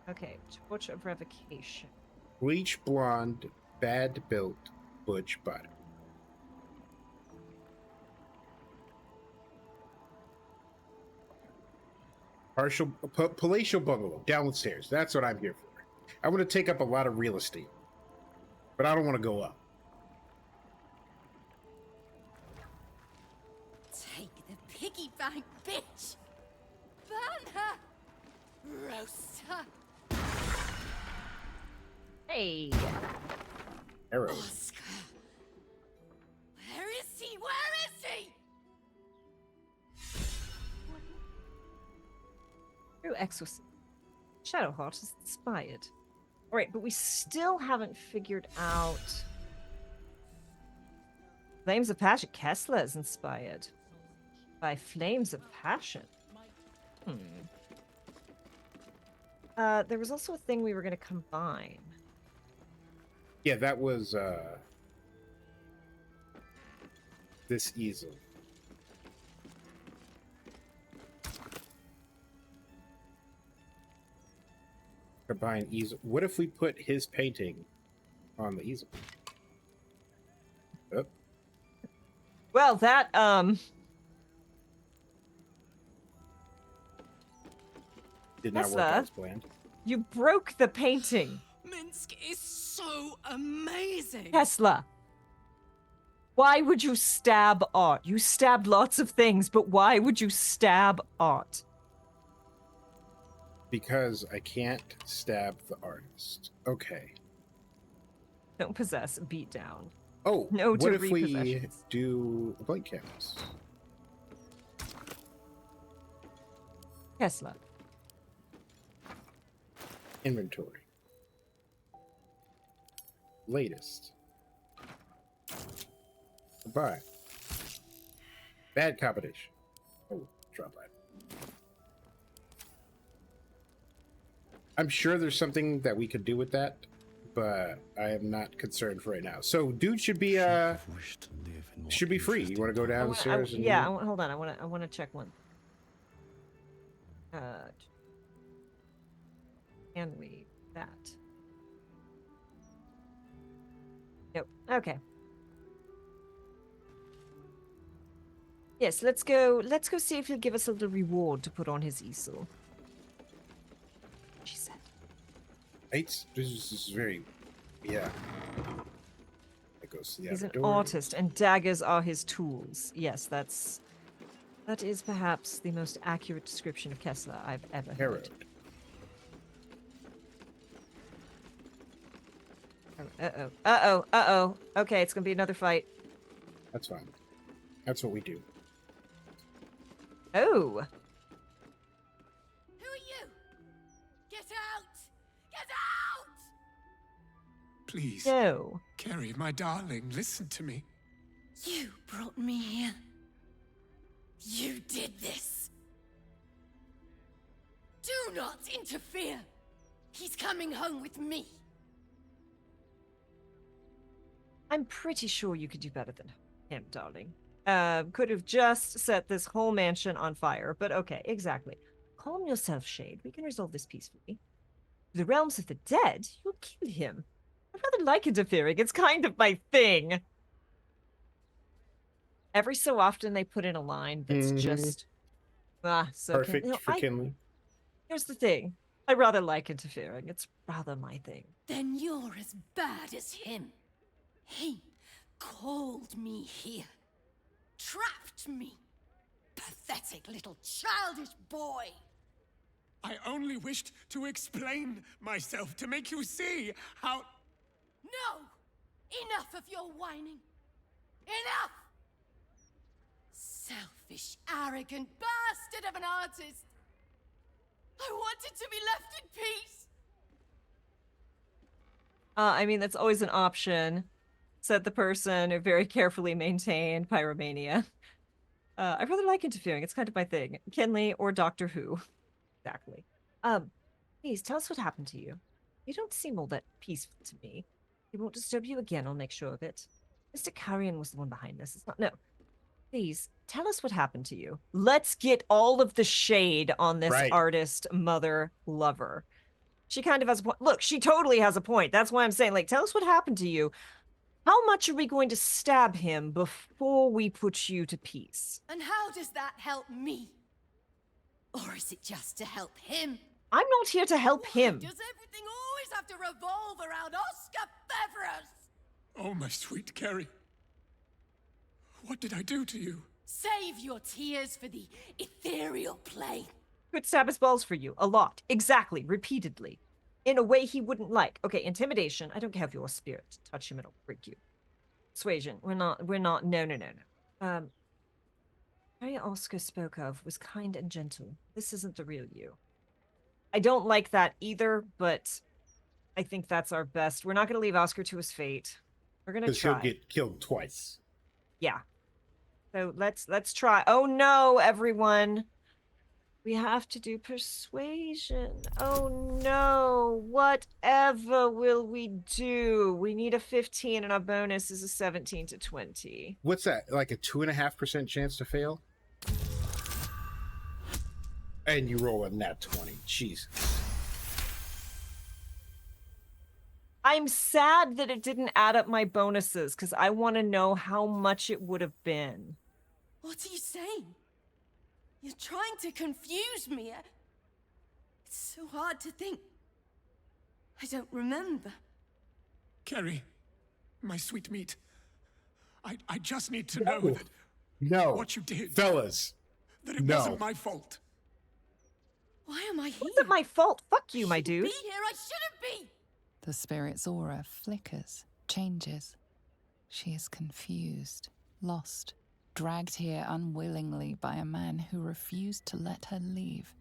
Okay, torch of revocation. Bleach blonde, bad built, butch body. Palatial bungalow, down the stairs. That's what I'm here for. I want to take up a lot of real estate, but I don't want to go up. Take the piggy bank, bitch! Burn her! Roast her! Hey! Arrow. Oscar! Where is he? Where is he? True exorcism. Shadowheart is inspired. Alright, but we still haven't figured out... Flames of Passion. Kesla is inspired by Flames of Passion. There was also a thing we were going to combine. Yeah, that was this easel. Combine easel. What if we put his painting on the easel? Oh. Well, that did not work Kesla, out as planned. you broke the painting. Minsk is so amazing. Kesla, why would you stab art? You stabbed lots of things, but why would you stab art? Because I can't stab the artist. Okay. Don't possess, beat down. Oh, no what to if we repossessions. do a blank canvas? Kesla. Inventory. Latest. Goodbye. Bad competition. Oh, drop that. I'm sure there's something that we could do with that, but I am not concerned for right now. So, dude should be free. You want to go downstairs? Hold on. I want to check one. Can we that? Nope. Okay. Yes, let's go see if he'll give us a little reward to put on his easel. She said. This is very, yeah. It goes to the He's outer an door. artist, and daggers are his tools. Yes, that is perhaps the most accurate description of Kesla I've ever heard. Uh-oh. Okay, it's gonna be another fight. That's fine. That's what we do. Oh. Who are you? Get out! Get out! Please. No. Carrie, my darling, listen to me. You brought me here. You did this. Do not interfere. He's coming home with me. I'm pretty sure you could do better than him, darling. Could have just set this whole mansion on fire, but okay, exactly. Calm yourself, Shade. We can resolve this peacefully. The realms of the dead? You'll kill him. I'd rather like interfering. It's kind of my thing. Every so often they put in a line that's just... so perfect for Kinley. Here's the thing. I rather like interfering. It's rather my thing. Then you're as bad as him. He called me here. Trapped me. Pathetic little childish boy. I only wished to explain myself to make you see how... No! Enough of your whining. Enough! Selfish, arrogant bastard of an artist. I wanted to be left in peace. I mean, that's always an option. Said the person who very carefully maintained pyromania. I rather like interfering. It's kind of my thing. Kinley or Doctor Who. Exactly. Please tell us what happened to you. You don't seem all that peaceful to me. He won't disturb you again, I'll make sure of it. Mr. Carrion was the one behind this. It's not. No. Please, tell us what happened to you. Let's get all of the shade on this artist, mother, lover. She kind of has a point. Look, she totally has a point. That's why I'm saying, like, tell us what happened to you. How much are we going to stab him before we put you to peace? And how does that help me? Or is it just to help him? I'm not here to help him. Does everything always have to revolve around Oscar Feverus? Oh, my sweet Carrie. What did I do to you? Save your tears for the ethereal plane. Could stab his balls for you. A lot. Exactly. Repeatedly. In a way he wouldn't like. Okay, intimidation. I don't have your spirit. Touch him, it'll freak you. Persuasion. We're not, no. Harry Oscar spoke of was kind and gentle. This isn't the real you. I don't like that either, but I think that's our best. We're not going to leave Oscar to his fate. We're going to try. Because he'll get killed twice. Yeah. So let's try. Oh no, everyone. We have to do persuasion. Oh no. Whatever will we do? We need a 15 and our bonus is a 17 to 20. What's that? Like a 2.5% chance to fail? And you roll a nat 20. Jesus. I'm sad that it didn't add up my bonuses because I want to know how much it would have been. What are you saying? You're trying to confuse me. It's so hard to think. I don't remember. Carrie, my sweet meat. I just need to know that what you did. Fellas. That it wasn't my fault. Why am I here? Wasn't my fault. Fuck you, my dude. Be here. I shouldn't be. The spirit's aura flickers, changes. She is confused, lost, dragged here unwillingly by a man who refused to let her leave.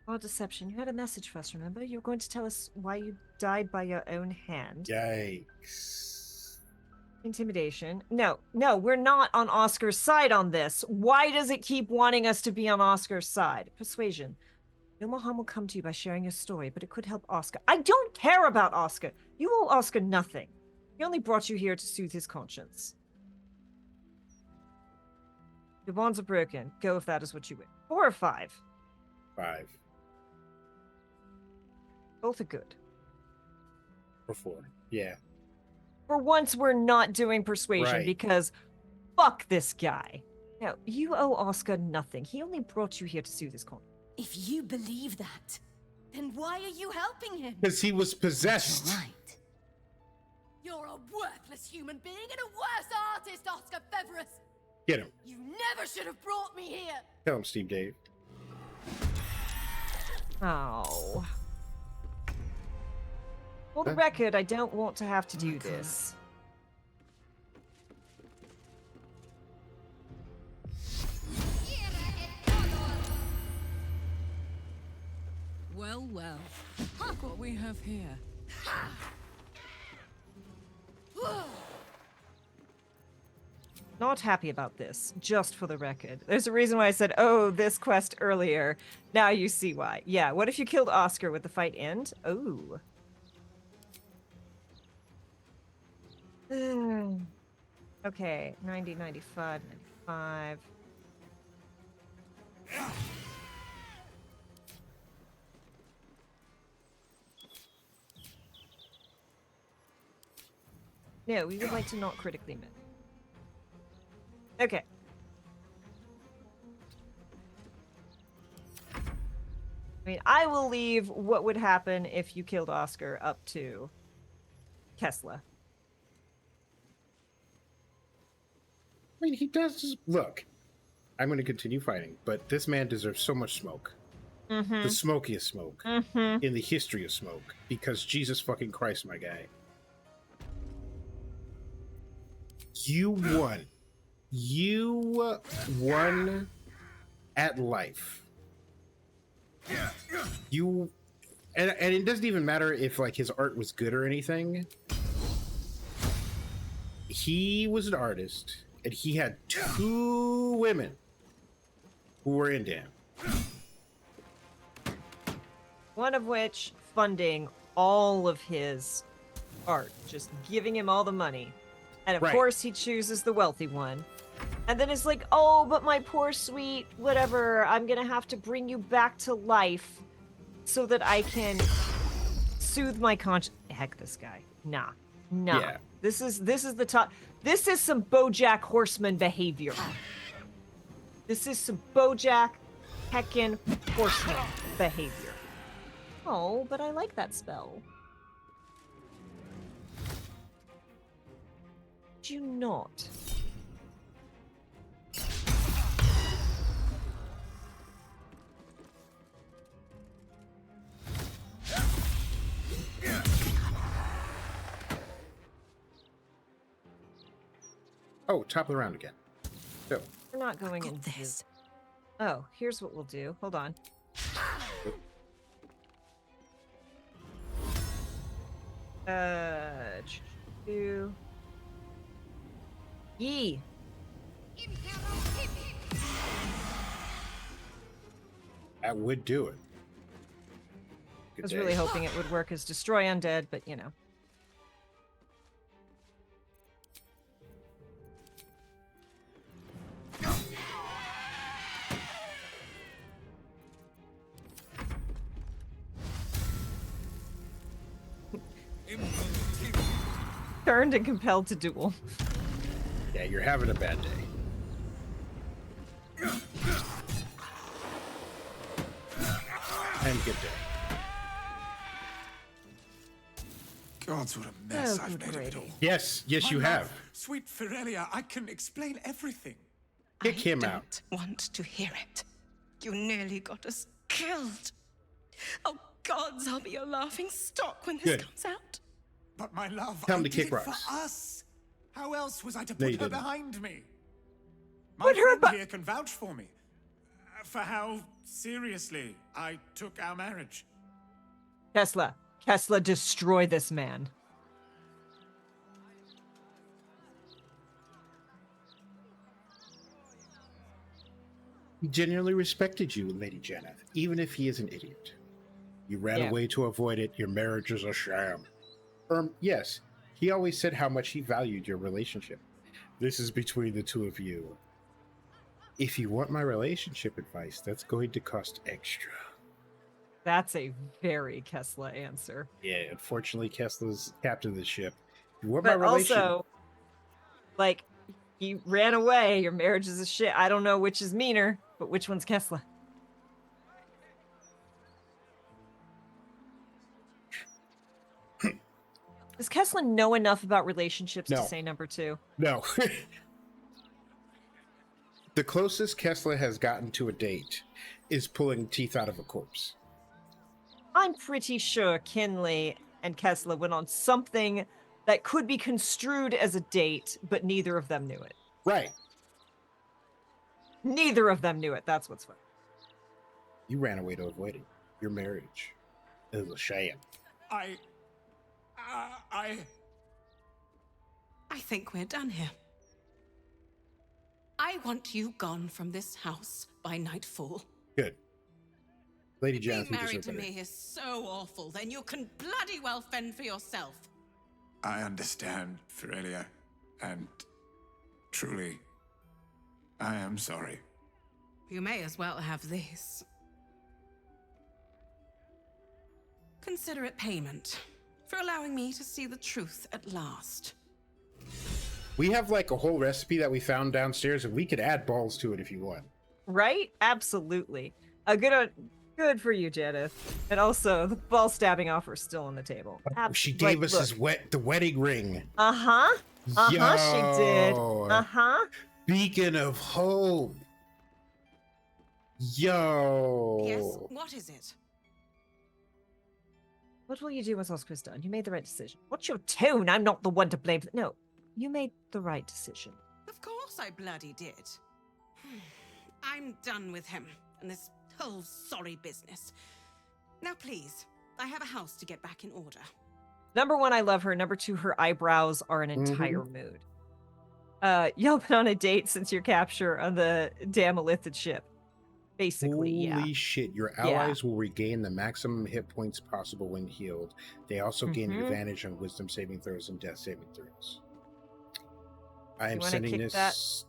Oh, deception. You had a message for us, remember? You were going to tell us why you died by your own hand. Yikes. Intimidation. No, we're not on Oscar's side on this. Why does it keep wanting us to be on Oscar's side? Persuasion. No more harm will come to you by sharing your story, but it could help Oscar. I don't care about Oscar. You owe Oscar nothing. He only brought you here to soothe his conscience. Your bonds are broken. Go if that is what you wish. 4 or 5? 5. Both are good. Or 4. Yeah. For once, we're not doing persuasion because fuck this guy. No, you owe Oscar nothing. He only brought you here to soothe his conscience. If you believe that, then why are you helping him? Because he was possessed. You're right. You're a worthless human being and a worse artist, Oscar Feverus. Get him. You never should have brought me here. Tell him, Steve Dave. Oh. For the record, I don't want to have to do this. Well. Look what we have here. Not happy about this, just for the record. There's a reason why I said, oh, this quest earlier. Now you see why. Yeah, what if you killed Oscar? Would the fight end? Oh. Okay, 90, 95, 95. No, we would like to not critically miss. Okay. I mean, I will leave what would happen if you killed Oscar up to Kesla. I mean, he does. Look, I'm going to continue fighting, but this man deserves so much smoke. Mm-hmm. The smokiest smoke in the history of smoke. Because Jesus fucking Christ, my guy. You won. You won at life. and it doesn't even matter if like his art was good or anything. He was an artist, and he had 2 women who were into him. One of which funding all of his art, just giving him all the money. And of course he chooses the wealthy one. And then it's like, oh, but my poor sweet, whatever, I'm gonna have to bring you back to life so that I can soothe my conscience. Heck, this guy. Nah. Yeah. This is the top. This is some BoJack Horseman behavior. This is some BoJack heckin' Horseman behavior. Oh, but I like that spell. Do you not? Oh, top of the round again. So We're not going into this. Oh, here's what we'll do. Hold on. Do Yee. that would do it. I was really hoping it would work as destroy undead, but you know. Turned and compelled to duel. Yeah, you're having a bad day. And good day. Gods, what a mess I've made of it all. Yes, you My have. love, sweet Firelia, I can explain everything. Kick him out. Want to hear it. You nearly got us killed. Oh, gods, I'll be a laughing stock when this Good. comes out. But my love, Tell him I to did kick it rocks. for us. How else was I to No, you put her didn't. behind me? My Put her friend here can vouch for me. For how seriously I took our marriage. Kesla, destroy this man. He genuinely respected you, Lady Janeth, even if he is an idiot. You ran Yeah. away to avoid it. Your marriage is a sham. Yes, he always said how much he valued your relationship. This is between the 2 of you. If you want my relationship advice, that's going to cost extra. That's a very Kesla answer. Yeah, unfortunately, Kesla's captain of the ship. If you want But my relationship, also, like, you ran away, your marriage is a shit. I don't know which is meaner, but which one's Kesla? Does Kesla know enough about relationships No. to say number 2? no. The closest Kesla has gotten to a date is pulling teeth out of a corpse. I'm pretty sure Kinley and Kesla went on something that could be construed as a date, but neither of them knew it. Right. Neither of them knew it. That's what's funny. You ran away to avoid it. Your marriage is a sham. I think we're done here. I want you gone from this house by nightfall. Good. Lady Being Janeth, you married deserve to better. me is so awful, then you can bloody well fend for yourself. I understand, Firelia, and truly, I am sorry. You may as well have this. Consider it payment for allowing me to see the truth at last. We have like a whole recipe that we found downstairs, and we could add balls to it if you want. Right? Absolutely. A good for you, Janeth. And also, the ball stabbing offer is still on the table. She gave us the wedding ring. Uh-huh. Uh-huh, she did. Yo. Uh-huh. Beacon of hope. Yo. Yes, what is it? What will you do once Oscar's done? You made the right decision. What's your tone? I'm not the one to blame. No, you made the right decision. Of course I bloody did. I'm done with him and this whole sorry business. Now please, I have a house to get back in order. Number one, I love her. Number two, her eyebrows are an entire mood. Y'all been on a date since your capture of the Damalithid ship. Basically, yeah. Holy shit, your allies will regain the maximum hit points possible when healed. They also gain advantage on wisdom saving throws and death saving throws. I am sending this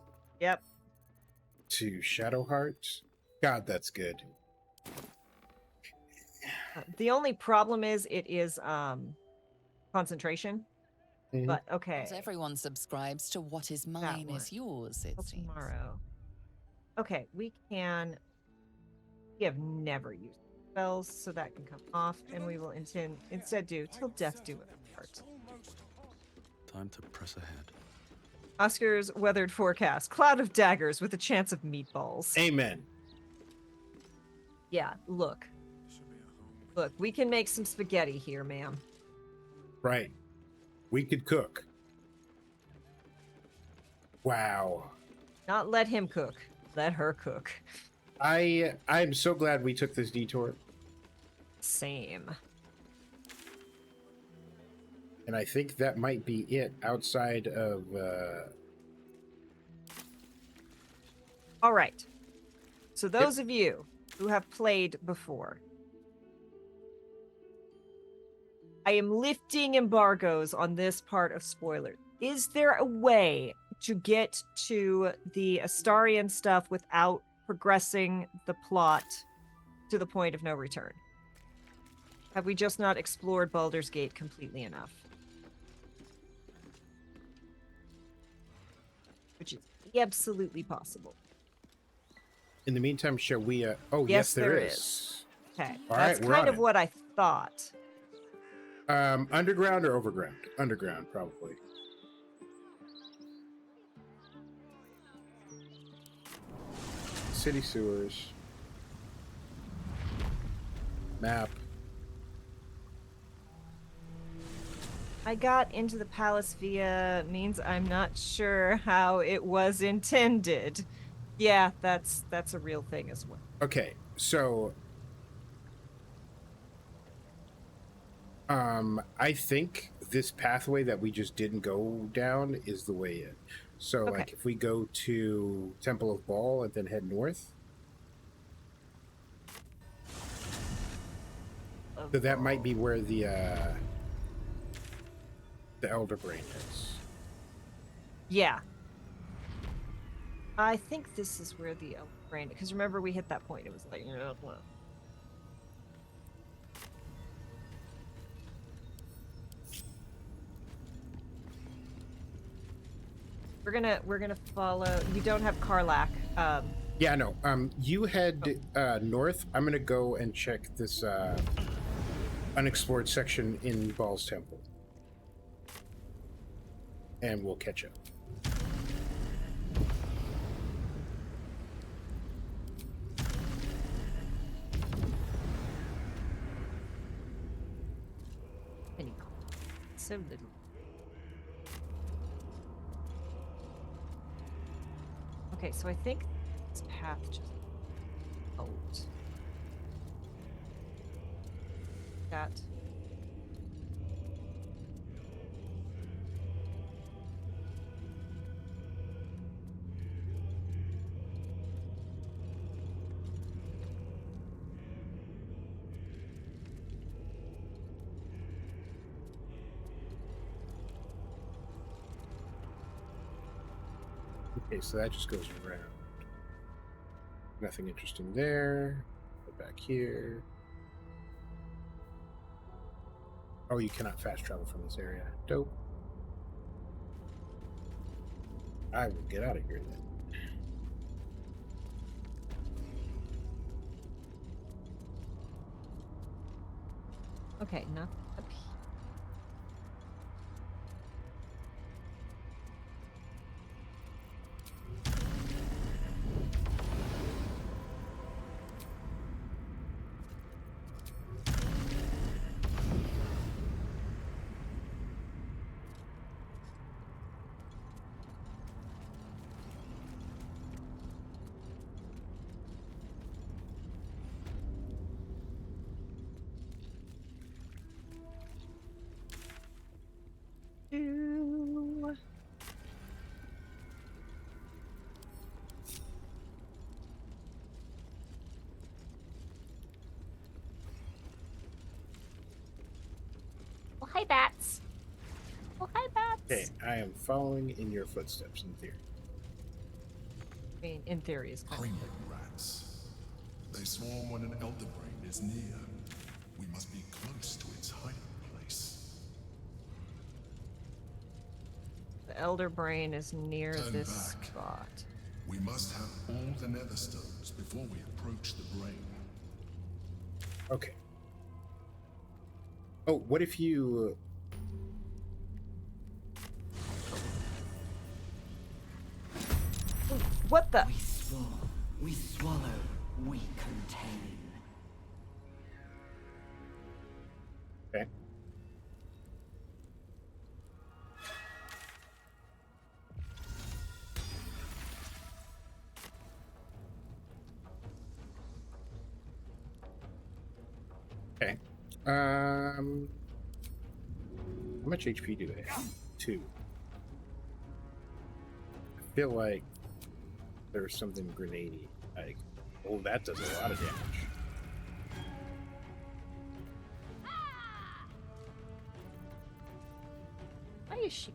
to Shadowheart. God, that's good. The only problem is it is concentration. But okay. Not everyone subscribes to what is mine is yours, it seems. Tomorrow. Okay, we have never used spells, so that can come off, and we will instead do till death do it apart. Time to press ahead. Oscar's weathered forecast. Cloud of daggers with a chance of meatballs. Amen. Yeah, look. Look, we can make some spaghetti here, ma'am. Right. We could cook. Wow. Not let him cook. Let her cook. I'm so glad we took this detour. Same. And I think that might be it outside of All right. So those of you who have played before, I am lifting embargoes on this part of spoilers. Is there a way to get to the Astarian stuff without progressing the plot to the point of no return? Have we just not explored Baldur's Gate completely enough? Which is absolutely possible. In the meantime, shall we yes there is. Okay. All That's right, we're kind on of it. what I thought. Underground or overground? Underground, probably. City sewers. Map. I got into the palace via means I'm not sure how it was intended. Yeah, that's a real thing as well. Okay, so I think this pathway that we just didn't go down is the way in. So like if we go to Temple of Baal and then head north. So that might be where the Elder Brain is. Yeah. I think this is where the Elder Brain, because remember we hit that point. It was like, We're gonna follow. You don't have Karlach. Yeah, no. You head north. I'm gonna go and check this unexplored section in Baal's Temple, and we'll catch up. So little. Okay, so I think this path just out. That. Okay, so that just goes around. Nothing interesting there. Go back here. Oh, you cannot fast travel from this area. Dope. I will get out of here then. Okay, not up here. bats. Oh, hi, bats. Okay, I am following in your footsteps in theory. I mean, in theory, is kind Cream rats. They swarm when an elder brain is near. We must be close to its hiding place. the elder brain is near Turn this back. spot. We must have all the nether stones before we approach the brain. Okay. Oh, what if you... What the? We swallow, we contain. Okay. Okay. How much HP do they have? 2. I feel like there's something grenadey. Like, oh, that does a lot of damage. Why is she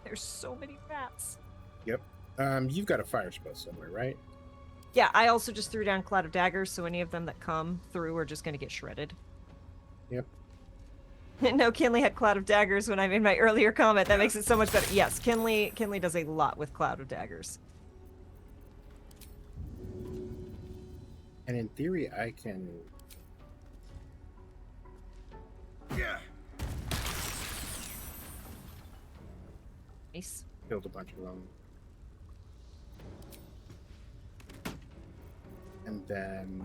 There's so many rats. Yep. You've got a fire spell somewhere, right? Yeah, I also just threw down Cloud of Daggers, so any of them that come through are just going to get shredded. Yep. No, Kinley had Cloud of Daggers when I made my earlier comment. That makes it so much better. Yes, Kinley does a lot with Cloud of Daggers. And in theory, I can... Yeah. Nice. Killed a bunch of them. And then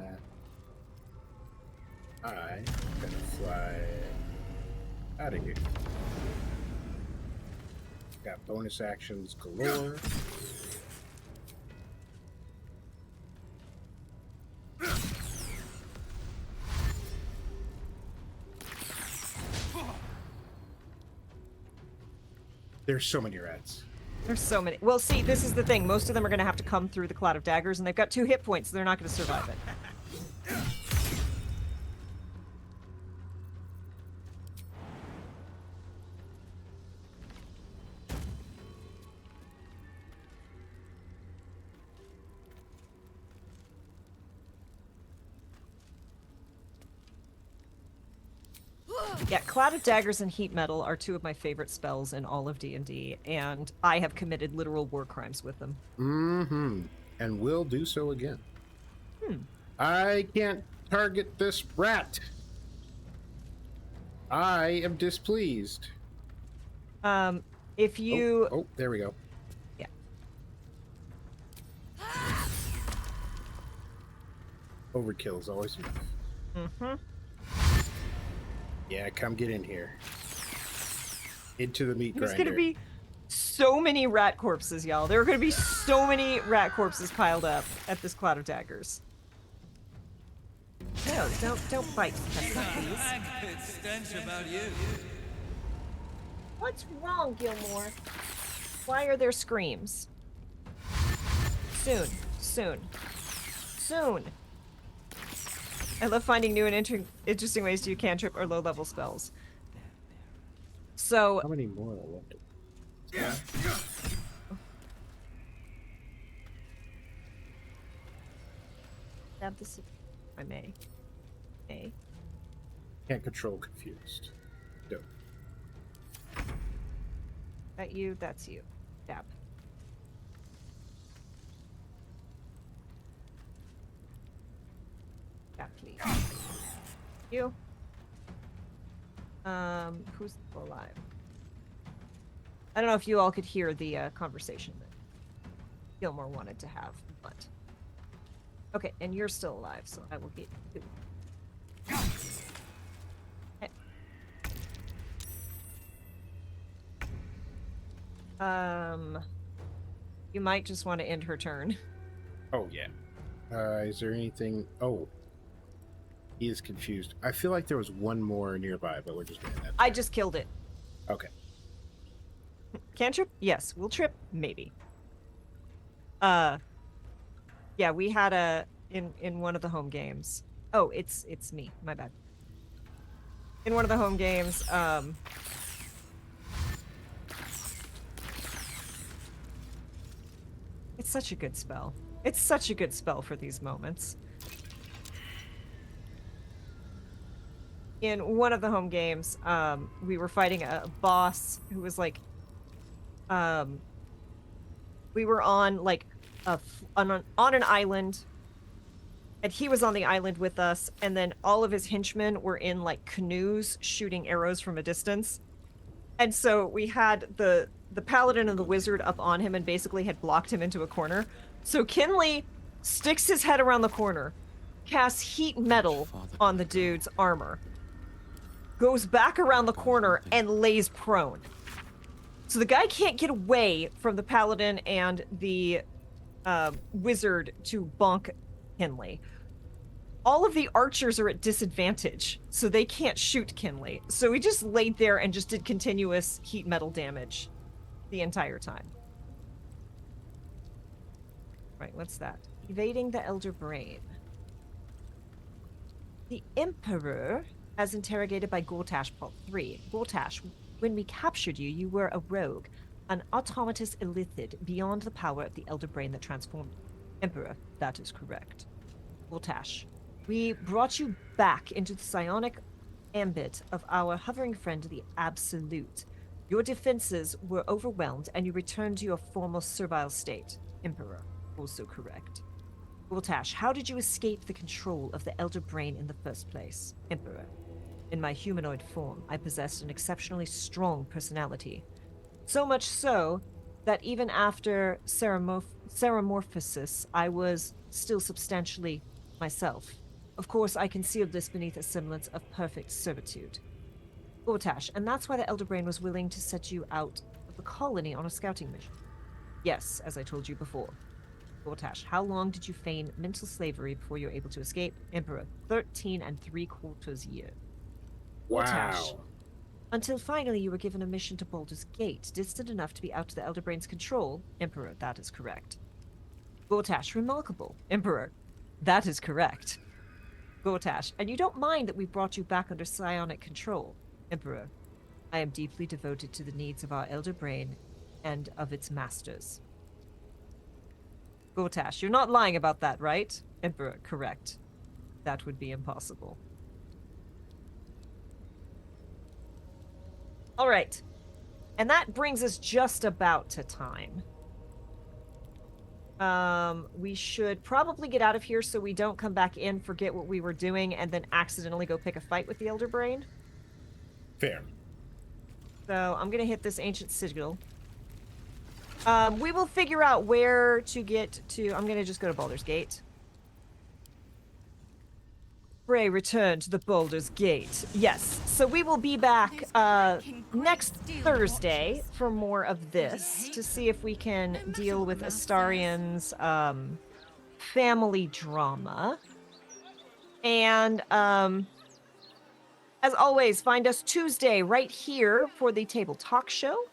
I'm gonna fly out of here. Got bonus actions galore. There's so many rats. There's so many. Well, see, this is the thing. Most of them are going to have to come through the Cloud of Daggers, and they've got 2 hit points, so they're not going to survive it. Yeah, Cloud of Daggers and Heat Metal are 2 of my favorite spells in all of D&D, and I have committed literal war crimes with them. Mm-hmm. And will do so again. Hmm. I can't target this rat. I am displeased. If you... Oh, there we go. Yeah. Overkill is always enough. Mm-hmm. Yeah, come get in here. Into the meat There's grinder. gonna be so many rat corpses, y'all. There are gonna be so many rat corpses piled up at this Cloud of Daggers. No, don't bite, Kesla, please. Stench about you. What's wrong, Gilmore? Why are there screams? Soon. I love finding new and interesting ways to do cantrip or low-level spells. So... How many more are left? Yeah. Have this if I may. Can't control confused. Dope. That you, that's you. Dab. Dab, please. You. Who's still alive? I don't know if you all could hear the conversation that Gilmore wanted to have, but... Okay, and you're still alive, so I will get you. Okay. You might just want to end her turn. Oh, yeah. Is there anything... Oh. He is confused. I feel like there was one more nearby, but we're just getting that. I just killed it. Okay. Cantrip? Yes. Will trip? Maybe. Yeah, we had a in one of the home games. Oh, it's me. My bad. In one of the home games, it's such a good spell. It's such a good spell for these moments. In one of the home games, we were fighting a boss who was like, we were on like on an island, and he was on the island with us, and then all of his henchmen were in like canoes shooting arrows from a distance. And so we had the paladin and the wizard up on him and basically had blocked him into a corner. So Kinley sticks his head around the corner, casts heat metal on the dude's armor, goes back around the corner and lays prone. So the guy can't get away from the paladin and the wizard to bonk Kinley. All of the archers are at disadvantage, so they can't shoot Kinley. So he just laid there and just did continuous heat metal damage the entire time. Right, what's that? Evading the Elder Brain. The Emperor, as interrogated by Gortash Part 3. Gortash, when we captured you, you were a rogue, an automatus illithid beyond the power of the Elder Brain that transformed you. Emperor, that is correct. Gortash, we brought you back into the psionic ambit of our hovering friend, the Absolute. Your defenses were overwhelmed, and you returned to your former servile state. Emperor, also correct. Gortash, how did you escape the control of the Elder Brain in the first place? Emperor, in my humanoid form, I possessed an exceptionally strong personality. So much so that even after ceramorphosis, I was still substantially myself. Of course, I concealed this beneath a semblance of perfect servitude. Gortash, and that's why the Elder Brain was willing to set you out of the colony on a scouting mission. Yes, as I told you before. Gortash, how long did you feign mental slavery before you were able to escape? Emperor, 13 3/4 years. Gortash, Wow. until finally you were given a mission to Baldur's Gate, distant enough to be out of the Elder Brain's control. Emperor, that is correct. Gortash, remarkable. Emperor, that is correct. Gortash, and you don't mind that we brought you back under psionic control. Emperor, I am deeply devoted to the needs of our Elder Brain and of its masters. Gortash, you're not lying about that, right? Emperor, correct. That would be impossible. All right. And that brings us just about to time. We should probably get out of here so we don't come back in, forget what we were doing, and then accidentally go pick a fight with the Elder Brain. Fair. So I'm going to hit this Ancient Sigil. We will figure out where to get to. I'm going to just go to Baldur's Gate. Bray, return to the Baldur's Gate. Yes, so we will be back next Thursday for more of this, to see if we can deal with Astarion's family drama. And as always, find us Tuesday right here for the Table Talk Show.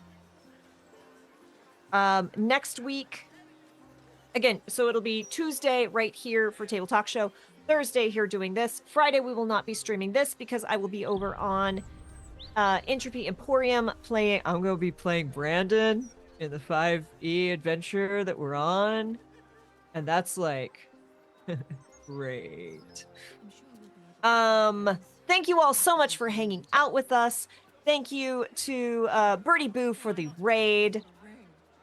Next week, again, so it'll be Tuesday right here for Table Talk Show. Thursday here doing this. Friday we will not be streaming this because I will be over on Entropy Emporium playing. I'm going to be playing Brandon in the 5e adventure that we're on. And that's like great. Thank you all so much for hanging out with us. Thank you to Birdie Boo for the raid.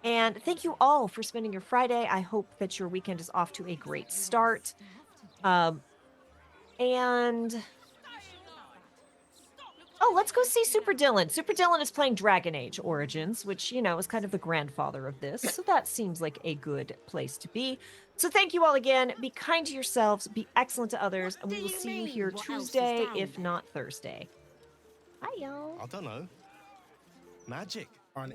And thank you all for spending your Friday. I hope that your weekend is off to a great start. And oh, let's go see Super Dylan. Super Dylan is playing Dragon Age Origins, which, you know, is kind of the grandfather of this. So that seems like a good place to be. So thank you all again. Be kind to yourselves. Be excellent to others. And we will see you here Tuesday, if not Thursday. Bye, y'all. I don't know. Magic. On